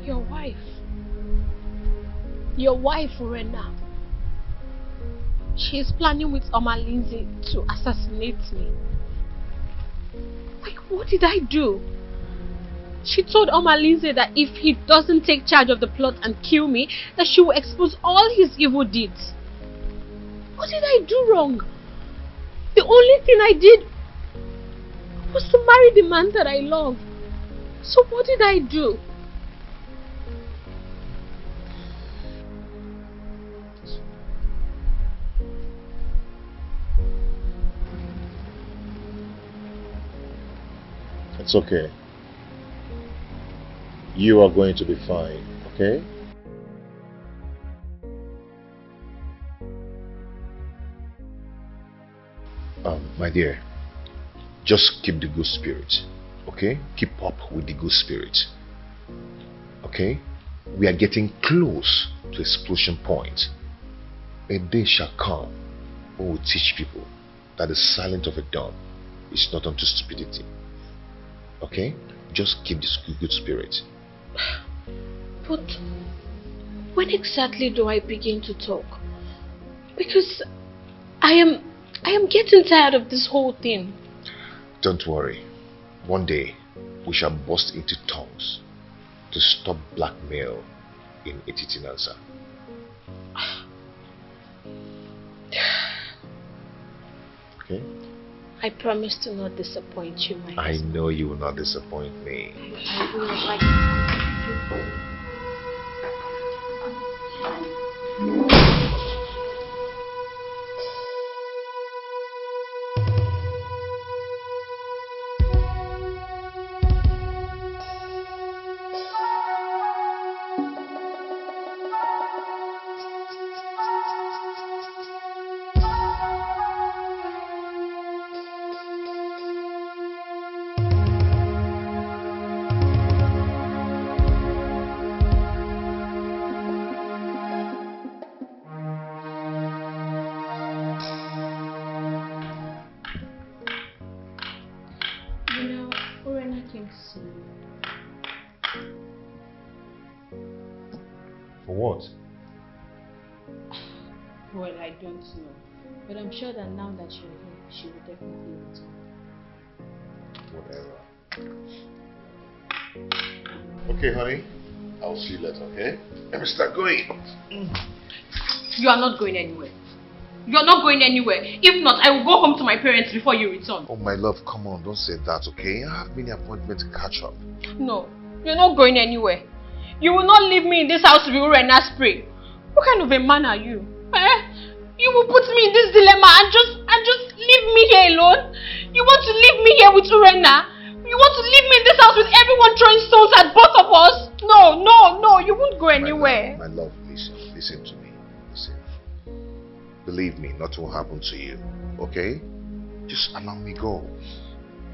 Your wife. Your wife, Rena. She is planning with Oma Lindsay to assassinate me. Like, what did I do? She told Oma Lindsay that if he doesn't take charge of the plot and kill me, that she will expose all his evil deeds. What did I do wrong? The only thing I did was to marry the man that I love. So what did I do? It's okay. You are going to be fine, okay? My dear, just keep the good spirit, okay? Keep up with the good spirit, okay? We are getting close to explosion point. A day shall come when we teach people that the silence of a dawn is not unto stupidity, okay? Just keep this good spirit. But when exactly do I begin to talk? Because I am getting tired of this whole thing. Don't worry. One day we shall burst into tongues to stop blackmail in Etitinansa. Okay? I promise to not disappoint you, my I know you will not disappoint me. I will like. For what? Well, I don't know. But I'm sure that now that you're here, she will definitely return. Whatever. Okay, honey. I'll see you later, okay? Let me start going. You are not going anywhere. You are not going anywhere. If not, I will go home to my parents before you return. Oh, my love, come on. Don't say that, okay? I have many appointments to catch up. No, you're not going anywhere. You will not leave me in this house to be Urena's prey. What kind of a man are you? You will put me in this dilemma and just leave me here alone? You want to leave me here with Urena? You want to leave me in this house with everyone throwing stones at both of us? No, no, no, you won't go anywhere. My love, listen to me. Listen. Believe me, nothing will happen to you, okay? Just allow me go.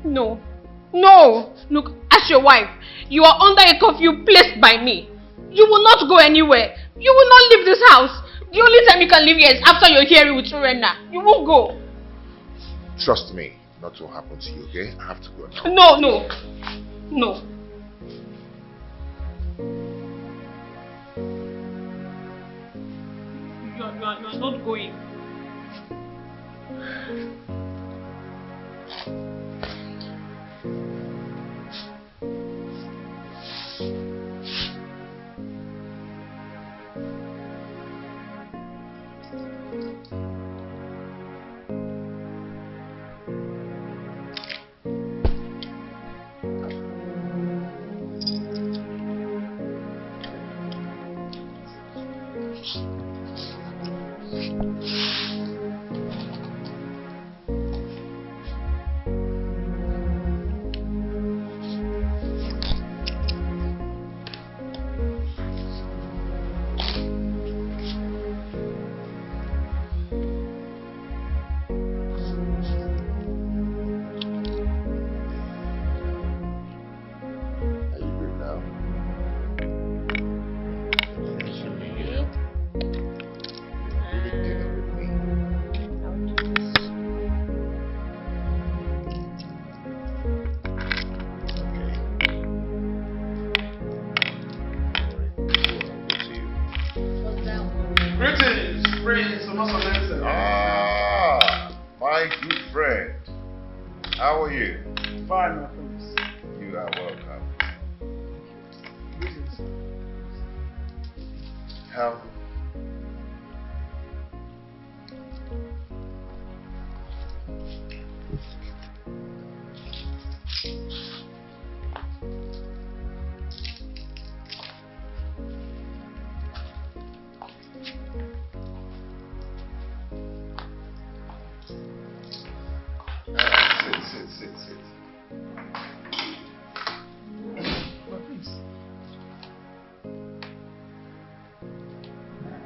No. No! Look, as your wife, you are under a curfew placed by me. You will not go anywhere. You will not leave this house. The only time you can leave here is after you're here with Urena. You won't go. Trust me, nothing will happen to you, okay? I have to go now. No, no. No. You are not going. Dinner with me. Ah, my good friend. How are you? Fine, my friends. You are welcome. How? Sit.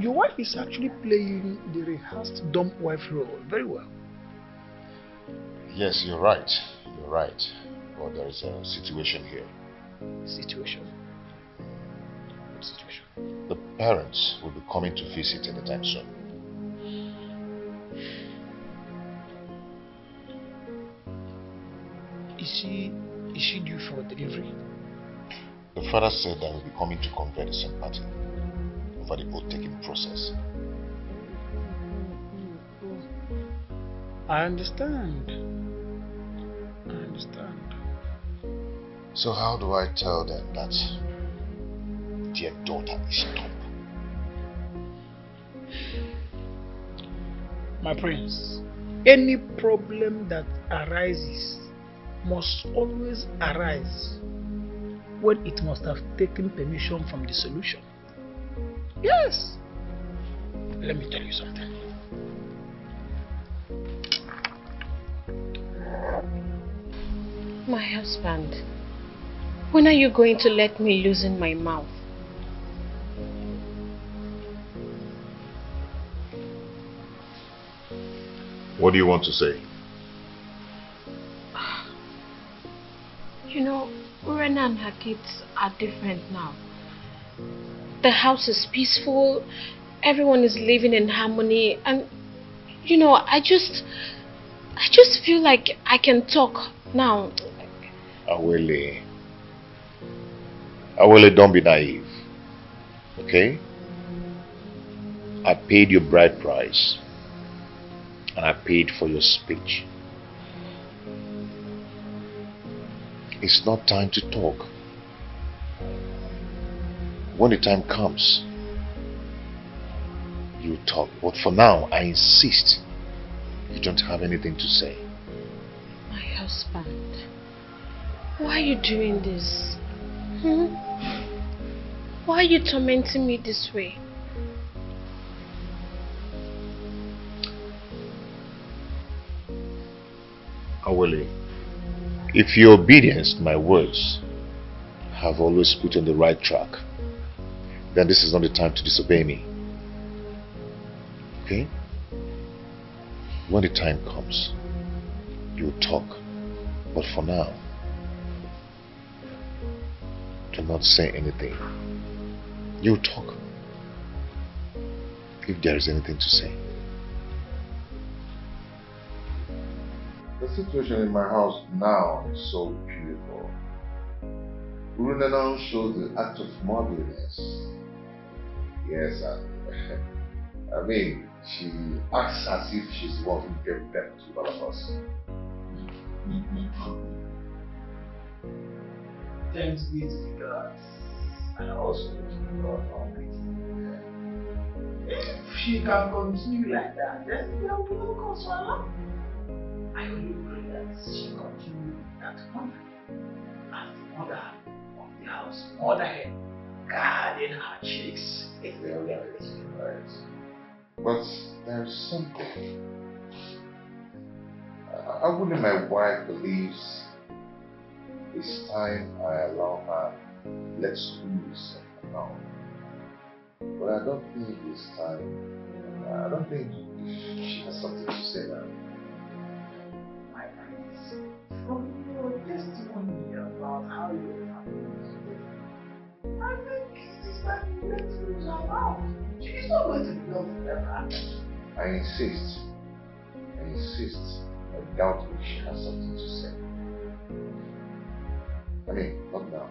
Your wife is actually playing the rehearsed dumb wife role very well. Yes, you're right. You're right. But there is a situation here. Situation? What situation? The parents will be coming to visit anytime soon. Is she due for delivery? The father said that he'll be coming to convey the sympathy for the oath-taking process. I understand. So how do I tell them that their daughter is top? My prince, any problem that arises must always arise when it must have taken permission from the solution. Yes. Let me tell you something. My husband, when are you going to let me loosen my mouth? What do you want to say? You know, Rena and her kids are different now. The house is peaceful, everyone is living in harmony, and you know, I just feel like I can talk now. Awele, don't be naive. Okay? I paid your bride price. And I paid for your speech. It's not time to talk. When the time comes, you talk. But for now, I insist you don't have anything to say. My husband, why are you doing this? Why are you tormenting me this way? Awele, if your obedience to my words have always put you on the right track, then this is not the time to disobey me. Okay? When the time comes, you'll talk. But for now, do not say anything. You'll talk if there is anything to say. The situation in my house now is so beautiful. Urunana shows the act of motherliness. Yes, I mean, she acts as if she's the one who gave birth to all of us. Thanks be to God, and also to God Almighty. If she can continue like that, then there will be no cause for alarm. I only pray that she continue that honor as the mother of the house, mother hen, guarding her chicks. If they are right. But there's something. I wouldn't my wife believes it's time I allow her let's loose now. But I don't think it's time. I don't think she has something to say now. My friends, from your testimony about how your family is living, I think it is time you let loose her mouth. She is not going to be done forever. I insist. I doubt if she has something to say. I mean, not now.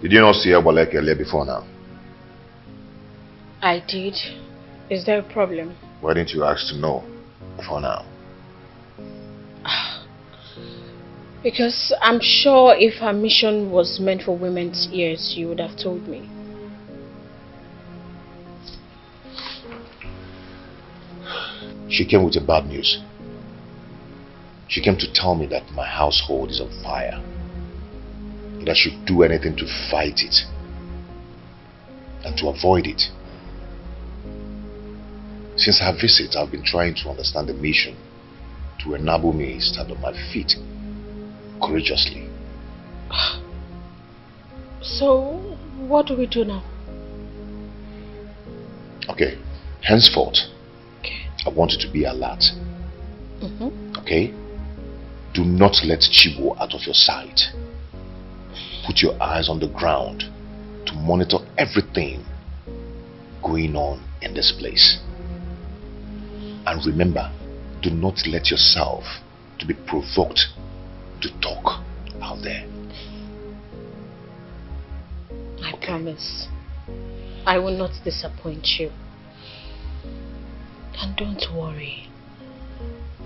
Did you not see Ebolek earlier before now? I did. Is there a problem? Why didn't you ask to know before now? Because I'm sure if her mission was meant for women's ears, you would have told me. She came with a bad news. She came to tell me that my household is on fire. That I should do anything to fight it and to avoid it. Since her visit, I've been trying to understand the mission to enable me to stand on my feet courageously. So, what do we do now? Okay, henceforth, I want you to be alert. Okay? Do not let Chibo out of your sight. Put your eyes on the ground to monitor everything going on in this place. And remember, do not let yourself to be provoked to talk out there. I promise. I will not disappoint you. And don't worry.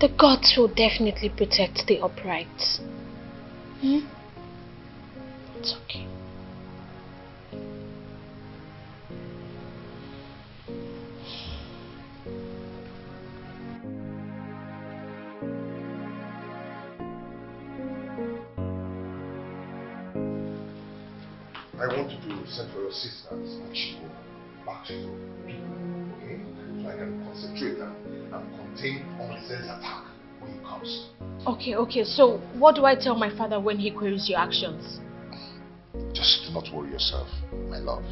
The gods will definitely protect the upright. It's okay. I want you to send for your sisters and she will back to people, okay? So I can concentrate and contain Omizen's attack when he comes. Okay, so what do I tell my father when he queries your actions? Just do not worry yourself, my love,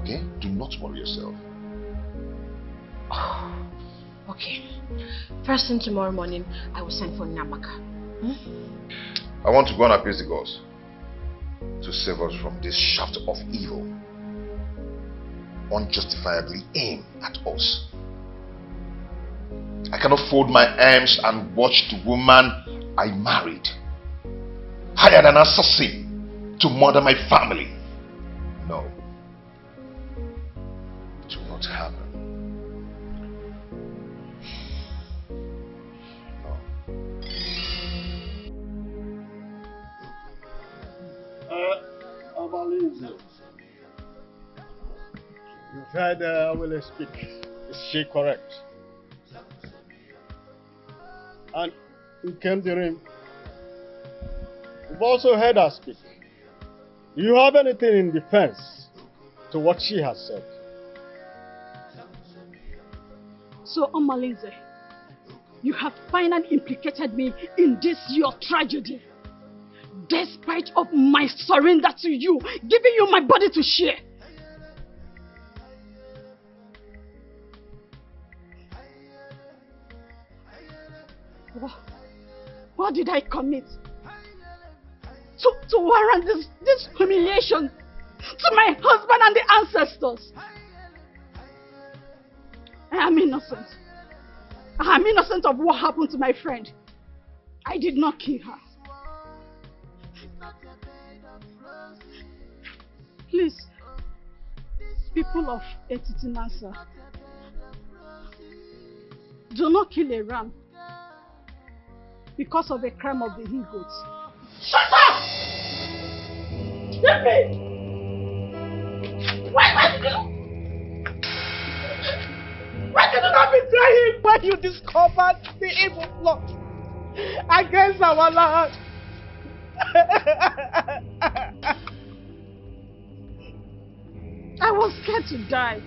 okay? Do not worry yourself. Okay. First thing tomorrow morning, I will send for Namaka. I want to go and appease the gods to save us from this shaft of evil unjustifiably aimed at us. I cannot fold my arms and watch the woman I married hired an assassin to murder my family. No. It will not happen. You heard Awele speak. Is she correct? And in Kemdirim, you've also heard her speak. Do you have anything in defense to what she has said? So, Omalinze, you have finally implicated me in this your tragedy. Despite of my surrender to you, giving you my body to share. What did I commit? To warrant this humiliation to my husband and the ancestors? I am innocent. I am innocent of what happened to my friend. I did not kill her. Please, people of Etitinasa, do not kill a ram because of a crime of the he-goats. Shut up! Let me! Why did you not betray him when you discovered the evil plot against our land? I was scared to die.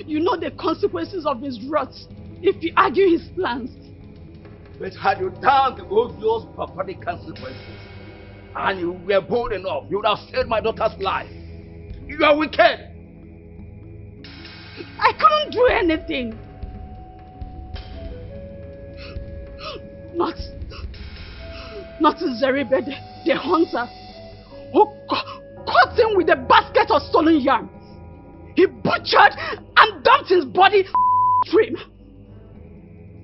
You know the consequences of his wrath if you argue his plans. But had you done all those barbaric consequences, and you were bold enough, you would have saved my daughter's life. You are wicked. I couldn't do anything. Not Zeribe, the hunter, who caught him with a basket of stolen yam. He butchered and dumped his body stream.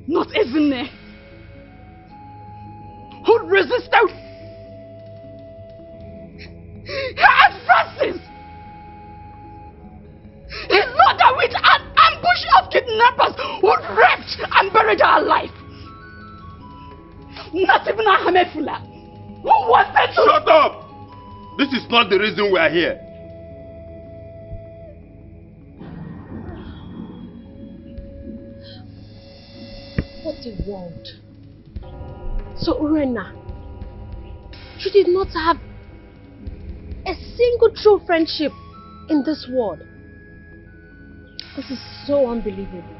Not Ezine, who resisted And Francis! He loaded with an ambush of kidnappers who raped and buried her alive. Not even a Hamefula who wanted to... Shut up! This is not the reason we are here. What a world. So Urena, you did not have a single true friendship in this world. This is so unbelievable.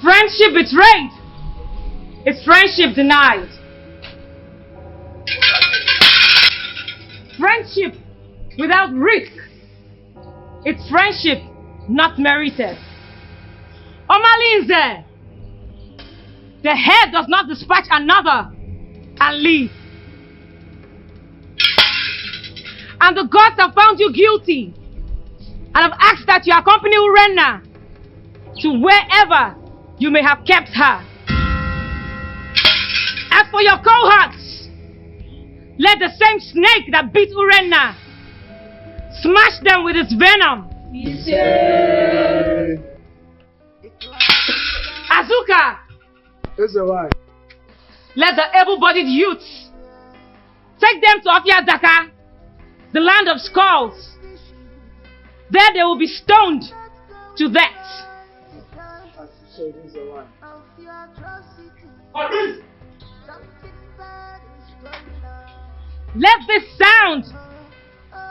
Friendship betrayed is friendship denied. Friendship without risk, it's friendship not merited. Omalinze, the head does not dispatch another and leave. And the gods have found you guilty and have asked that you accompany Urena to wherever you may have kept her. As for your cohorts, let the same snake that beat Urena smash them with its venom. Azuka, let the able-bodied youths take them to Afiadaka, the land of skulls. There they will be stoned to death. Let this sound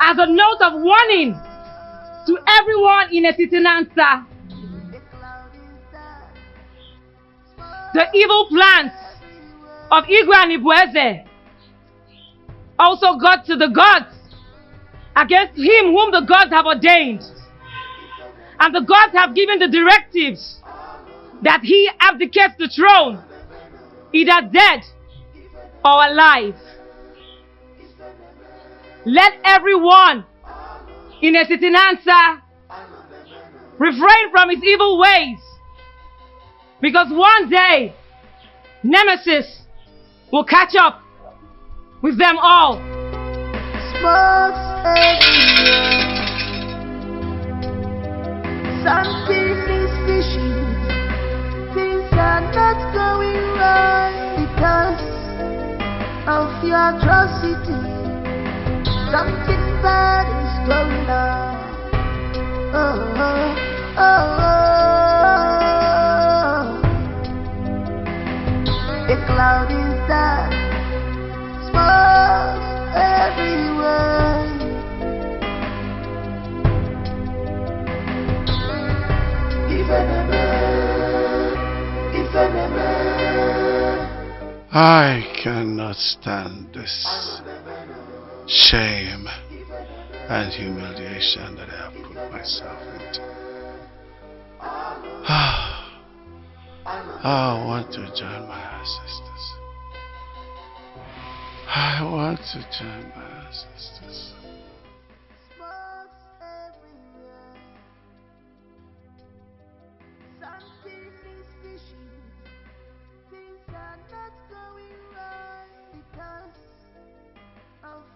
as a note of warning to everyone in Esitinansa. The evil plans of Igwe and Ibueze also got to the gods against him whom the gods have ordained. And the gods have given the directives that he abdicates the throne, either dead or alive. Let everyone in Esitinansa refrain from his evil ways, because one day Nemesis will catch up with them all. Smokes everywhere. Something is fishy. Things are not going right because of your atrocity. Something bad is going on. Oh, oh, oh, oh. A cloud is dark. Smoke everywhere. I cannot stand this shame and humiliation that I have put myself into. I want to join my ancestors. I want to join my ancestors.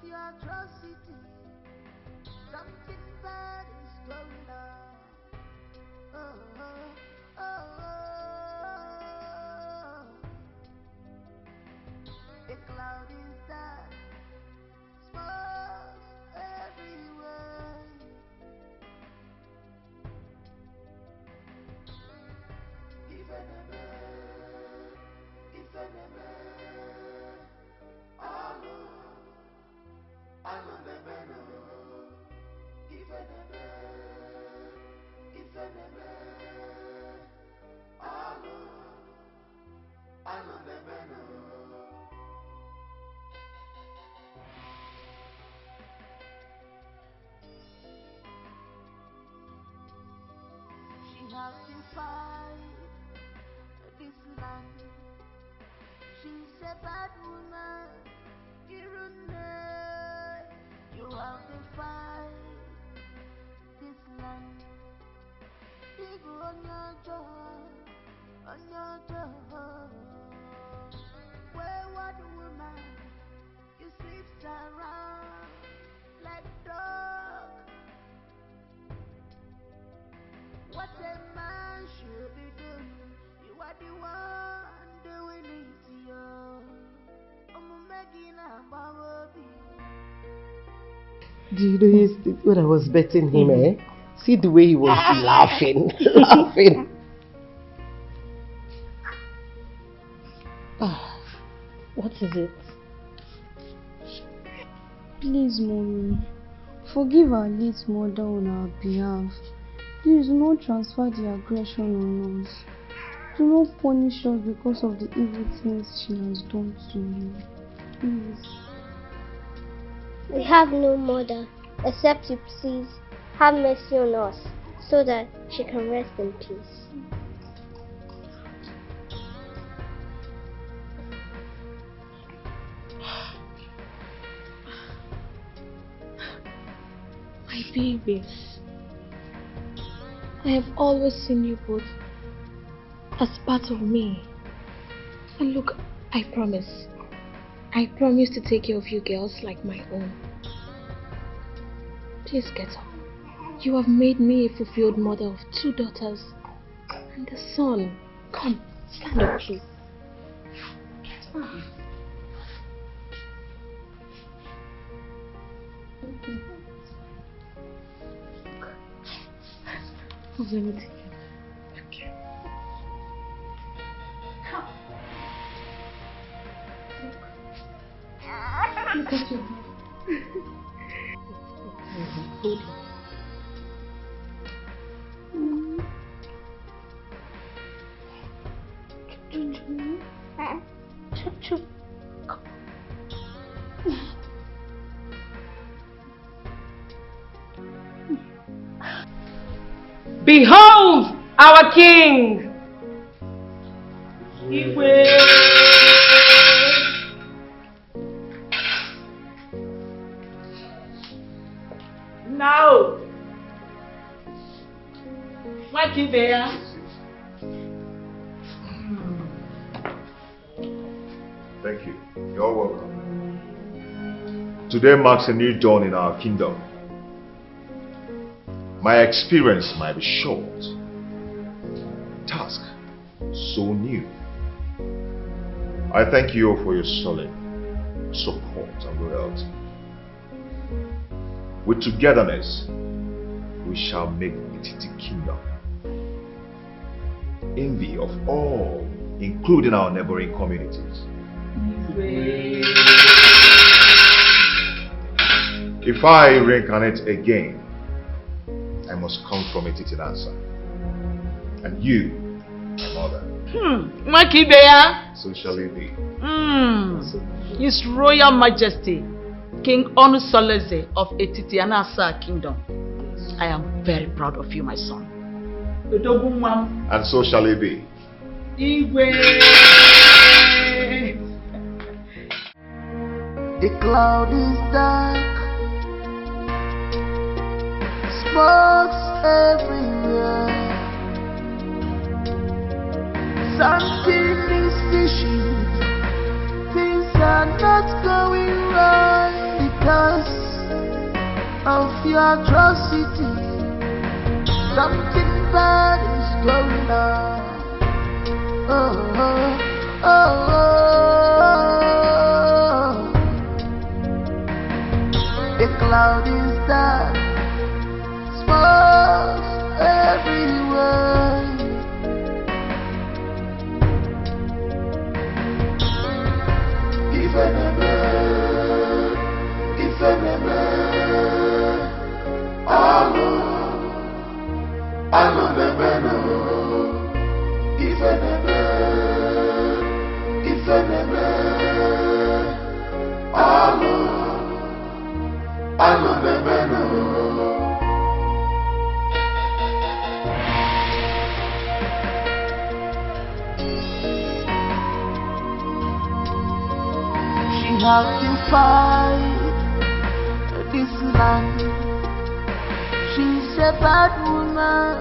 Atrocity, something bad is going on. Oh, oh, oh, oh. A cloud is dark, smoke everywhere. Even a man, all she has defied this land. She's a bad woman. You have defied this land. People on your door. Wayward woman, you sleep around. Do you know when I was betting him, see the way he was laughing, laughing. What is it? Please, Mommy, forgive our late mother on our behalf. Please do not transfer the aggression on us. Do not punish us because of the evil things she has done to you. Please. We have no mother, except you please have mercy on us, so that she can rest in peace. My babies, I have always seen you both as part of me. And look, I promise to take care of you girls like my own. Please get up. You have made me a fulfilled mother of 2 daughters and a son. Come, stand up, please. Let me take you. Okay. Come. Look at your head. Hold it. Behold our king! Now, what is there? Thank you. You're welcome. Today marks a new dawn in our kingdom. My experience might be short. Task so new. I thank you for your solid support and loyalty. With togetherness, we shall make Etiti Kingdom envy of all, including our neighboring communities. If I reincarnate again, I must come from Etiti Nansa. And you, my mother. Makibeya. So shall it be. His Royal Majesty, King Onusoleze of Etiti Anasa Kingdom. I am very proud of you, my son. And so shall it be. The cloud is dark, smokes everywhere. Something is fishy. Things are not going right because of your atrocity. Something bad is going on. Oh, oh, oh, oh. The cloud is dark, smokes everywhere. If she has to fight this land. She's a bad woman.